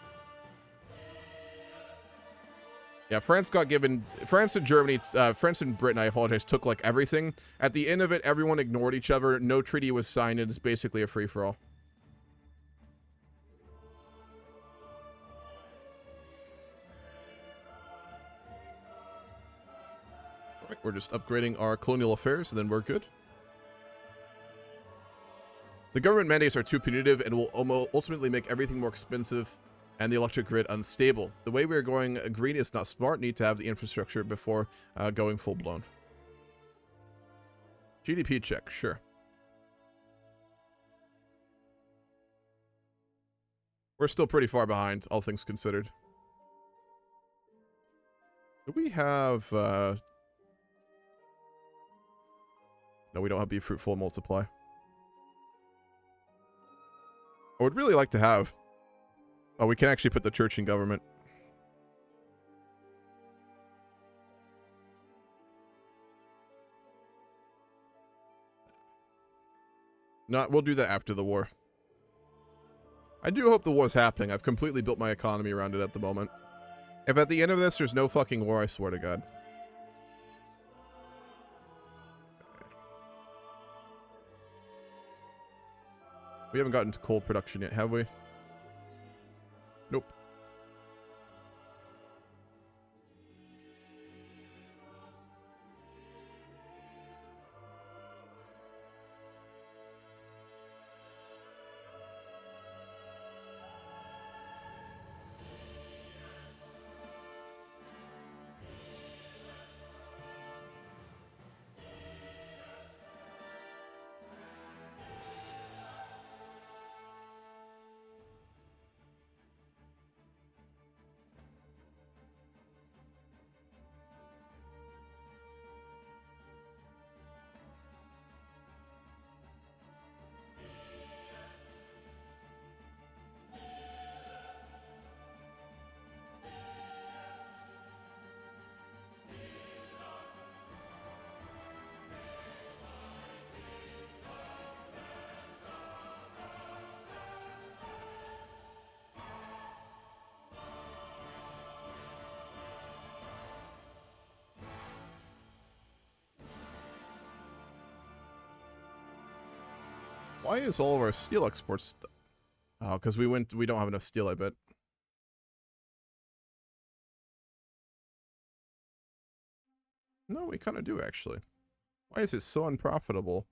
A: Yeah, France and Germany, France and Britain, I apologize, took like everything. At the end of it, everyone ignored each other. No treaty was signed. It's basically a free-for-all. We're just upgrading our colonial affairs, and then we're good. The government mandates are too punitive and will ultimately make everything more expensive and the electric grid unstable. The way we're going green is not smart. Need to have the infrastructure before going full-blown. GDP check, sure. We're still pretty far behind, all things considered. Do we have... No, we don't have Be Fruitful and Multiply. I would really like to have... Oh, we can actually put the church in government. No, we'll do that after the war. I do hope the war's happening. I've completely built my economy around it at the moment. If at the end of this there's no fucking war, I swear to God. We haven't gotten to coal production yet, have we? Nope. Why is all of our steel exports... Oh, because we don't have enough steel, I bet. No, we kind of do, actually. Why is it so unprofitable?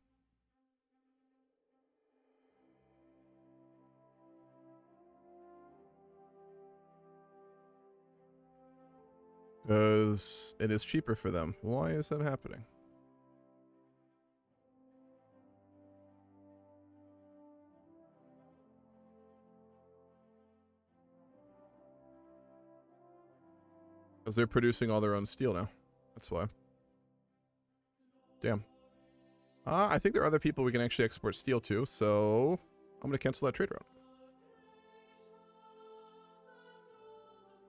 A: Because it is cheaper for them. Why is that happening? Because they're producing all their own steel now. That's why. Damn. I think there are other people we can actually export steel to, so I'm going to cancel that trade route.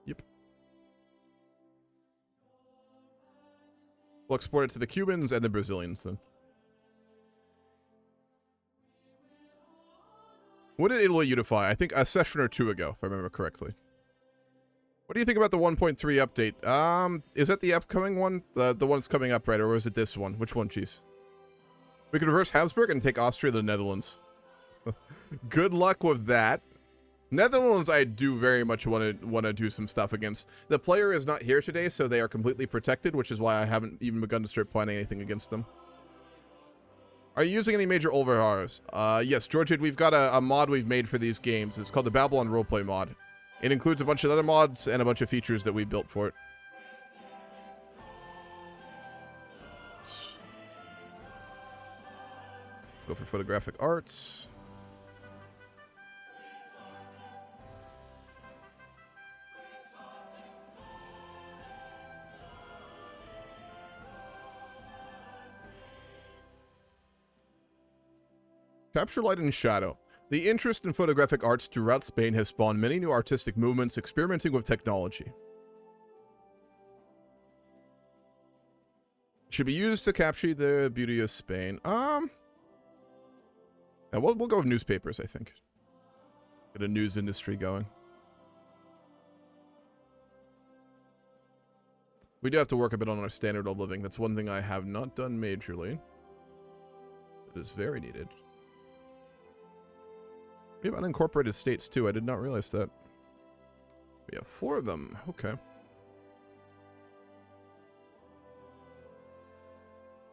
A: Yep. We'll export it to the Cubans and the Brazilians then. When did Italy unify? I think a session or two ago, if I remember correctly. What do you think about the 1.3 update? Is that the upcoming one? The one that's coming up, right? Or was it this one? Which one, Cheese? We could reverse Habsburg and take Austria to the Netherlands. Good luck with that. Netherlands, I do very much want to do some stuff against. The player is not here today, so they are completely protected, which is why I haven't even begun to start planning anything against them. Are you using any major overhauls? Yes, Georgia, we've got a mod we've made for these games. It's called the Babylon Roleplay mod. It includes a bunch of other mods and a bunch of features that we built for it. Let's go for photographic arts. Capture light and shadow. The interest in photographic arts throughout Spain has spawned many new artistic movements experimenting with technology. Should be used to capture the beauty of Spain. And we'll go with newspapers, I think. Get a news industry going. We do have to work a bit on our standard of living. That's one thing I have not done majorly. It is very needed. We have unincorporated states, too. I did not realize that. We have 4 of them. Okay.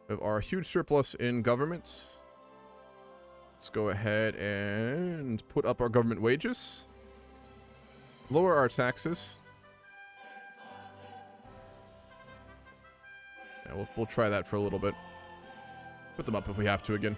A: We have our huge surplus in government. Let's go ahead and put up our government wages. Lower our taxes. Yeah, we'll try that for a little bit. Put them up if we have to again.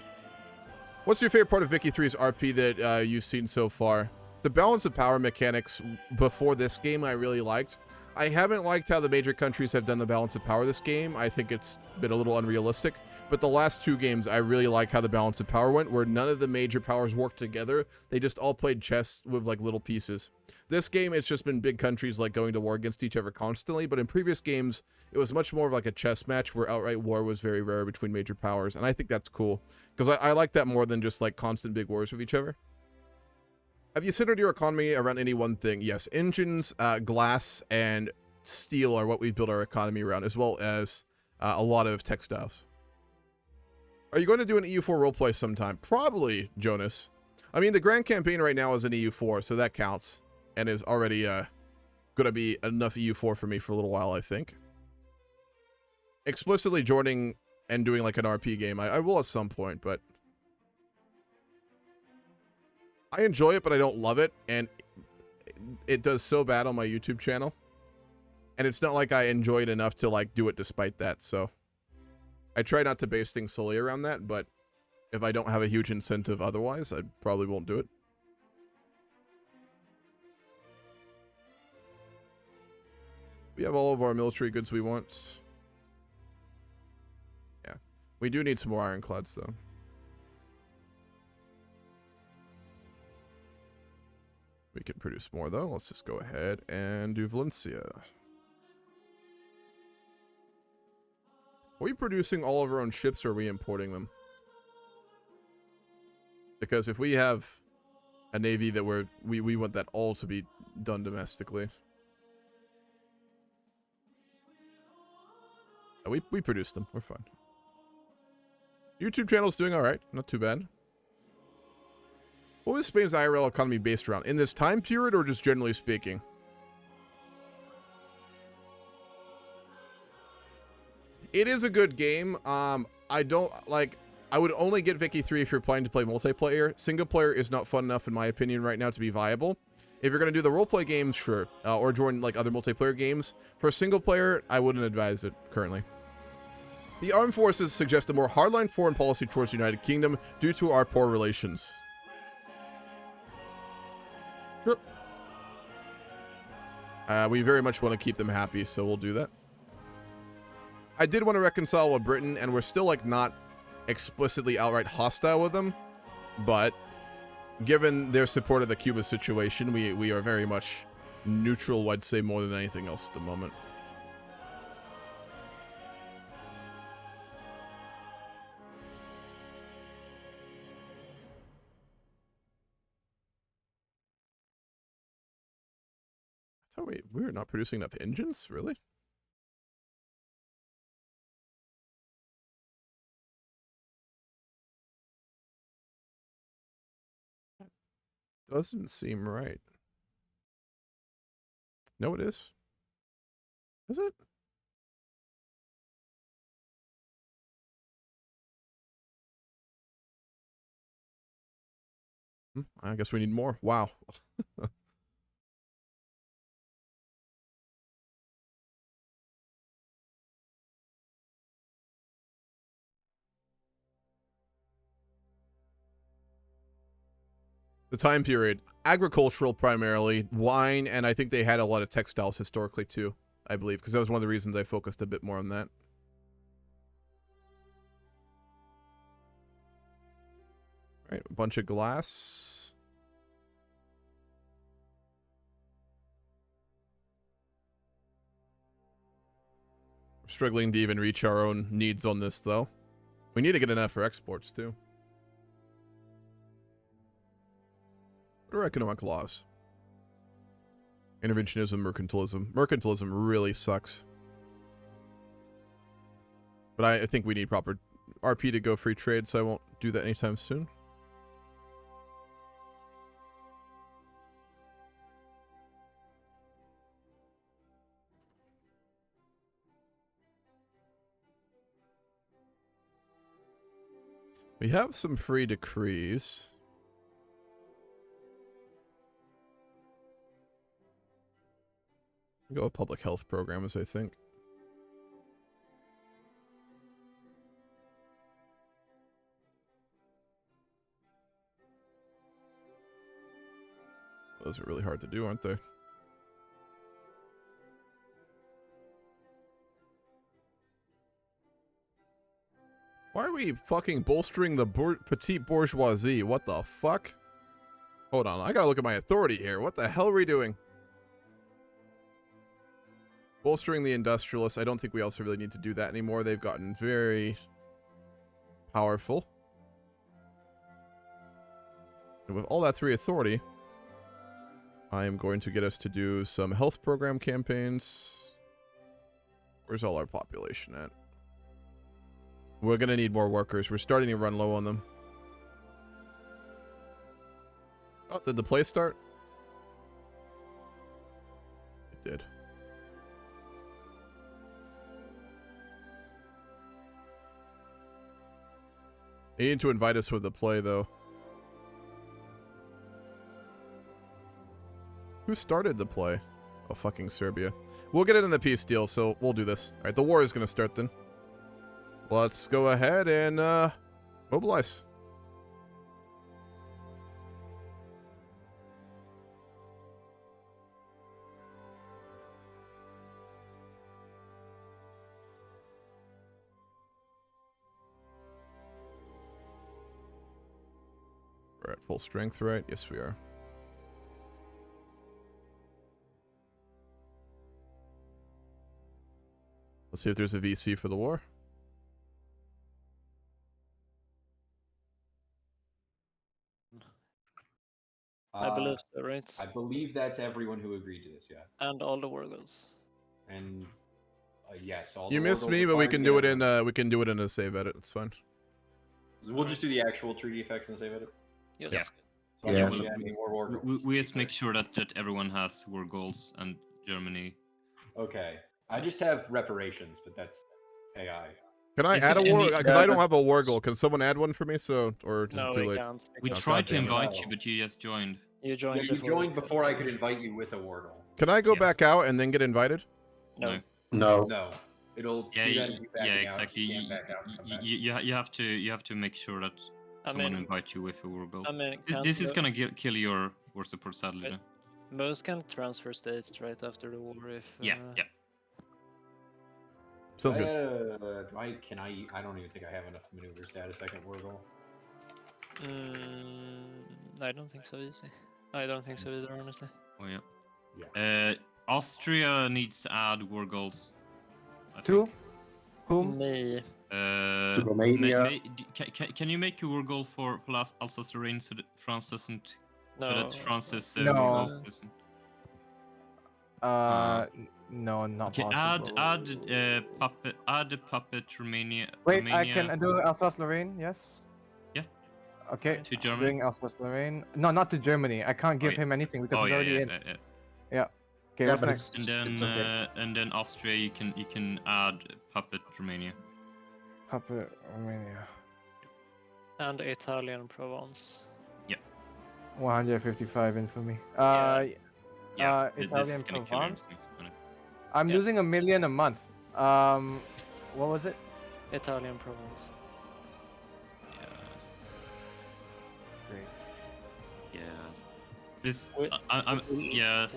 A: What's your favorite part of Vicky 3's RP that you've seen so far? The balance of power mechanics before this game I really liked. I haven't liked how the major countries have done the balance of power this game. I think it's been a little unrealistic. But the last 2 games, I really like how the balance of power went, where none of the major powers worked together. They just all played chess with like little pieces. This game, it's just been big countries like going to war against each other constantly. But in previous games, it was much more of like a chess match where outright war was very rare between major powers. And I think that's cool, because I like that more than just like constant big wars with each other. Have you centered your economy around any one thing? Yes, engines, glass, and steel are what we build our economy around, as well as a lot of textiles. Are you going to do an EU4 roleplay sometime? Probably, Jonas. I mean, the Grand Campaign right now is an EU4, so that counts, and is already going to be enough EU4 for me for a little while, I think. Explicitly joining and doing like an RP game, I will at some point, but I enjoy it, but I don't love it, and it does so bad on my YouTube channel. And it's not like I enjoy it enough to like do it despite that, so I try not to base things solely around that, but if I don't have a huge incentive otherwise, I probably won't do it. We have all of our military goods we want. Yeah. We do need some more ironclads, though. We can produce more, though. Let's just go ahead and do Valencia. Are we producing all of our own ships, or are we importing them? Because if we have a navy that we want that all to be done domestically. We produced them. We're fine. YouTube channel's doing all right. Not too bad. What was Spain's IRL economy based around? In this time period, or just generally speaking? It is a good game. I don't like. I would only get Vicky 3 if you're planning to play multiplayer. Single player is not fun enough, in my opinion, right now to be viable. If you're gonna do the roleplay games, sure, or join like other multiplayer games. For single player, I wouldn't advise it currently. The armed forces suggest a more hardline foreign policy towards the United Kingdom due to our poor relations. Sure. We very much want to keep them happy, so we'll do that. I did want to reconcile with Britain, and we're still like not explicitly outright hostile with them, but given their support of the Cuba situation, we are very much neutral, I'd say, more than anything else at the moment. I thought we were not producing enough engines, really? Doesn't seem right. No, it is. Is it? I guess we need more. Wow. The time period, agricultural primarily, wine, and I think they had a lot of textiles historically too, I believe, because that was one of the reasons I focused a bit more on that. All right, a bunch of glass. We're struggling to even reach our own needs on this, though. We need to get enough for exports, too. What are economic laws? Interventionism, mercantilism. Mercantilism really sucks. But I think we need proper RP to go free trade, so I won't do that anytime soon. We have some free decrees. Go with public health programs, I think. Those are really hard to do, aren't they? Why are we fucking bolstering the petite bourgeoisie? What the fuck? Hold on, I gotta look at my authority here. What the hell are we doing? Bolstering the industrialists. I don't think we also really need to do that anymore. They've gotten very powerful. And with all that 3 authority, I am going to get us to do some health program campaigns. Where's all our population at? We're going to need more workers. We're starting to run low on them. Oh, did the play start? It did. You need to invite us with the play, though. Who started the play? Oh, fucking Serbia. We'll get it in the peace deal, so we'll do this. Alright, the war is going to start then. Let's go ahead and mobilize. We're at full strength, right? Yes, we are. Let's see if there's a VC for the war.
C: I believe so, right?
J: I believe that's everyone who agreed to this, yeah.
C: And all the war goals.
J: And yes, all
A: You
J: the
A: missed
J: war
A: me,
J: goals
A: but we
J: required
A: can
J: to
A: do
J: get
A: it in
J: everyone.
A: we can do it in a save edit. It's fine.
J: We'll just do the actual treaty effects and save it.
C: Yes.
A: Yeah.
J: So
G: Yeah,
J: yeah, I mean, more war goals.
G: We just make sure that everyone has war goals and Germany.
J: Okay, I just have reparations, but that's AI.
A: Can I
G: Is
A: add a
G: it
A: war?
G: any-
A: Because I don't have a war goal. Can someone add one for me? So, or is
C: No,
A: it too
C: we
A: late?
C: can't.
G: We
A: Oh,
G: tried to
A: goddamn it.
G: invite
J: No.
G: you, but you just joined.
C: You
J: Yeah,
C: joined
J: you
C: before.
J: joined before I could invite you with a war goal.
A: Can I go
G: Yeah.
A: back out and then get invited?
C: No.
I: No.
J: No, it'll
G: Yeah,
J: do that if you back
G: exactly.
J: Out. You can't back out and come back.
G: You have to make sure that
C: I
G: someone
C: mean-
G: invites you with a war goal.
C: I mean,
G: This is
C: can't
G: gonna kill your war support sadly.
C: But- most can transfer states right after the war if.
G: Yeah.
A: Sounds good.
J: I don't even think I have enough maneuver status. I can war goal.
C: I don't think so easy. I don't think so either, honestly.
G: Oh yeah.
J: Yeah.
G: Austria needs to add war goals. I
K: Two?
G: think.
K: Whom?
C: Me.
I: To Romania.
G: Can you make a war goal for Alsace-Lorraine so that France doesn't? So
C: No.
G: that France's
K: No.
G: war goals doesn't.
K: No, not
G: Okay,
K: possible.
G: add a puppet Romania.
K: Wait,
G: Romania
K: I can do Alsace-Lorraine, yes?
G: Yeah.
K: Okay,
G: to Germany.
K: doing Alsace-Lorraine. No, not to Germany. I can't give
G: yeah.
K: him anything because he's already in.
G: Yeah.
K: Okay,
I: Yeah,
K: what's
I: but
K: next?
G: And then
I: okay.
G: and then Austria, you can add puppet Romania.
K: Puppet Romania.
C: And Italian Provence.
K: 155 infamy.
G: Yeah, this
K: Italian
G: is gonna kill
K: Provence.
G: everything.
K: I'm
C: Yeah.
K: losing 1 million a month. What was it?
C: Italian Provence.
G: Yeah.
K: Great.
G: Yeah. This
C: Wait.
G: yeah.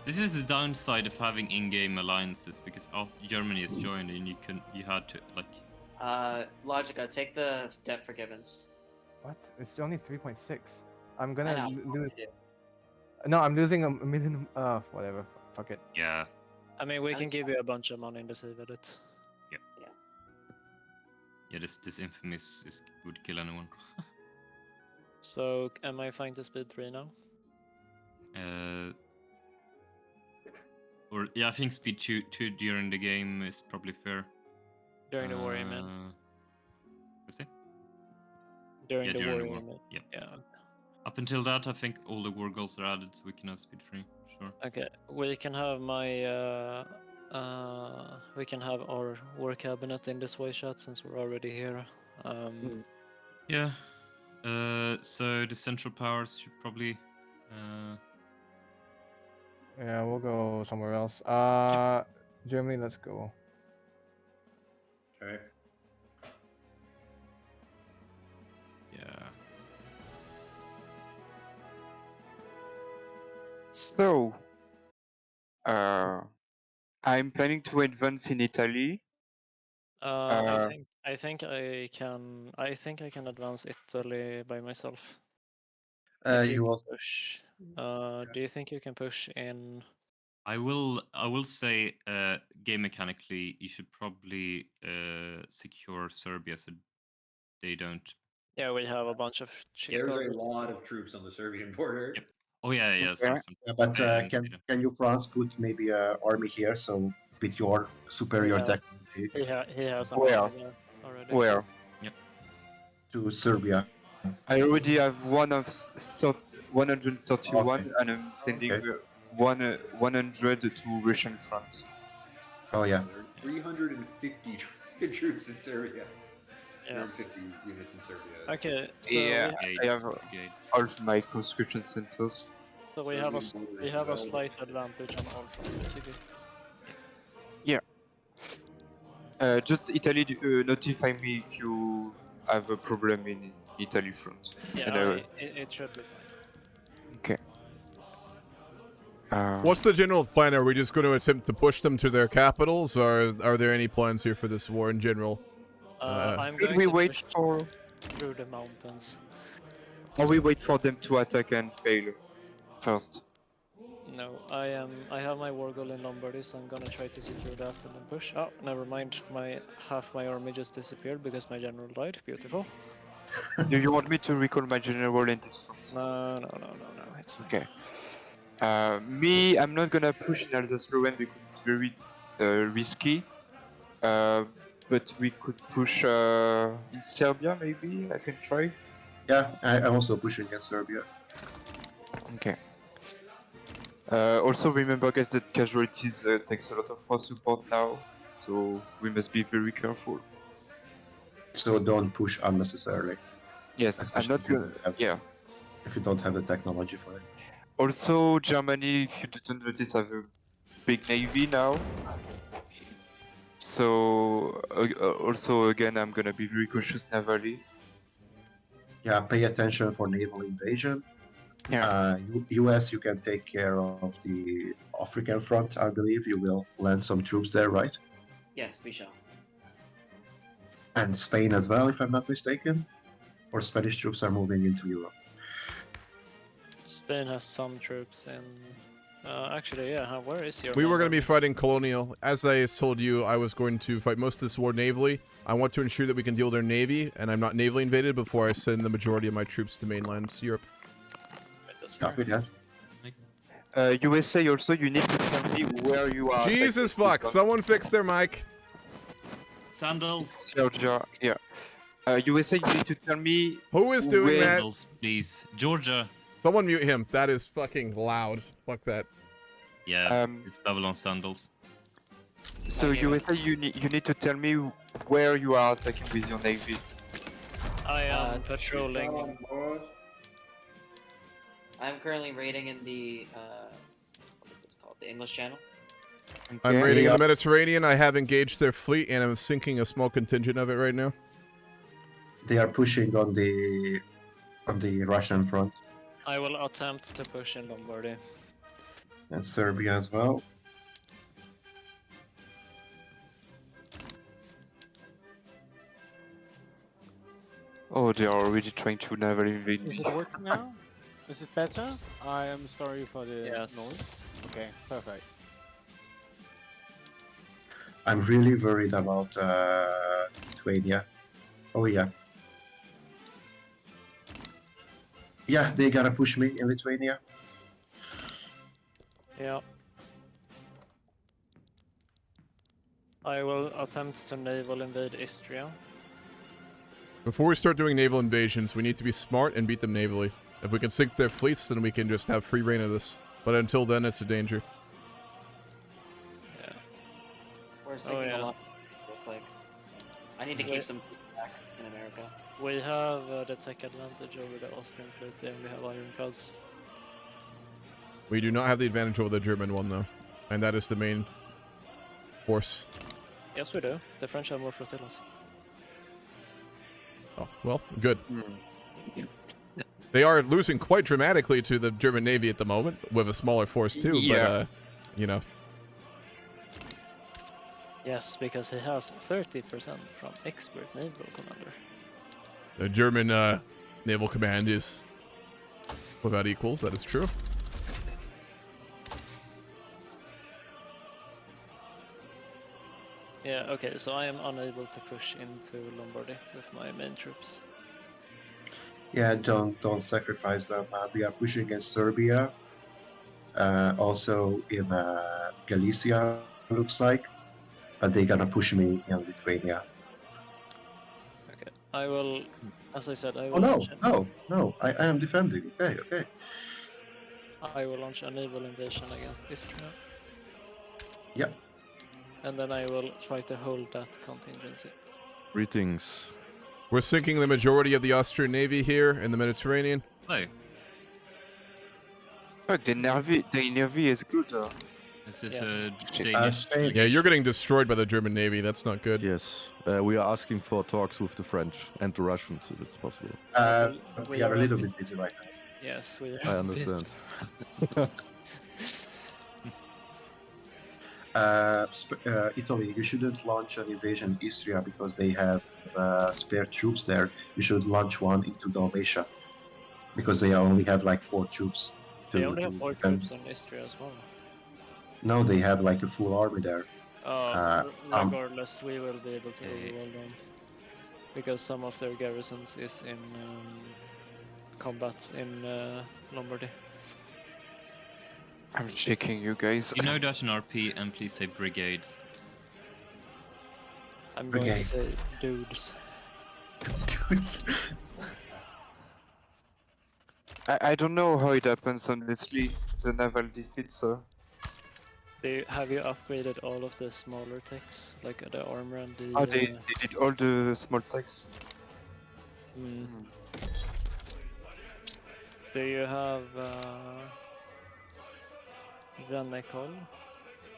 G: This is the downside of having in-game alliances because Germany is joined and you had to like.
L: Logica, take the debt forgiveness.
K: What? It's only 3.6. I'm
L: I
K: gonna
L: know.
K: lose. No, I'm losing 1 million. Whatever. Fuck it.
G: Yeah.
C: I mean, we
L: That
C: can
L: is
C: give you a bunch of money in the save edit.
G: Yeah. This infamy would kill anyone.
C: So, am I fine to speed 3 now?
G: Or yeah, I think speed two during the game is probably fair.
C: During the war, you mean?
G: What's it?
C: During the war,
G: during the
C: you
G: war.
C: mean?
G: Yep.
C: Yeah.
G: Up until that, I think all the war goals are added, so we can have speed 3. Sure.
C: Okay, we can have we can have our war cabinet in this way chat since we're already here.
G: Yeah. So the central powers should probably.
K: Yeah, we'll go somewhere else. Germany, let's go.
J: Okay.
G: Yeah.
M: So, I'm planning to advance in Italy.
C: I think I can advance Italy by myself. If you
N: You
C: can
N: also
C: push. Do you think you can push in?
G: I will say, game mechanically, you should probably secure Serbia so they don't.
C: Yeah, we have a bunch of
J: There's a
C: garbage.
J: lot of troops on the Serbian border.
G: Yep. Oh yeah, yeah.
M: Okay.
N: Yeah, but can you France put maybe an army here? So with your superior
C: Yeah.
N: technology
C: He has an
M: Where?
C: army there already.
M: Where?
G: Yep.
N: to Serbia.
M: I already have 131,
N: Okay.
M: and I'm sending
N: Okay.
M: 100 to Russian front.
N: Oh yeah.
J: There are 350 troops in Serbia.
C: Yeah.
J: 350 units in Serbia.
C: Okay, so
M: Yeah, I have
G: brigades.
M: half my conscription centers.
C: So we have a
J: Serbian border
C: we
J: is
C: have a
J: well
C: slight advantage on all fronts basically.
M: Yeah. Just Italy, notify me if you have a problem in Italy front.
C: Yeah,
M: And,
C: it should be fine.
M: okay.
A: What's the general plan? Are we just going to attempt to push them to their capitals, or are there any plans here for this war in general?
C: I'm
M: Should
C: going
M: we
C: to
M: wait
C: push
M: for?
C: through the mountains.
M: Or we wait for them to attack and fail first?
C: No, I have my war goal in Lombardy, so I'm gonna try to secure that and then push. Oh, never mind. Half my army just disappeared because my general died. Beautiful.
M: Do you want me to recall my general in this front?
C: No, it's fine.
M: Okay. I'm not gonna push in Alsace-Lorraine because it's very risky. But we could push in Serbia, maybe. I can try.
N: Yeah, I'm also pushing in Serbia.
M: Okay. Also remember, guys, that casualties takes a lot of our support now, so we must be very careful.
N: So don't push unnecessarily.
M: Yes, I'm not gonna. Yeah.
N: If you don't have the technology for it.
M: Also, Germany, if you didn't notice, have a big navy now. So also again, I'm gonna be very cautious navally.
N: Yeah, pay attention for naval invasion.
M: Yeah.
N: US, you can take care of the African front. I believe you will land some troops there, right?
L: Yes, we shall.
N: And Spain as well, if I'm not mistaken. Or Spanish troops are moving into Europe.
C: Spain has some troops in. Actually, yeah. Where is your?
A: We were going to be
C: army?
A: fighting colonial. As I told you, I was going to fight most of this war navally. I want to ensure that we can deal with their navy, and I'm not navally invaded before I send the majority of my troops to mainland Europe.
N: Copy that.
M: USA also, you need to tell me where you are.
A: Jesus fuck! Someone fix their mic.
G: Sandals.
M: Georgia, yeah. USA, you need to tell me.
A: Who is doing that?
G: Sandals, please. Georgia.
A: Someone mute him. That is fucking loud. Fuck that.
G: Yeah, it's Babylon Sandals.
M: So USA, you need to tell me where you are attacking with your navy.
C: I am patrolling.
L: I'm currently raiding in the what is this called? The English Channel.
A: I'm raiding in the Mediterranean. I have engaged their fleet, and I'm sinking a small contingent of it right now.
N: They are pushing on the Russian front.
C: I will attempt to push in Lombardy.
N: And Serbia as well.
M: Oh, they are already trying to naval invade me.
O: Is it working now? Is it better? I am sorry for the noise. Okay, perfect.
N: I'm really worried about Lithuania. Oh yeah. Yeah, they gotta push me in Lithuania.
C: Yeah. I will attempt to naval invade Istria.
A: Before we start doing naval invasions, we need to be smart and beat them navally. If we can sink their fleets, then we can just have free reign of this. But until then, it's a danger.
L: We're sinking a lot. Looks like I need to keep some back. in America.
C: We have the tech advantage over the Austrian fleet, and we have ironclads.
A: We do not have the advantage over the German one, though. And that is the main force.
C: Yes, we do. The French have more flotillas.
A: Oh, well, good. They are losing quite dramatically to the German Navy at the moment, with a smaller force too, but, you know.
C: Yes, because he has 30% from expert naval commander.
A: The German naval command is without equals, that is true.
C: Yeah, okay, so I am unable to push into Lombardy with my main troops.
N: Yeah, don't sacrifice them. We are pushing against Serbia. Also in Galicia, looks like. But they're gonna push me in Lithuania.
C: Okay, I will, as I said, I will
N: Oh no,
C: launch
N: no! I am defending. Okay.
C: I will launch a naval invasion against Istria.
N: Yep.
C: And then I will try to hold that contingency.
A: Greetings. We're sinking the majority of the Austrian Navy here in the Mediterranean.
G: Hello.
M: Oh, the Navy is good.
G: Is this
C: Yes.
G: a Danish?
A: Yeah, you're getting destroyed by the German Navy. That's not good.
P: Yes, we are asking for talks with the French and the Russians, if it's possible.
N: We are a little bit busy right now.
C: Yes, we are.
P: I understand.
N: Italy, you shouldn't launch an invasion in Istria because they have spare troops there. You should launch one into Dalmatia because they only have like 4 troops.
C: They only have 4 troops on Istria as well.
N: No, they have like a full army there.
C: Regardless, we will be able to overwhelm them. Because some of their garrisons is in combat in Lombardy.
M: I'm checking you guys.
G: You know Dutch and RP, and please say brigades.
C: I'm going to say dudes.
N: Dudes.
M: I don't know how it happens, honestly. The naval defeats.
C: Have you upgraded all of the smaller techs, like the armor and the?
M: Oh, they did all the small techs.
C: Do you have Germanic?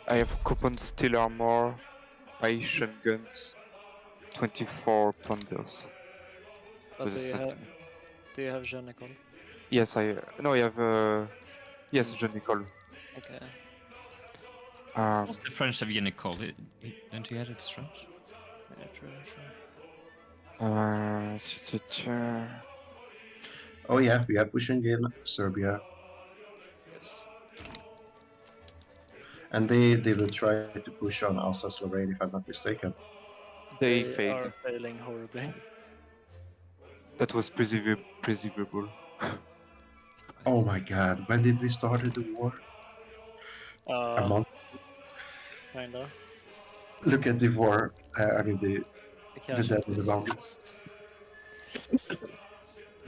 M: I have coupon steel armor, Haitian guns, 24 pounders.
C: But do you have Germanic?
M: Yes, I have yes, John Nicole.
C: Okay.
G: What's the French have you call it? Don't you have it French?
C: Yeah, true.
N: Oh yeah, we are pushing in Serbia.
C: Yes.
N: And they will try to push on Alsace-Lorraine, if I'm not mistaken.
M: They
C: are
M: failed.
C: failing horribly.
M: That was perceivable.
N: Oh my god, when did we start the war? A month.
C: Kinda.
N: Look at the war. I mean the death in the mountains.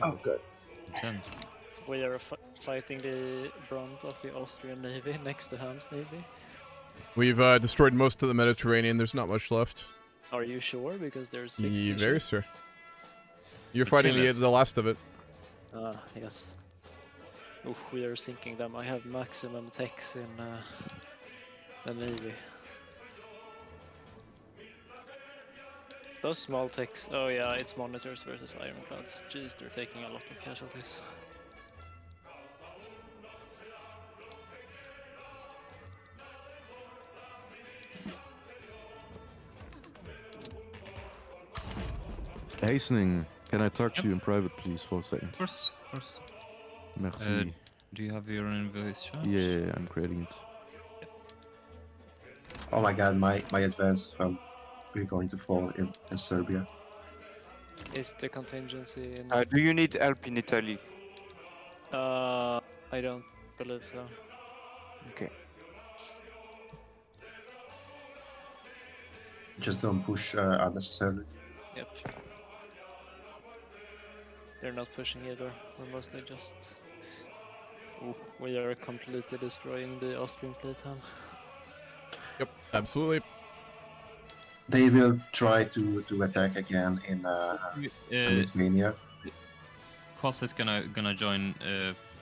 N: Oh god.
G: Intense.
C: We are fighting the brunt of the Austrian Navy next to Ham's Navy.
A: We've destroyed most of the Mediterranean. There's not much left.
C: Are you sure? Because there's 6
A: Very sure. You're fighting the last of it.
C: Yes. Oof, we are sinking them. I have maximum techs in the Navy. Those small techs, oh yeah, it's monitors versus ironclads. Jeez, they're taking a lot of casualties.
P: Hastening, can I talk to you in private, please, for a second?
G: Of course.
P: Merci.
G: Do you have your own voice chat?
P: Yeah, I'm creating it.
N: Oh my god, my advance we're going to fall in Serbia.
C: Is the contingency in...
M: Do you need help in Italy?
C: I don't believe so.
M: Okay.
N: Just don't push unnecessarily.
C: Yep. They're not pushing either. We're mostly just... Ooh, we are completely destroying the Austrian fleet, huh?
A: Yep, absolutely.
N: They will try to attack again in Lithuania.
G: Quas is gonna join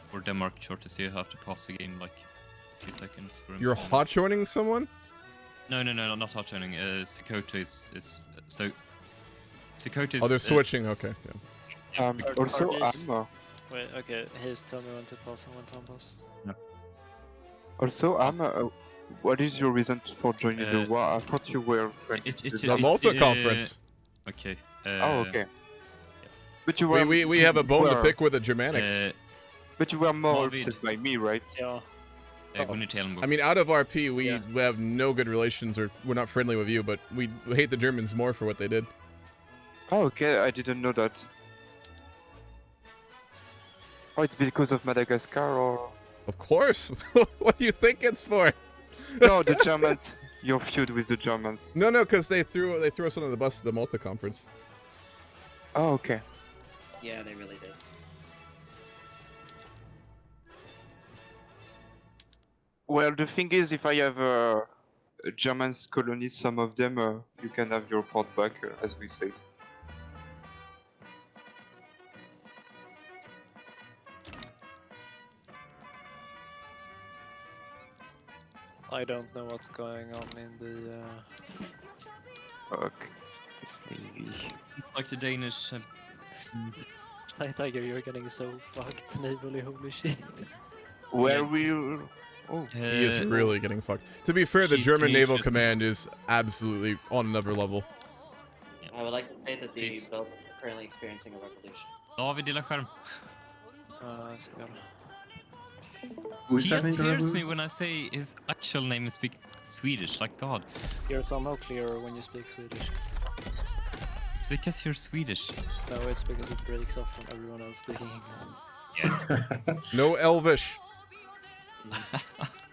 G: for Denmark shortly, so you have to pause the game like a few seconds for him.
A: You're hot joining someone?
G: No, not hot joining. Sekoto is so. Sekoto is.
A: Oh, they're switching. Okay. Yeah.
M: Also,
C: Wait, okay. He's telling me when to pause and when to unpause.
G: No.
M: Also, what is your reason for joining the war? I thought you were friends.
A: The Malta conference.
G: Okay.
M: Okay. But you were.
A: We have a bone to pick with the Germanics.
M: But you were more upset by me, right?
C: Yeah.
A: I mean, out of RP, we have no good relations, or we're not friendly with you, but we hate the Germans more for what they did.
M: Oh, okay. I didn't know that. Oh, it's because of Madagascar, or?
A: Of course. What do you think it's for?
M: No, the Germans. Your feud with the Germans.
A: No, because they threw us under the bus at the Malta conference.
M: Oh, okay.
L: Yeah, they really did.
M: Well, the thing is, if I have German colonies, some of them, you can have your port back, as we said.
C: I don't know what's going on in the.
M: Fuck this navy.
G: Like the Danish.
C: I thought you were getting so fucked navally. Holy shit.
M: Where will? Oh,
A: he is really getting fucked. To be fair, the German naval command is absolutely on another level.
L: I would like to say that the Belgians are currently experiencing a revolution.
G: Ja, vi delar skärm.
N: Who's
G: He just
N: having a
G: hears
N: revolution?
G: me when I say his actual name and speak Swedish, like God.
C: You're somehow clearer when you speak Swedish.
G: It's because you're Swedish.
C: No, it's because it breaks off from everyone else speaking English.
G: Yeah.
A: No Elvish.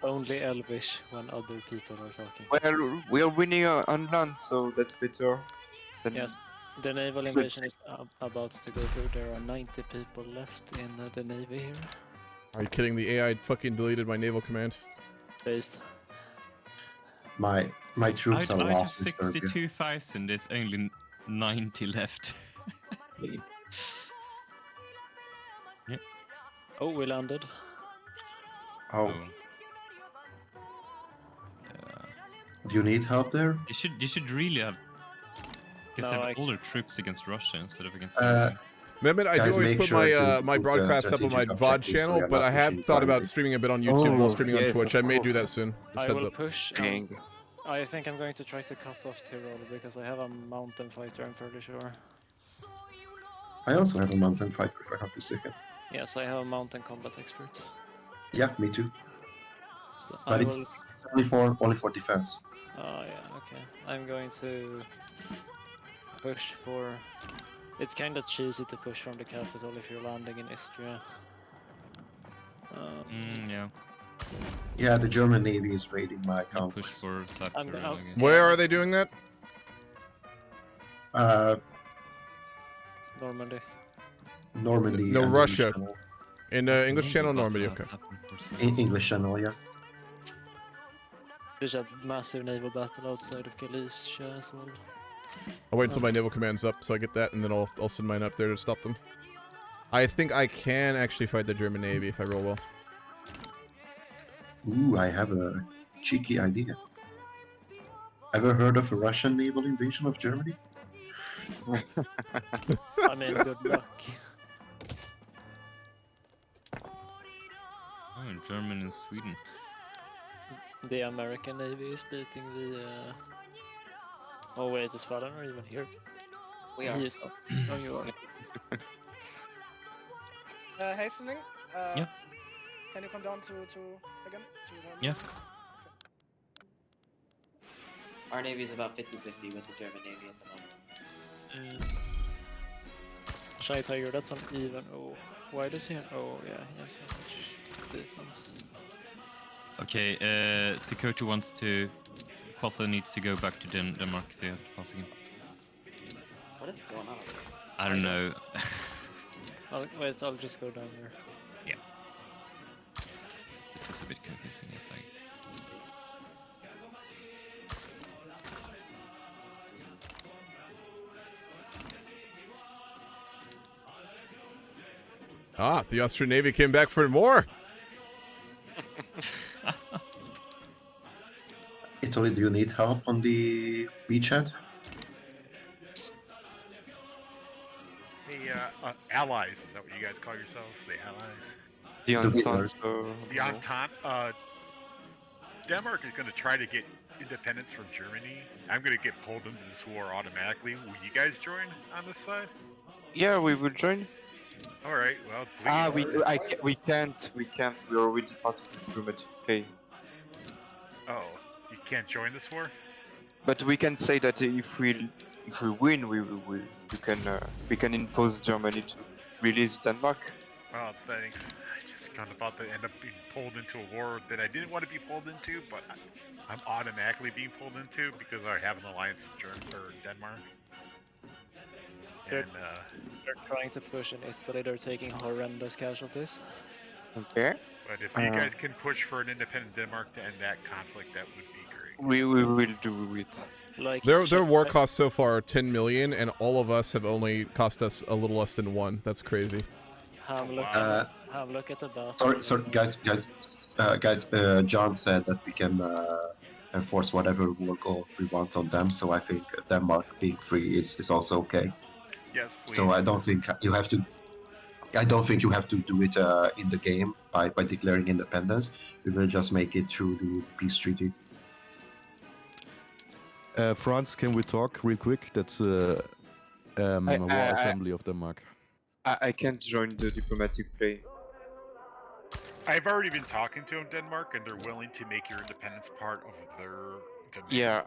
C: Only Elvish when other people are talking.
M: Well, we are winning on land, so that's better. Than
C: Yes, the naval invasion is about to go through. There are 90 people left in the navy here.
A: Are you kidding? The AI fucking deleted my naval command.
C: Based.
N: My troops are
G: out of
N: lost in Serbia.
G: 62,000, there's only 90 left. Yep.
C: Oh, we landed.
N: Oh. Do you need help there?
G: You should really have. Because
C: No,
G: have all their troops against Russia instead of against.
A: Mehmet, I do
N: Guys,
A: always
N: make
A: put
N: sure
A: my
N: to
A: my
N: put the
A: broadcast up on my
N: strategic
A: VOD
N: objectives so
A: channel,
N: you're
A: but
N: not
A: I have
N: pushing
A: thought about
N: primary.
A: streaming a bit on YouTube while streaming on
M: yes,
A: Twitch.
M: of
A: I may do
M: course.
A: that soon. Just
C: I
A: heads
C: will
A: up.
C: push.
M: Dang.
C: I think I'm going to try to cut off Tyrol because I have a mountain fighter, I'm fairly sure.
N: I also have a mountain fighter, if I'm not mistaken.
C: Yes, I have a mountain combat expert.
N: Yeah, me too.
C: So
N: But
C: I
N: it's
C: will...
N: only for defense.
C: Oh yeah, okay. I'm going to push for... It's kinda cheesy to push from the capital if you're landing in Istria.
G: Yeah.
N: Yeah, the German Navy is raiding my
G: Push
N: convoys.
G: for Cypher.
A: Where are they doing that?
C: Normandy.
N: Normandy.
A: No,
N: and
A: Russia.
N: English Channel.
A: In English Channel, Normandy. Okay.
N: English Channel, yeah.
C: There's a massive naval battle outside of Galicia as well.
A: I'll wait until my naval command's up so I get that, and then I'll send mine up there to stop them. I think I can actually fight the German Navy if I roll well.
N: Ooh, I have a cheeky idea. Ever heard of a Russian naval invasion of Germany?
C: I mean, good luck.
G: Oh, German and Sweden.
C: The American Navy is beating the... Oh wait, is Fallon even here?
L: We are.
C: He is not. Oh, you are.
Q: Hastening?
G: Yeah.
Q: Can you come down to again?
G: Yeah.
L: Our navy is about 50-50 with the German navy at the moment.
C: Shy Tiger, that's an even. Oh, why does he have... Oh yeah, he has so much defense.
G: Okay, Sekoto wants to... Quaso needs to go back to Denmark, so you have to pass again.
L: What is going on?
G: I don't know.
C: Wait, I'll just go down there.
G: Yeah. This is a bit confusing, yes,
A: Ah, the Austrian Navy came back for more.
N: Italy, do you need help on the beachhead?
R: Hey, allies, is that what you guys call yourselves? The allies?
M: The
N: The
M: Entente.
N: winners.
R: The Entente. Denmark is going to try to get independence from Germany. I'm going to get pulled into this war automatically. Will you guys join on this side?
M: Yeah, we will join.
R: All right. Well, please.
M: Ah, we can't. We're already part of the diplomatic play.
R: Oh, you can't join this war?
M: But we can say that if we win, we can impose Germany to release Denmark.
R: Well, thanks. I just kind of about to end up being pulled into a war that I didn't want to be pulled into, but I'm automatically being pulled into because I have an alliance with Denmark.
C: They're,
R: And
C: they're trying to push in Italy. They're taking horrendous casualties.
M: Okay.
R: But if you guys can push for an independent Denmark to end that conflict, that would be great.
M: We will do it.
C: Like
A: Their war costs so far are 10 million, and all of us have only cost us a little less than 1. That's crazy.
C: Have look at the battle.
N: Sorry, guys. John said that we can enforce whatever war goal we want on them. So I think Denmark being free is also okay.
R: Yes, please.
N: So I don't think you have to. I don't think you have to do it in the game by declaring independence. We will just make it through the peace treaty.
P: France, can we talk real quick? That's War Assembly of Denmark.
M: I can't join the diplomatic play.
R: I've already been talking to Denmark, and they're willing to make your independence part of their domain.
M: Yeah.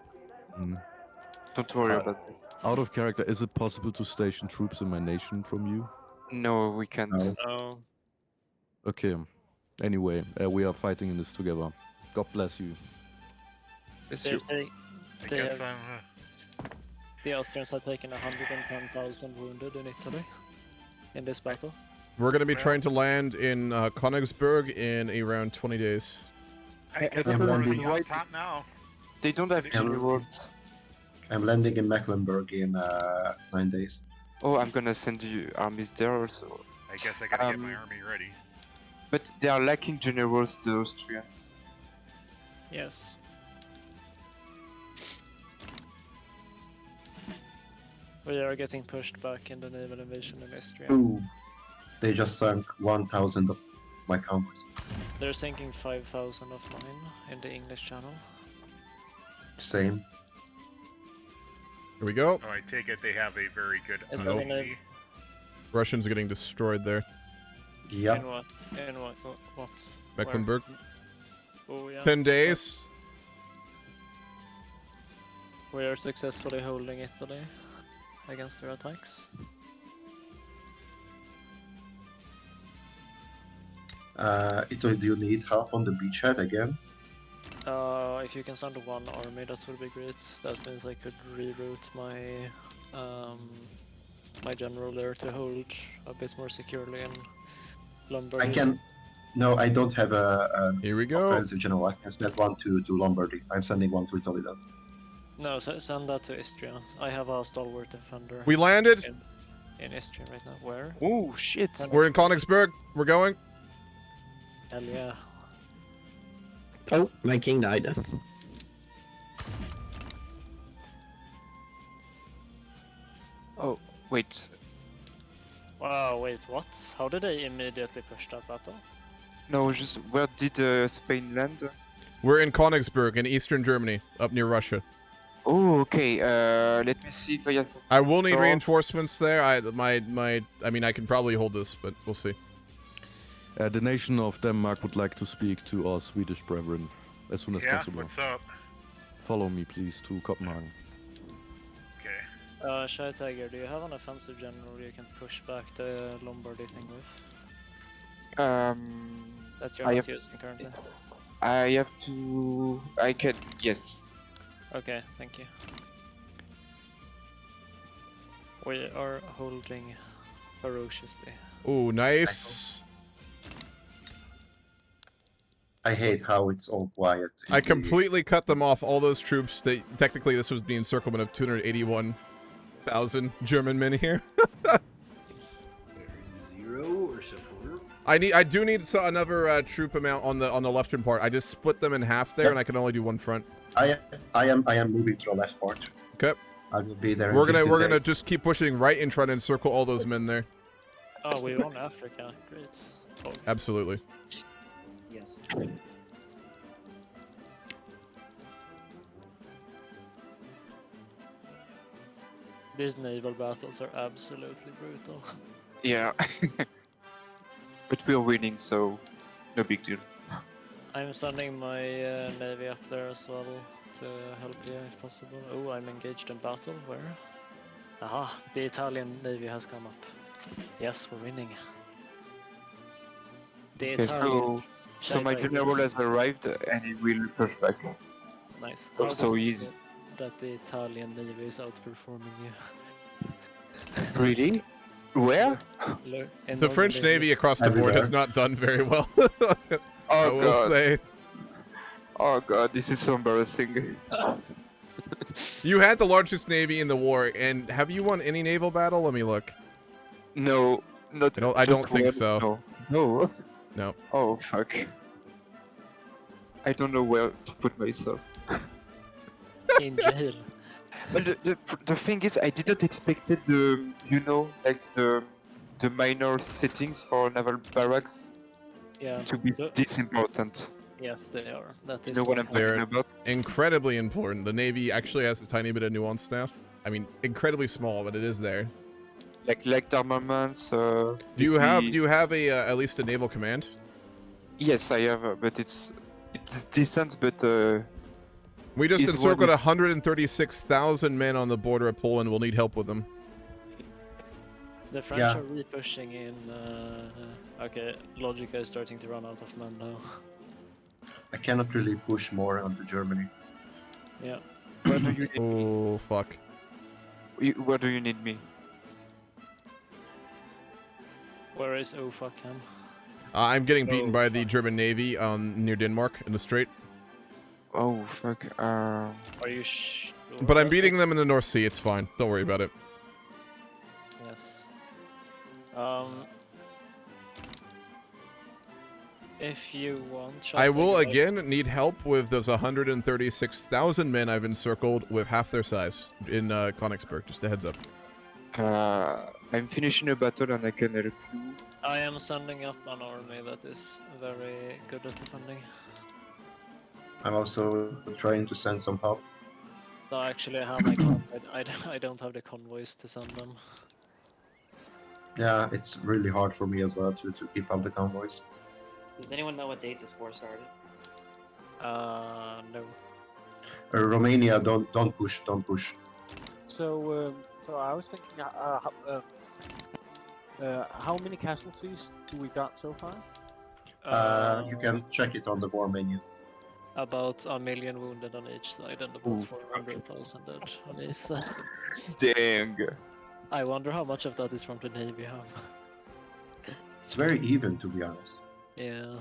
M: Don't worry about it.
P: Out of character, is it possible to station troops in my nation from you?
M: No, we can't.
C: No.
P: Okay. Anyway, we are fighting in this together. God bless you.
C: The Austrians have taken 110,000 wounded in Italy in this battle.
A: We're going to be trying to land in Königsberg in around 20 days.
R: I guess I'm landing on top now.
M: They don't have generals.
N: I'm landing in Mecklenburg in 9 days.
M: Oh, I'm gonna send you armies there also.
R: I guess I gotta get my army ready.
M: But they are lacking generals, the Austrians.
C: Yes. We are getting pushed back in the naval invasion in Istria.
N: Ooh, they just sunk 1,000 of my convoys.
C: They're sinking 5,000 of mine in the English Channel.
N: Same.
A: Here we go.
R: Oh, I take it they have a very good
A: Nope. Russians are getting destroyed there.
N: Yep.
C: In what? In what? What?
A: Mecklenburg.
C: Oh, yeah.
A: 10 days.
C: We are successfully holding Italy against their attacks.
N: Italy, do you need help on the beachhead again?
C: If you can send one army, that would be great. That means I could reroute my my general there to hold a bit more securely in Lombardy.
N: I can. No, I don't have a
A: Here we go.
N: offensive general. I can send one to Lombardy. I'm sending one to Italy then.
C: No, send that to Istria. I have a stalwart defender.
A: We landed
C: in Istria right now. Where?
M: Oh shit!
A: We're in Königsberg. We're going.
C: Hell yeah.
S: Oh, my king died.
M: Oh, wait.
C: Wow, wait, what? How did they immediately push that battle?
M: No, just where did Spain land?
A: We're in Königsberg in eastern Germany, up near Russia.
M: Oh, okay. Let me see if I have some.
A: I will need
M: store.
A: reinforcements there. I mean, I can probably hold this, but we'll see.
P: The nation of Denmark would like to speak to our Swedish brethren as soon as possible.
R: What's up?
P: Follow me, please, to Copenhagen.
R: Okay.
C: Shy Tiger, do you have an offensive general you can push back the Lombardy thing with? That you're not using currently?
M: I have to. I can. Yes.
C: Okay, thank you. We are holding ferociously.
A: Oh, nice.
N: I hate how it's all quiet.
A: I completely cut them off, all those troops. Technically, this was the encirclement of 281,000 German men here.
S: 0 or
A: I do need another troop amount on the left-hand part. I just split them in half there, and I can only do one front.
N: I am moving to the left part.
A: Okay.
N: I will be there.
A: We're
N: in 15
A: gonna
N: days.
A: just keep pushing right and try to encircle all those men there.
C: Oh, we're on Africa. Great. Oh.
A: Absolutely.
L: Yes.
C: These naval battles are absolutely brutal.
M: Yeah. But we're winning, so no big deal.
C: I'm sending my navy up there as well to help you if possible. Oh, I'm engaged in battle. Where? Aha, the Italian navy has come up. Yes, we're winning. The
M: Okay,
C: Italian.
M: so my general has arrived and he will push back.
C: Nice.
M: Also, he's
C: that the Italian navy is outperforming you.
M: really? Where?
A: The French Navy across the board has not done very well. I will say.
M: Oh god, this is so embarrassing.
A: You had the largest navy in the war, and have you won any naval battle? Let me look.
M: No, not.
A: I don't think so.
M: No.
A: No.
M: Oh fuck. I don't know where to put myself.
C: In jail.
M: But the thing is, I didn't expect the the minor settings for naval barracks to be this important.
C: Yes, they are. That is.
M: You know what I'm talking about?
A: Incredibly important. The Navy actually has a tiny bit of nuance stuff. I mean, incredibly small, but it is there.
M: Like armaments.
A: Do you have a at least a naval command?
M: Yes, I have, but it's decent, but.
A: We just encircled 136,000 men on the border of Poland. We'll need help with them.
C: The French are re-pushing in. Okay, Logica is starting to run out of men now.
N: I cannot really push more onto Germany.
C: Yeah.
M: Where do you need
A: Oh, fuck.
M: Where do you need me?
C: Where is oh fuck him?
A: I'm getting beaten by the German Navy near Denmark in the strait.
M: Oh fuck.
C: Are you
A: But I'm beating them in the North Sea. It's fine. Don't worry about it.
C: Yes. If you want,
A: I will again need help with those 136,000 men I've encircled with half their size in Königsberg. Just a heads up.
M: I'm finishing a battle and I can help you.
C: I am sending up an army that is very good at defending.
N: I'm also trying to send some help.
C: No, actually, I have I don't have the convoys to send them.
N: Yeah, it's really hard for me as well to keep up the convoys.
L: Does anyone know what date this war started?
C: No.
N: Romania, don't push.
O: So, so I was thinking, how many casualties do we got so far?
N: You can check it on the war menu.
C: About 1 million wounded on each side and about 400,000 dead on each side.
M: Dang.
C: I wonder how much of that is from the Navy hub.
N: It's very even, to be honest.
C: Yeah.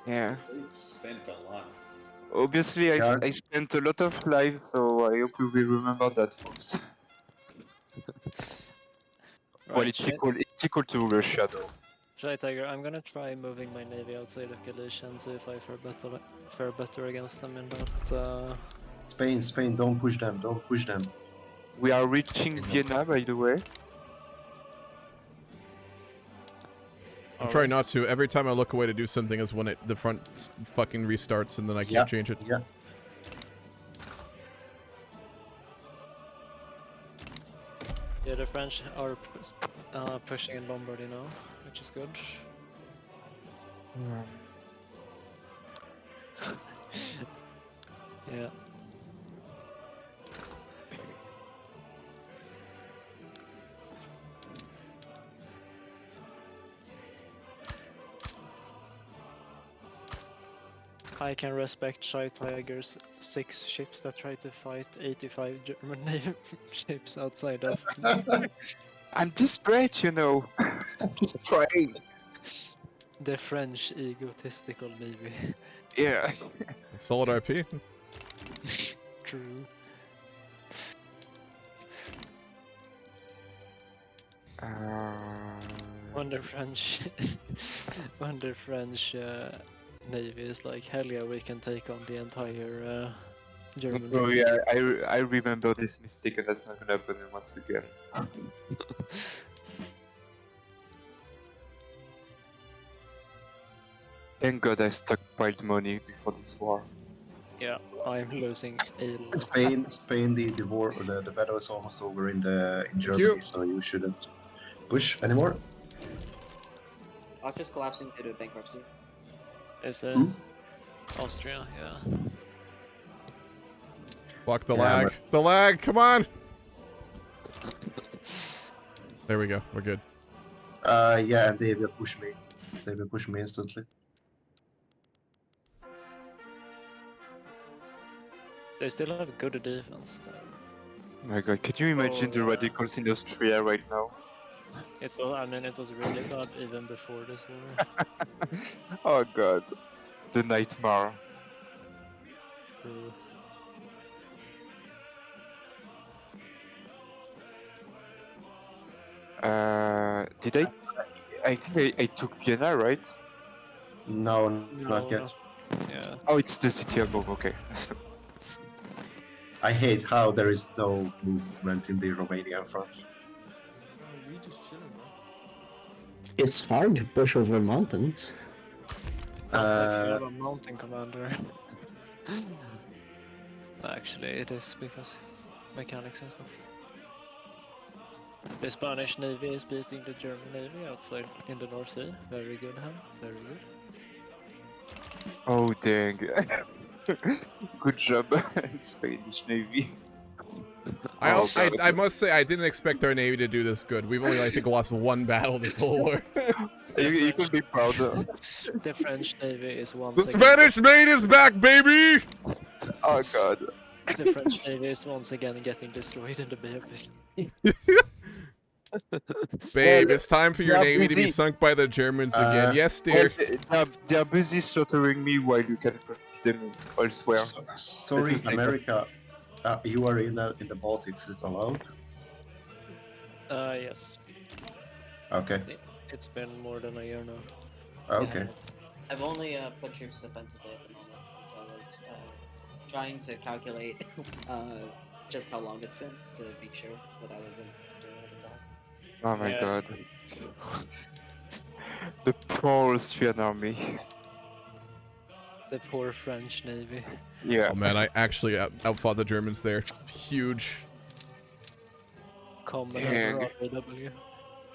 M: Yeah.
J: We've spent a lot.
M: Obviously, I spent a lot of lives, so I hope you will remember that, folks. Well, it's equal to Russia, though.
C: Shy Tiger, I'm gonna try moving my navy outside of Galicia and see if I fare better against them in that.
N: Spain, don't push them.
M: We are reaching Vienna, by the way.
A: I'm trying not to. Every time I look away to do something is when the front fucking restarts and then I can't change it.
N: Yeah.
C: Yeah, the French are pushing in Lombardy now, which is good. Yeah. I can respect Shy Tiger's 6 ships that try to fight 85 German Navy ships outside of.
M: I'm desperate, you know. I'm just trying.
C: The French egotistical Navy.
M: Yeah.
A: Solid RP.
C: True. when the French, when the French Navy is like, hell yeah, we can take on the entire German
M: Oh
C: fleet.
M: yeah, I remember this mistake, and that's not gonna happen once again. Thank God I stockpiled money before this war.
C: Yeah, I'm losing a lot.
N: Spain, the war, the battle is almost over in Germany,
A: you.
N: so you shouldn't push anymore.
L: Austria's collapsing due to bankruptcy.
C: Is it Austria? Yeah.
A: Fuck the
N: Yeah,
A: lag. The lag, come on! There we go, we're good.
N: Yeah, and they will push me. They will push me instantly.
C: They still have good defense though.
M: Oh my God, can you imagine the radicals in Austria right now?
C: It was, I mean, it was really bad even before this war.
M: Oh God, the nightmare. Did I? I think I took Vienna, right?
N: No, not yet.
C: Yeah.
M: Oh, it's the city above. Okay.
N: I hate how there is no movement in the Romanian front.
K: We just chilling, bro.
S: It's hard to push over mountains.
C: Not if you have a mountain commander. Actually, it is because mechanics and stuff. The Spanish Navy is beating the German Navy outside in the North Sea. Very good, Ham. Very good.
M: Oh dang. Good job, Spanish Navy.
A: I must say, I didn't expect our Navy to do this good. We've only, I think, lost one battle this whole war.
M: You can be proud of.
C: The French Navy is once
A: The
C: again...
A: Spanish maid is back, baby!
M: Oh God.
C: The French Navy is once again getting destroyed in the Bay of Biscay.
A: Babe, it's time for your Navy to be sunk by the Germans again. Yes, dear.
M: They are busy slaughtering me while you can put them elsewhere.
N: Sorry, America. You are in the Baltics. Is it allowed?
C: Yes.
N: Okay.
C: It's been more than a year now.
N: Okay.
L: I've only put troops defensively at the moment, so I was trying to calculate just how long it's been to be sure that I wasn't doing anything bad.
M: Oh my God. The poor Austrian army.
C: The poor French Navy.
M: Yeah.
A: Oh man, I actually outfought the Germans there. Huge.
C: Common RAW.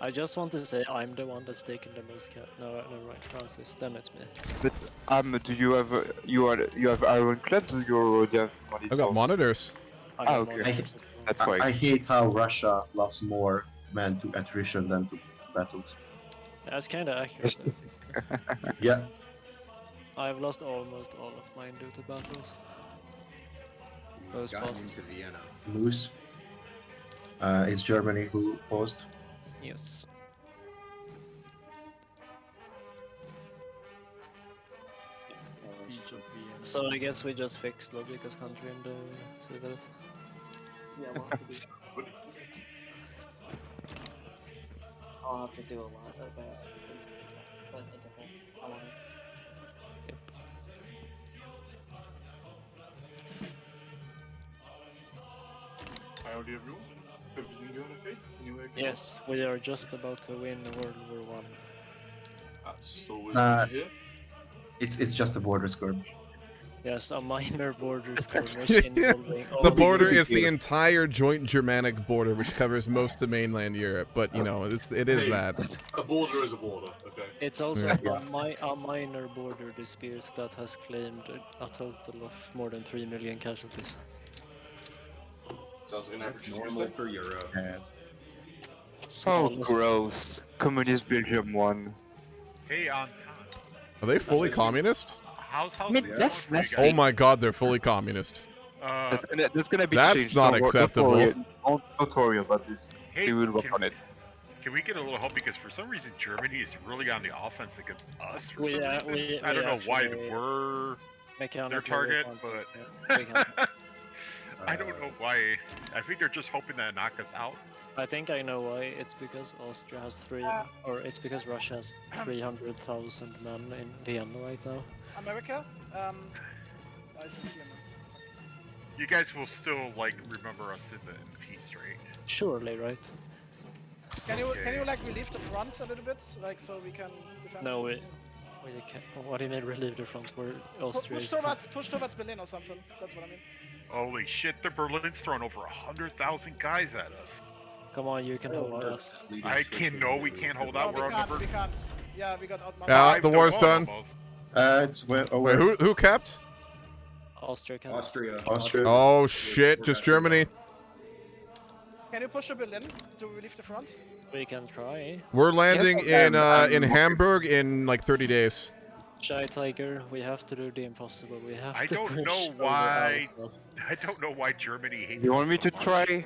C: I just want to say I'm the one that's taken the most cap. No, never mind, Francis. Then it's me.
M: But do you have you have ironclads or you already have monitors?
A: I got monitors.
M: Okay. That's why.
N: I hate how Russia lost more men to attrition than to battles.
C: That's kind of accurate.
N: Yeah.
C: I've lost almost all of mine due to battles. Those paused.
N: Moose. It's Germany who paused.
C: Yes. So I guess we just fixed Logica's country and say that.
L: Yeah, we'll have to do. I'll have to do a lot of things to fix that, but it's okay. I want it.
T: Hi, everyone. Everything going okay? Anyway,
C: Yes, we are just about to win World War I.
T: That's always good to hear.
N: It's just a border skirmish.
C: Yes, a minor border skirmish involving all
A: The border is the entire joint Germanic border, which covers most of mainland Europe. But you know, it is that.
T: A border is a border, okay?
C: It's also
A: Yeah.
C: a minor border dispute that has claimed a total of more than 3 million casualties.
T: Sounds like an average
J: normal for Europe.
M: Oh, gross. Communist Belgium won.
R: Hey,
A: Are they fully communist?
R: how's
A: Oh my God, they're fully communist.
M: That's gonna be
A: That's
M: changed.
A: not
M: Don't
A: acceptable.
M: Don't worry about this.
R: Hey,
M: we will work on it.
R: Can we get a little help? Because for some reason Germany is really on the offense against us. For
C: We,
R: some reason. I don't know why we're their target, but I don't know why. I think they're just hoping to knock us out.
C: I think I know why. It's because Austria has or it's because Russia has 300,000 men in Vienna right now.
Q: America? I see here, man.
R: You guys will still like remember us in the peace, right?
C: Surely, right?
Q: Can you like relieve the front a little bit, like so we can defend?
C: No, we can't. What do you mean relieve the front? Where Austria
Q: push towards Berlin or something. That's what I mean.
R: Holy shit! The Berlin's thrown over 100,000 guys at us.
C: Come on, you can hold out.
R: I can. No, we can't hold out. We're outnumbered.
Q: We can't. Yeah, we got outnumbered.
A: The war's done.
N: It's
A: Wait, who kept?
C: Austria.
J: Austria.
A: Oh shit! Just Germany.
Q: Can you push to Berlin to relieve the front?
C: We can try.
A: We're landing in Hamburg in like 30 days.
C: Shy Tiger, we have to do the impossible. We have
R: I
C: to
R: don't
C: push
R: know
C: over
R: why.
C: ourselves.
R: I don't know why Germany hates.
M: You want me to try?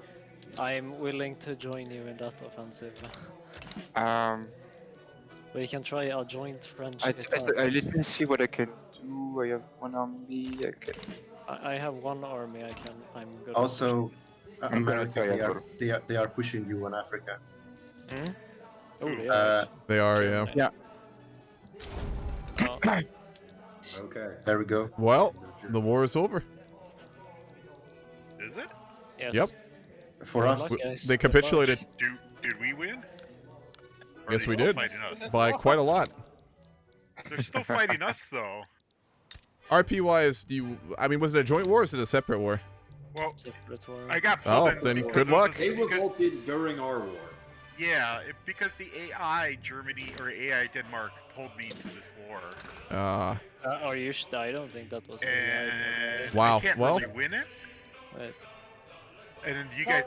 C: I'm willing to join you in that offensive. We can try a joint French attack.
M: Let me see what I can do. I have one army.
C: I have one army. I'm good.
N: Also,
M: I'm gonna
N: America, they are pushing you on Africa.
C: Hmm? Oh,
A: they are, yeah.
M: Yeah.
N: Okay. There we go.
A: Well, the war is over.
R: Is it?
C: Yes.
A: Yep.
N: For us,
A: they capitulated.
R: Did we win? Or
A: Yes,
R: are
A: we
R: they
A: did.
R: still fighting us?
A: By quite a lot.
R: They're still fighting us, though.
A: RP wise, I mean, was it a joint war or is it a separate war?
R: Well,
C: separate war.
R: I got pulled in
A: then
R: because
A: good
R: of
A: luck.
J: They revolted during our war.
R: Yeah, because the AI Germany or AI Denmark pulled me into this war.
C: Are you sure? I don't think that was.
R: And
A: Wow,
R: I can't
A: well-
R: really win it.
C: Wait.
R: And then you guys.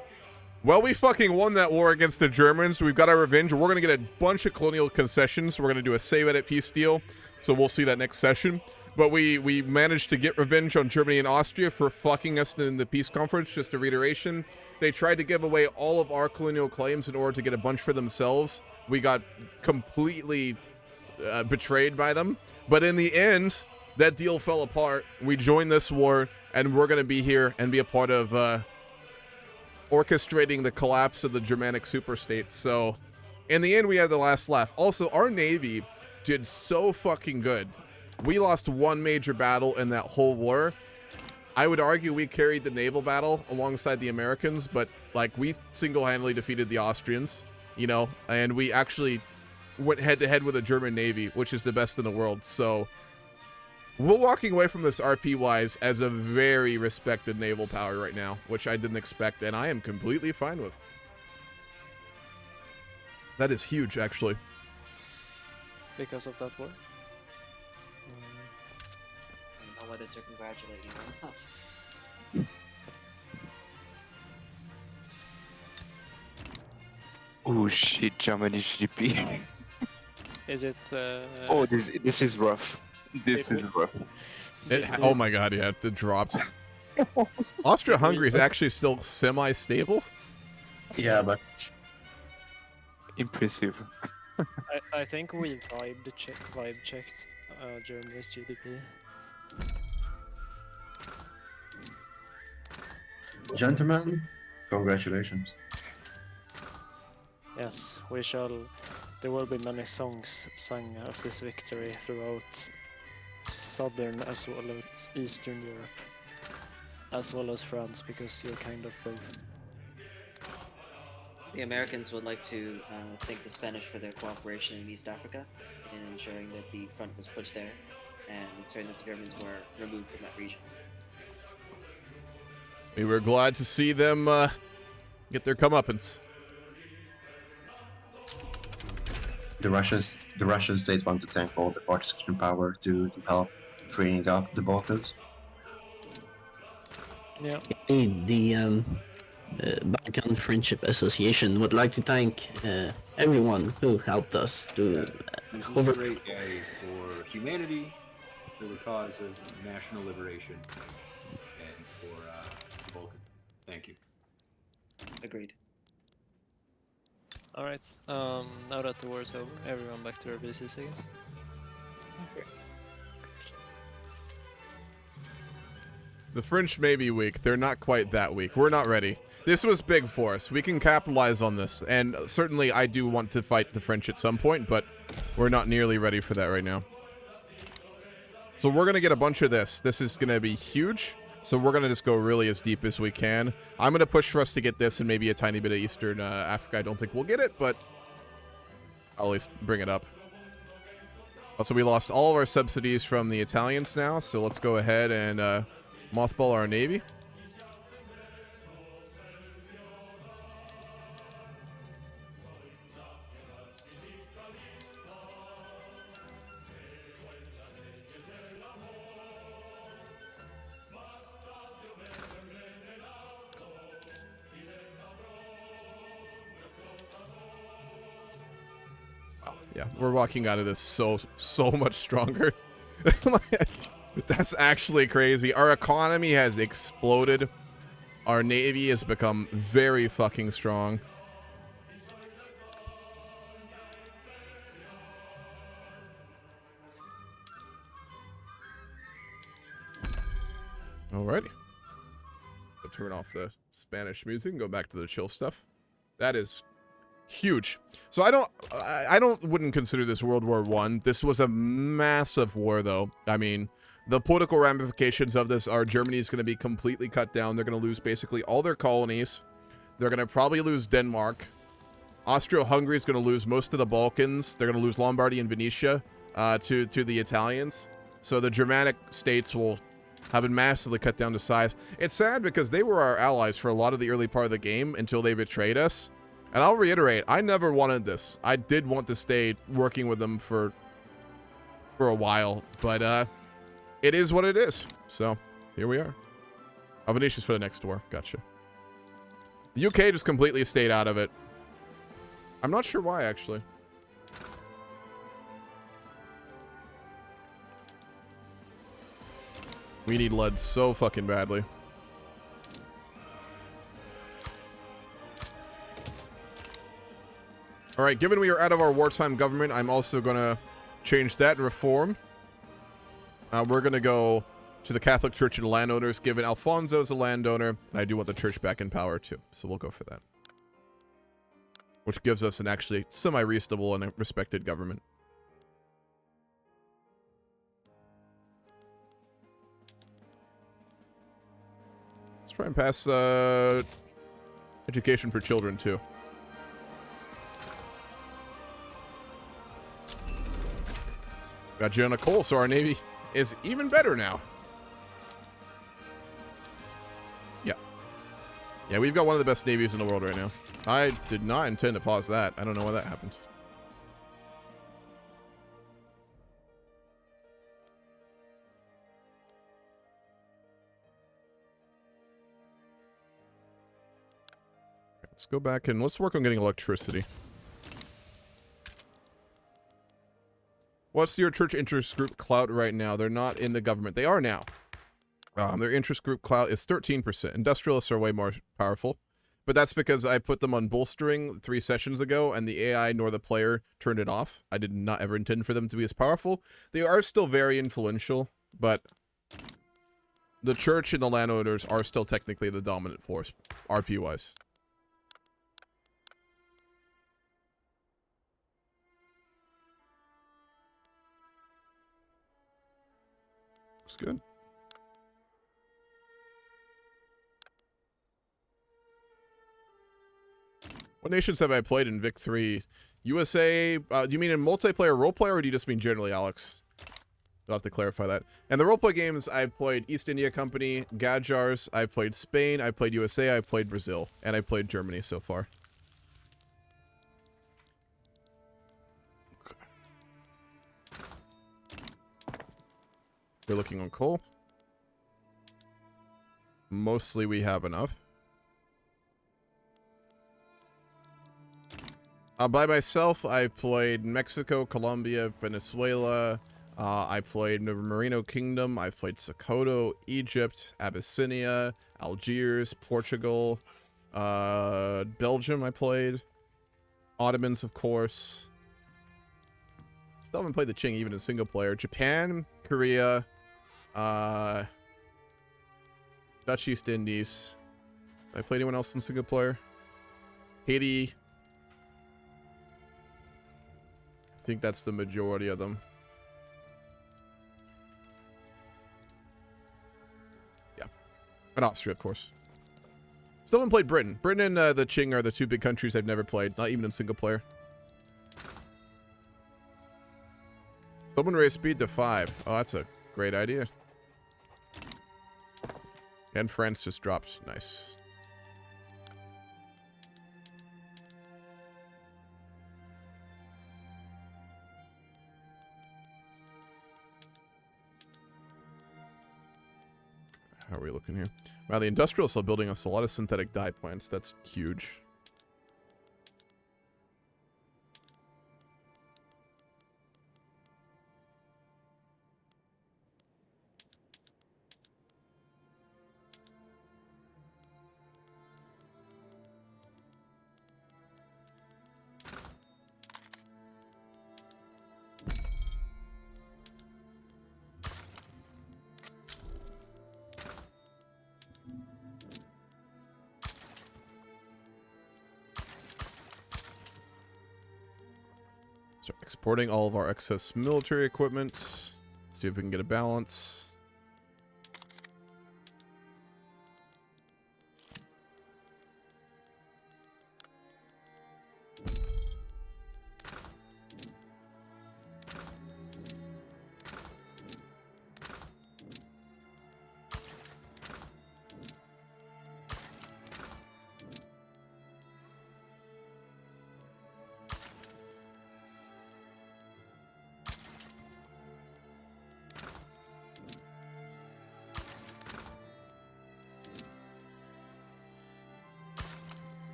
A: Well, we fucking won that war against the Germans. We've got our revenge. We're going to get a bunch of colonial concessions. We're going to do a save edit peace deal. So we'll see that next session. But we managed to get revenge on Germany and Austria for fucking us in the peace conference. Just a reiteration. They tried to give away all of our colonial claims in order to get a bunch for themselves. We got completely betrayed by them. But in the end, that deal fell apart. We joined this war, and we're going to be here and be a part of orchestrating the collapse of the Germanic superstates. So in the end, we had the last laugh. Also, our Navy did so fucking good. We lost one major battle in that whole war. I would argue we carried the naval battle alongside the Americans, but like we single-handedly defeated the Austrians, you know, and we actually went head-to-head with a German Navy, which is the best in the world. So we're walking away from this RP-wise as a very respected naval power right now, which I didn't expect, and I am completely fine with. That is huge, actually.
C: Because of that war?
L: I don't know whether to congratulate you or not.
M: Oh shit, Germany GDP.
C: Is it?
M: Oh, this is rough. This is rough.
A: Oh my god, yeah, it dropped. Austria-Hungary is actually still semi-stable.
N: Yeah, but
M: impressive.
C: I think we vibe checked Germany's GDP.
N: gentlemen, congratulations.
C: Yes, we shall. There will be many songs sung of this victory throughout southern as well as Eastern Europe, as well as France, because you're kind of both.
L: The Americans would like to thank the Spanish for their cooperation in East Africa in ensuring that the front was pushed there and ensuring that the Germans were removed from that region.
A: We were glad to see them get their comeuppance.
N: The Russian state want to thank all the partisan power to help freeing up the Balkans.
C: Yeah.
S: The Balkan Friendship Association would like to thank everyone who helped us to
J: This is a great day for humanity, for the cause of national liberation, and for the Balkan. Thank you.
L: Agreed.
C: Alright, now that the war's over, everyone back to their BCs, I guess. Okay.
A: The French may be weak. They're not quite that weak. We're not ready. This was big for us. We can capitalize on this. And certainly I do want to fight the French at some point, but we're not nearly ready for that right now. So we're going to get a bunch of this. This is going to be huge. So we're going to just go really as deep as we can. I'm going to push for us to get this and maybe a tiny bit of Eastern Africa. I don't think we'll get it, but I'll at least bring it up. Also, we lost all of our subsidies from the Italians now, so let's go ahead and mothball our navy. Yeah, we're walking out of this so much stronger. That's actually crazy. Our economy has exploded. Our navy has become very fucking strong. Alrighty. We'll turn off the Spanish music and go back to the chill stuff. That is huge. So I wouldn't consider this World War I. This was a massive war, though. I mean, the political ramifications of this are Germany's going to be completely cut down. They're going to lose basically all their colonies. They're going to probably lose Denmark. Austro-Hungary is going to lose most of the Balkans. They're going to lose Lombardy and Venetia to the Italians. So the Germanic states will have been massively cut down to size. It's sad because they were our allies for a lot of the early part of the game until they betrayed us. And I'll reiterate, I never wanted this. I did want to stay working with them for a while, but it is what it is. So here we are. Oh, Venetia's for the next war. Gotcha. The UK just completely stayed out of it. I'm not sure why, actually. We need lead so fucking badly. All right, given we are out of our wartime government, I'm also going to change that and reform. We're going to go to the Catholic Church and landowners, given Alfonso's a landowner, and I do want the church back in power too, so we'll go for that. Which gives us an actually semi-reasonable and respected government. Let's try and pass education for children too. Got you on a coal, so our navy is even better now. Yeah. Yeah, we've got one of the best navies in the world right now. I did not intend to pause that. I don't know why that happened. Let's go back and let's work on getting electricity. What's your church interest group clout right now? They're not in the government. They are now. Their interest group clout is 13%. Industrialists are way more powerful. But that's because I put them on bolstering 3 sessions ago, and the AI nor the player turned it off. I did not ever intend for them to be as powerful. They are still very influential, but the church and the landowners are still technically the dominant force, RP-wise. Looks good. What nations have I played in Vic 3? USA, do you mean in multiplayer roleplay, or do you just mean generally, Alex? I'll have to clarify that. And the roleplay games, I played East India Company, Gadjars, I played Spain, I played USA, I played Brazil, and I played Germany so far. We're looking on coal. Mostly we have enough. By myself, I played Mexico, Colombia, Venezuela. I played Merino Kingdom. I've played Sokoto, Egypt, Abyssinia, Algiers, Portugal, Belgium. I played Ottomans, of course. Still haven't played the Qing even in single player. Japan, Korea, Dutch East Indies. Did I play anyone else in single player? Haiti. I think that's the majority of them. Yeah. And Austria, of course. Still haven't played Britain. Britain and the Qing are the two big countries I've never played, not even in single player. Someone raise speed to 5. Oh, that's a great idea. And France just dropped. Nice. How are we looking here? Wow, the industrials are building us a lot of synthetic dye plants. That's huge. Start exporting all of our excess military equipment. See if we can get a balance.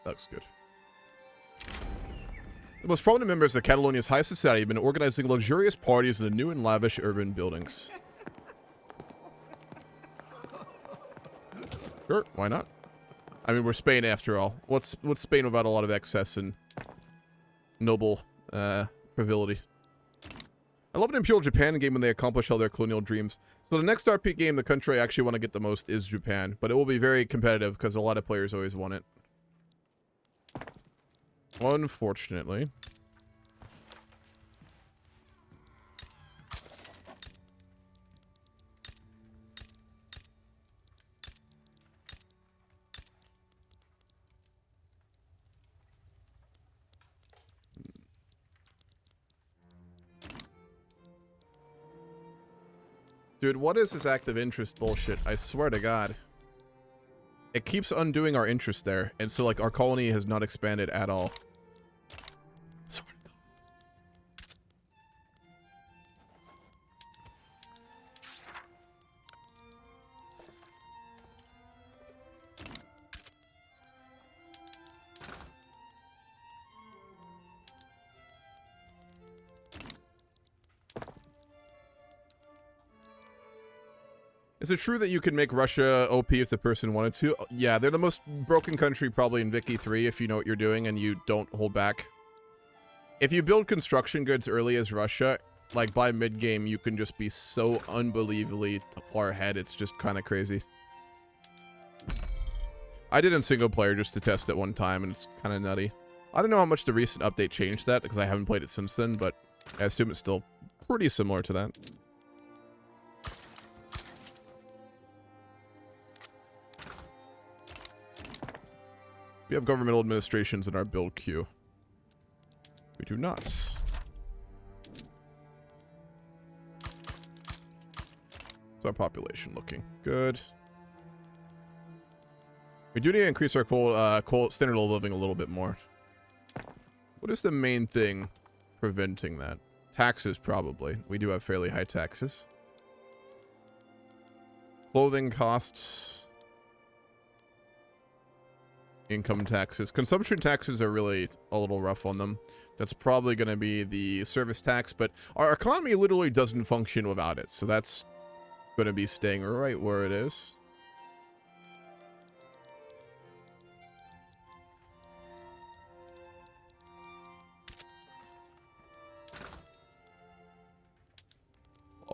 A: Looks good. The most prominent members of Catalonia's high society have been organizing luxurious parties in the new and lavish urban buildings. Sure, why not? I mean, we're Spain after all. What's Spain without a lot of excess and noble frivolity? I love an Imperial Japan game when they accomplish all their colonial dreams. So the next RP game, the country I actually want to get the most is Japan, but it will be very competitive because a lot of players always want it. Unfortunately. Dude, what is this active interest bullshit? I swear to God. It keeps undoing our interest there, and so, like, our colony has not expanded at all. Is it true that you can make Russia OP if the person wanted to? Yeah, they're the most broken country probably in Vicky 3 if you know what you're doing and you don't hold back. If you build construction goods early as Russia, like by mid-game, you can just be so unbelievably far ahead. It's just kind of crazy. I did in single player just to test it one time and it's kind of nutty. I don't know how much the recent update changed that because I haven't played it since then, but I assume it's still pretty similar to that. We have governmental administrations in our build queue. We do not. How's our population looking? Good. We do need to increase our standard of living a little bit more. What is the main thing preventing that? Taxes, probably. We do have fairly high taxes. Clothing costs. Income taxes. Consumption taxes are really a little rough on them. That's probably going to be the service tax, but our economy literally doesn't function without it, so that's going to be staying right where it is.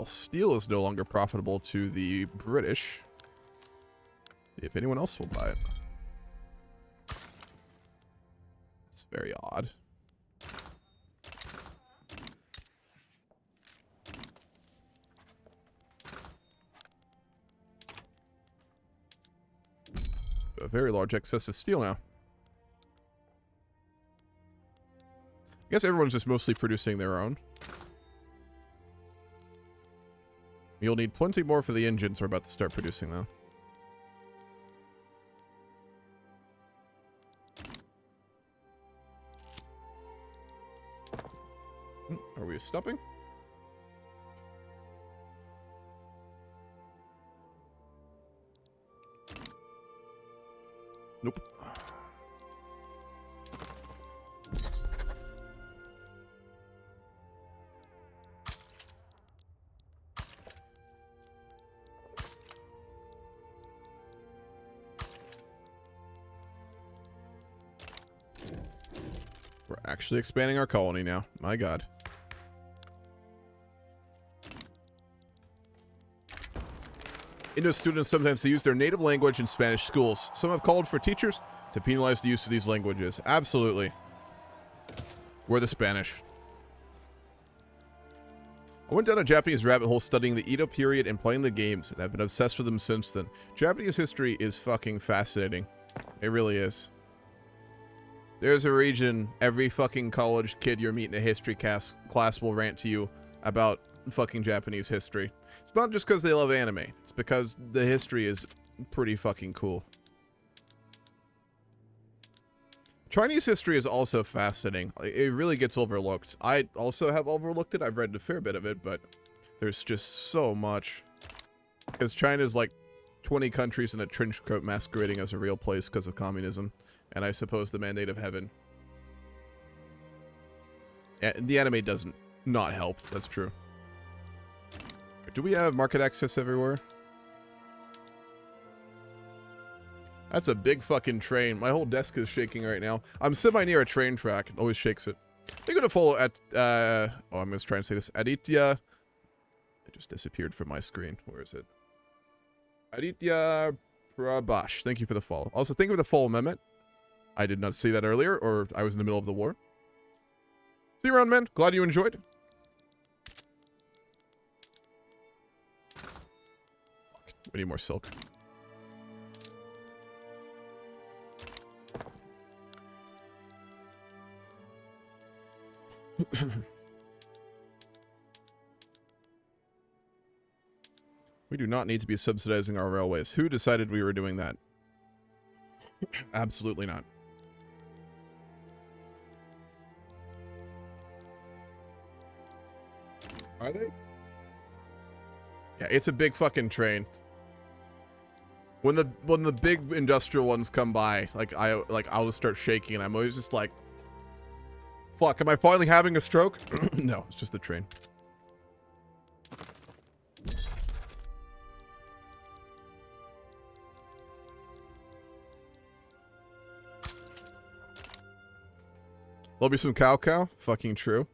A: steel is no longer profitable to the British. See if anyone else will buy it. It's very odd. A very large excess of steel now. I guess everyone's just mostly producing their own. You'll need plenty more for the engines we're about to start producing, though. Are we stopping? Nope. We're actually expanding our colony now. My god. Indo students sometimes use their native language in Spanish schools. Some have called for teachers to penalize the use of these languages. Absolutely. We're the Spanish. I went down a Japanese rabbit hole studying the Edo period and playing the games, and I've been obsessed with them since then. Japanese history is fucking fascinating. It really is. There's a region every fucking college kid you're meeting in a history class will rant to you about fucking Japanese history. It's not just because they love anime. It's because the history is pretty fucking cool. Chinese history is also fascinating. It really gets overlooked. I also have overlooked it. I've read a fair bit of it, but there's just so much. Because China's like 20 countries in a trench coat masquerading as a real place because of communism. And I suppose the mandate of heaven. And the anime doesn't not help. That's true. Do we have market access everywhere? That's a big fucking train. My whole desk is shaking right now. I'm semi near a train track. It always shakes it. They're gonna follow at oh, I'm gonna try and say this. Aditya. It just disappeared from my screen. Where is it? Aditya Prabash. Thank you for the follow. Also, thank you for the follow, Mehmet. I did not see that earlier, or I was in the middle of the war. See you around, man. Glad you enjoyed. We need more silk. We do not need to be subsidizing our railways. Who decided we were doing that? Absolutely not. Are they? Yeah, it's a big fucking train. When the big industrial ones come by, I'll just start shaking, and I'm always just like, fuck, am I finally having a stroke? No, it's just the train. There'll be some cow. Fucking true.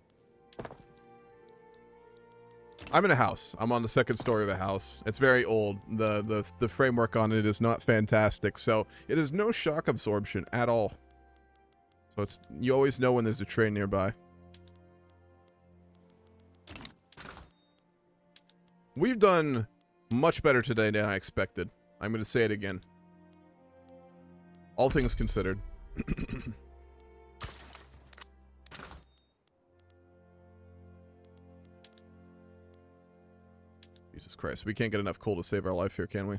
A: I'm in a house. I'm on the second story of a house. It's very old. The framework on it is not fantastic, so it is no shock absorption at all. So it's, you always know when there's a train nearby. We've done much better today than I expected. I'm going to say it again. All things considered. Jesus Christ, we can't get enough coal to save our life here, can we?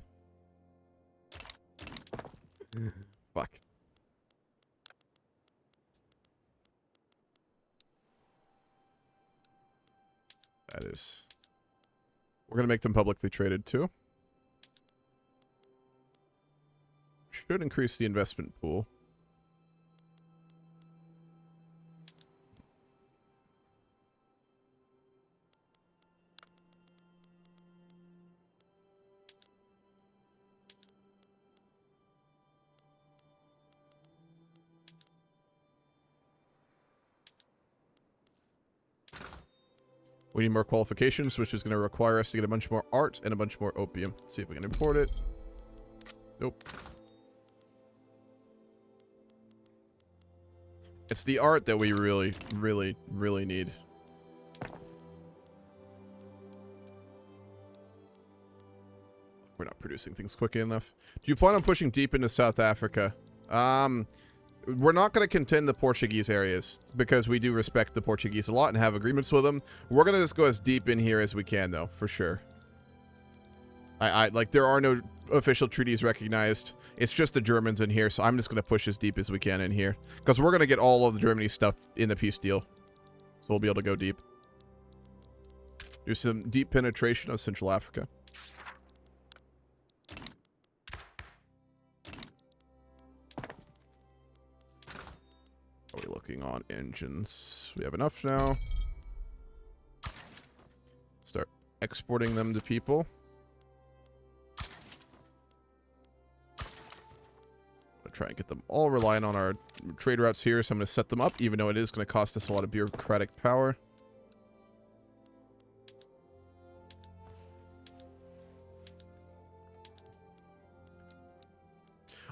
A: Fuck. That is... We're gonna make them publicly traded, too. Should increase the investment pool. We need more qualifications, which is going to require us to get a bunch more art and a bunch more opium. Let's see if we can import it. Nope. It's the art that we really, really, really need. We're not producing things quickly enough. Do you plan on pushing deep into South Africa? We're not going to contend the Portuguese areas because we do respect the Portuguese a lot and have agreements with them. We're going to just go as deep in here as we can, though, for sure. Like, there are no official treaties recognized. It's just the Germans in here, so I'm just going to push as deep as we can in here. Because we're going to get all of the Germany stuff in the peace deal. So we'll be able to go deep. Do some deep penetration of Central Africa. Are we looking on engines? We have enough now. Start exporting them to people. Try and get them all reliant on our trade routes here, so I'm going to set them up, even though it is going to cost us a lot of bureaucratic power.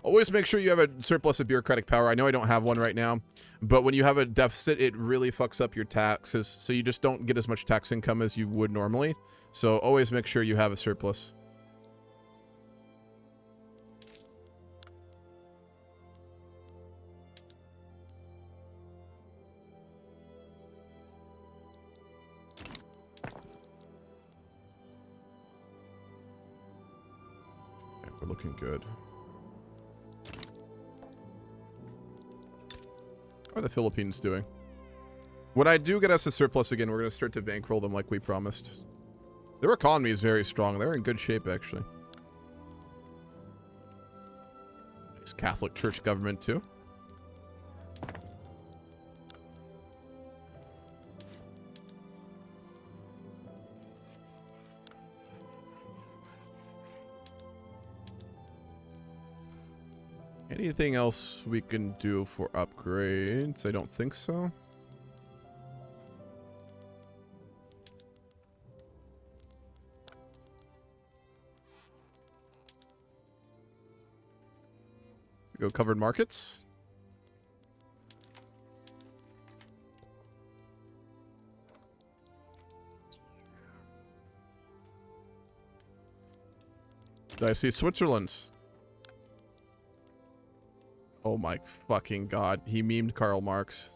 A: Always make sure you have a surplus of bureaucratic power. I know I don't have one right now, but when you have a deficit, it really fucks up your taxes, so you just don't get as much tax income as you would normally. So always make sure you have a surplus. We're looking good. How are the Philippines doing? When I do get us a surplus again, we're going to start to bankroll them like we promised. Their economy is very strong. They're in good shape, actually. Nice Catholic Church government, too. Anything else we can do for upgrades? I don't think so. Go covered markets. Did I see Switzerland? Oh my fucking god. He memed Karl Marx.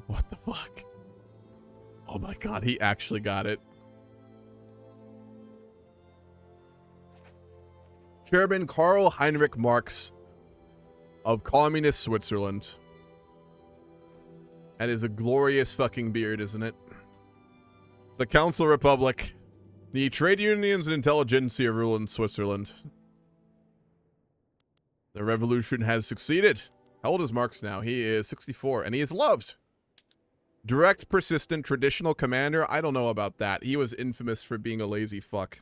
A: What the fuck? Oh my god, he actually got it. Chairman Karl Heinrich Marx of Communist Switzerland. That is a glorious fucking beard, isn't it? It's the Council Republic. The trade unions and intelligentsia rule in Switzerland. The revolution has succeeded. How old is Marx now? He is 64, and he is loved. Direct, persistent, traditional commander. I don't know about that. He was infamous for being a lazy fuck.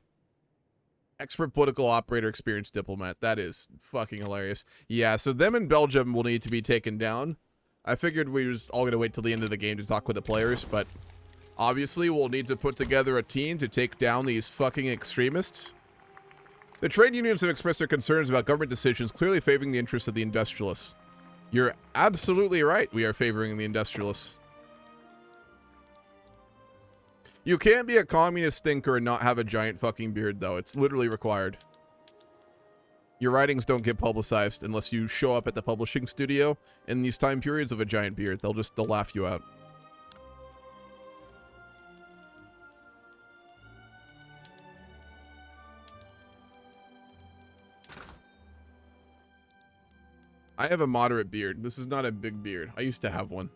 A: Expert political operator, experienced diplomat. That is fucking hilarious. Yeah, so them in Belgium will need to be taken down. I figured we was all going to wait till the end of the game to talk with the players, but obviously we'll need to put together a team to take down these fucking extremists. The trade unions have expressed their concerns about government decisions clearly favoring the interests of the industrialists. You're absolutely right. We are favoring the industrialists. You can't be a communist thinker and not have a giant fucking beard, though. It's literally required. Your writings don't get publicized unless you show up at the publishing studio in these time periods of a giant beard. They'll laugh you out. I have a moderate beard. This is not a big beard. I used to have one.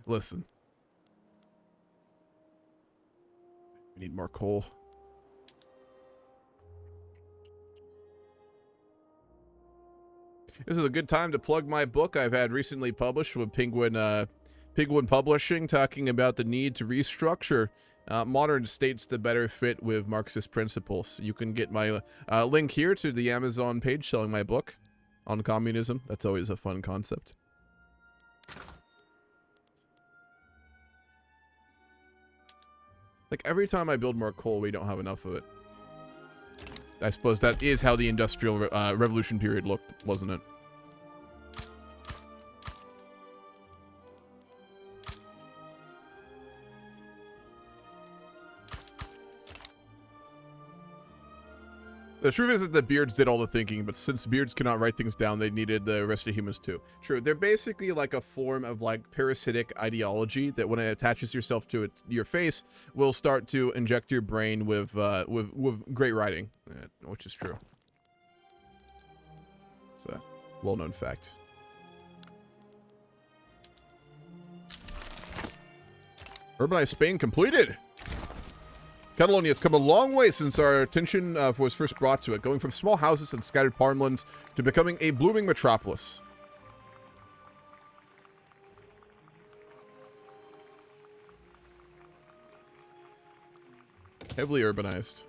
A: Listen. We need more coal. This is a good time to plug my book I've had recently published with Penguin Publishing, talking about the need to restructure modern states that better fit with Marxist principles. You can get my link here to the Amazon page selling my book on communism. That's always a fun concept. Like, every time I build more coal, we don't have enough of it. I suppose that is how the Industrial Revolution period looked, wasn't it? The truth is that the beards did all the thinking, but since beards cannot write things down, they needed the rest of humans too. True, they're basically like a form of like parasitic ideology that when it attaches yourself to your face, will start to inject your brain with great writing, which is true. It's a well-known fact. Urbanized Spain completed. Catalonia has come a long way since our attention was first brought to it, going from small houses and scattered farmlands to becoming a blooming metropolis. Heavily urbanized.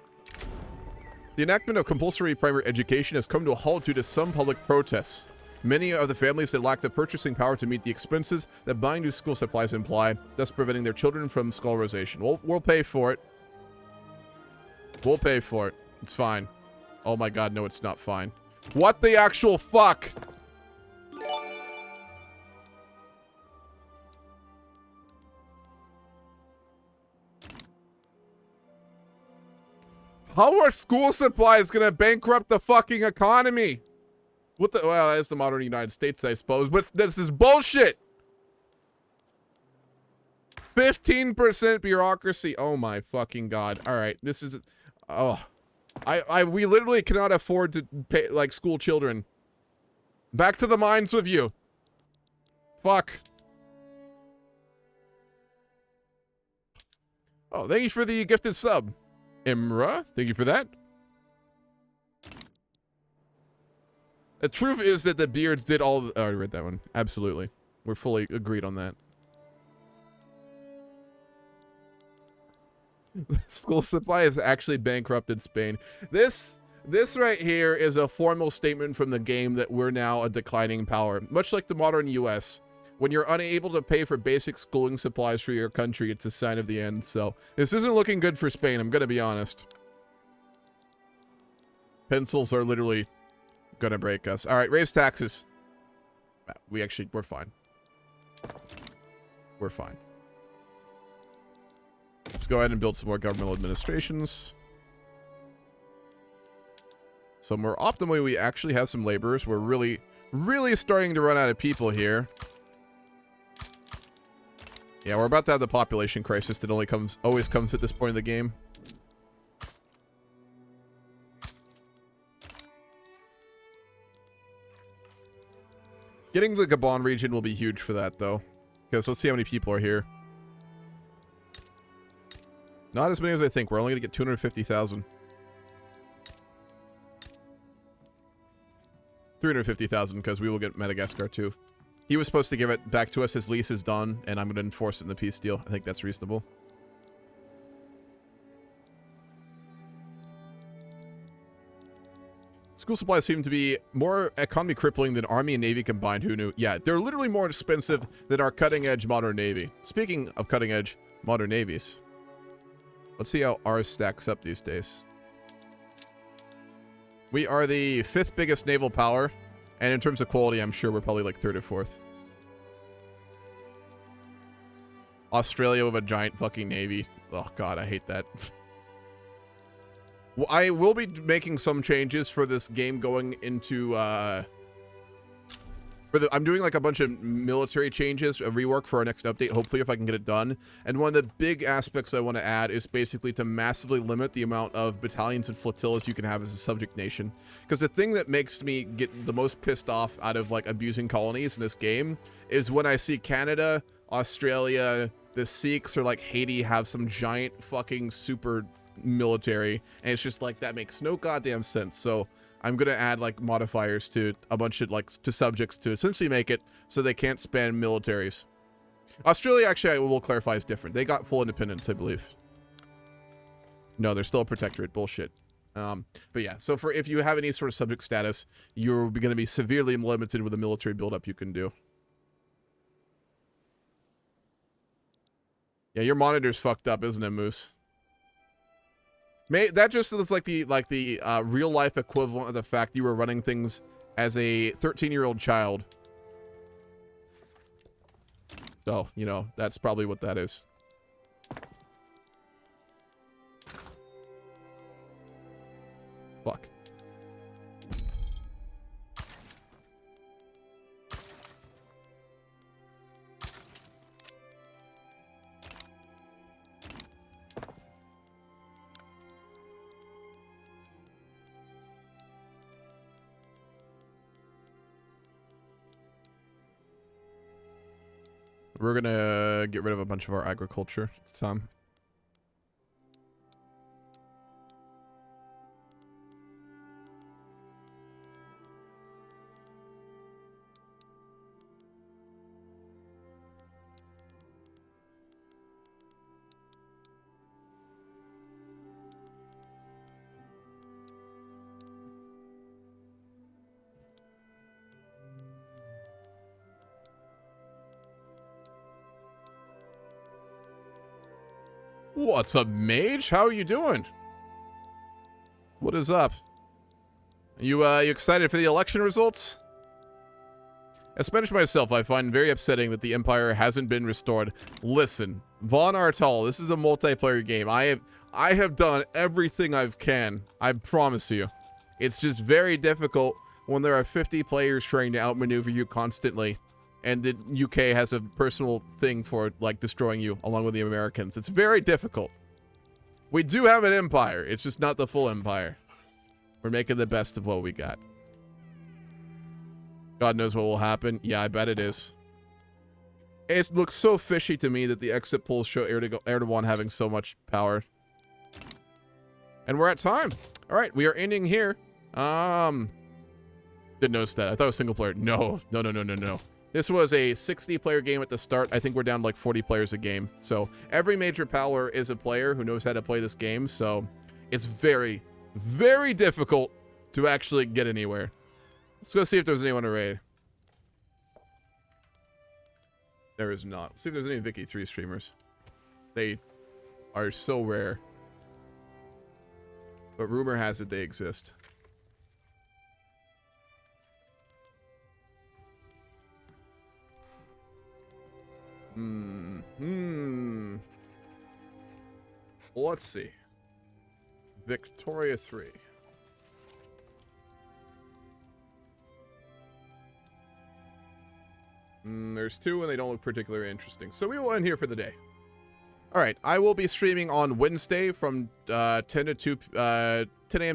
A: The enactment of compulsory primary education has come to a halt due to some public protests. Many are the families that lack the purchasing power to meet the expenses that buying new school supplies imply, thus preventing their children from scholarization. We'll pay for it. We'll pay for it. It's fine. Oh my god, no, it's not fine. What the actual fuck? How are school supplies gonna bankrupt the fucking economy? What the— well, that's the modern United States, I suppose, but this is bullshit! 15% bureaucracy. Oh my fucking god. Alright, this is— oh. We literally cannot afford to pay, like, school children. Back to the mines with you. Fuck. Oh, thank you for the gifted sub. Imra, thank you for that. The truth is that the beards did all— oh, I read that one. Absolutely. We're fully agreed on that. School supply has actually bankrupted Spain. This right here is a formal statement from the game that we're now a declining power. Much like the modern US. When you're unable to pay for basic schooling supplies for your country, it's a sign of the end. So this isn't looking good for Spain, I'm gonna be honest. Pencils are literally gonna break us. All right, raise taxes. We're fine. We're fine. Let's go ahead and build some more governmental administrations. So more optimally, we actually have some laborers. We're really starting to run out of people here. Yeah, we're about to have the population crisis that always comes at this point in the game. Getting the Gabon region will be huge for that, though. Because let's see how many people are here. Not as many as I think. We're only going to get 250,000. 350,000, because we will get Madagascar, too. He was supposed to give it back to us. His lease is done, and I'm going to enforce it in the peace deal. I think that's reasonable. School supplies seem to be more economy crippling than Army and Navy combined. Who knew? Yeah, they're literally more expensive than our cutting-edge modern Navy. Speaking of cutting-edge modern navies, let's see how ours stacks up these days. We are the 5th biggest naval power. And in terms of quality, I'm sure we're probably like 3rd or 4th. Australia with a giant fucking navy. Oh god, I hate that. Well, I will be making some changes for this game going into, I'm doing like a bunch of military changes, a rework for our next update, hopefully if I can get it done. And one of the big aspects I want to add is basically to massively limit the amount of battalions and flotillas you can have as a subject nation. Because the thing that makes me get the most pissed off out of like abusing colonies in this game is when I see Canada, Australia, the Sikhs, or like Haiti have some giant fucking super military, and it's just like, that makes no goddamn sense. So I'm gonna add like modifiers to a bunch of like to subjects to essentially make it so they can't span militaries. Australia, actually, I will clarify, is different. They got full independence, I believe. No, they're still a protectorate. Bullshit. But yeah, so for if you have any sort of subject status, you're going to be severely limited with the military buildup you can do. Yeah, your monitor's fucked up, isn't it, Moose? That just looks like the real life equivalent of the fact you were running things as a 13-year-old child. So, you know, that's probably what that is. Fuck. We're gonna get rid of a bunch of our agriculture. It's time. What's up, Mage? How are you doing? What is up? You excited for the election results? As Spanish myself, I find very upsetting that the Empire hasn't been restored. Listen, Von Artal, this is a multiplayer game. I have done everything I can. I promise you. It's just very difficult when there are 50 players trying to outmaneuver you constantly. And the UK has a personal thing for, like, destroying you, along with the Americans. It's very difficult. We do have an empire. It's just not the full empire. We're making the best of what we got. God knows what will happen. Yeah, I bet it is. It looks so fishy to me that the exit polls show Erdogan having so much power. And we're at time. All right, we are ending here. Didn't notice that. I thought it was single player. No. This was a 60-player game at the start. I think we're down to like 40 players a game. So every major power is a player who knows how to play this game. So it's very, very difficult to actually get anywhere. Let's go see if there's anyone to raid. There is not. Let's see if there's any Vicky 3 streamers. They are so rare. But rumor has it they exist. Let's see. Victoria 3. There's 2 and they don't look particularly interesting. So we will end here for the day. All right, I will be streaming on Wednesday from 10 a.m.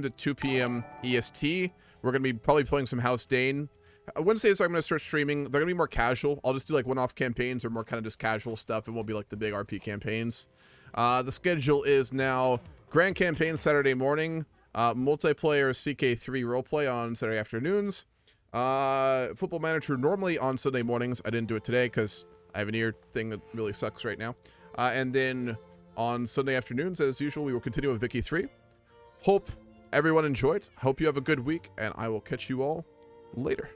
A: to 2 p.m. EST. We're going to be probably playing some House Dane. Wednesdays I'm going to start streaming. They're going to be more casual. I'll just do like one-off campaigns or more kind of just casual stuff. It won't be like the big RP campaigns. The schedule is now Grand Campaign Saturday morning, multiplayer CK3 roleplay on Saturday afternoons, Football Manager normally on Sunday mornings. I didn't do it today because I have an ear thing that really sucks right now. And then on Sunday afternoons, as usual, we will continue with Vicky 3. Hope everyone enjoyed. Hope you have a good week, and I will catch you all later.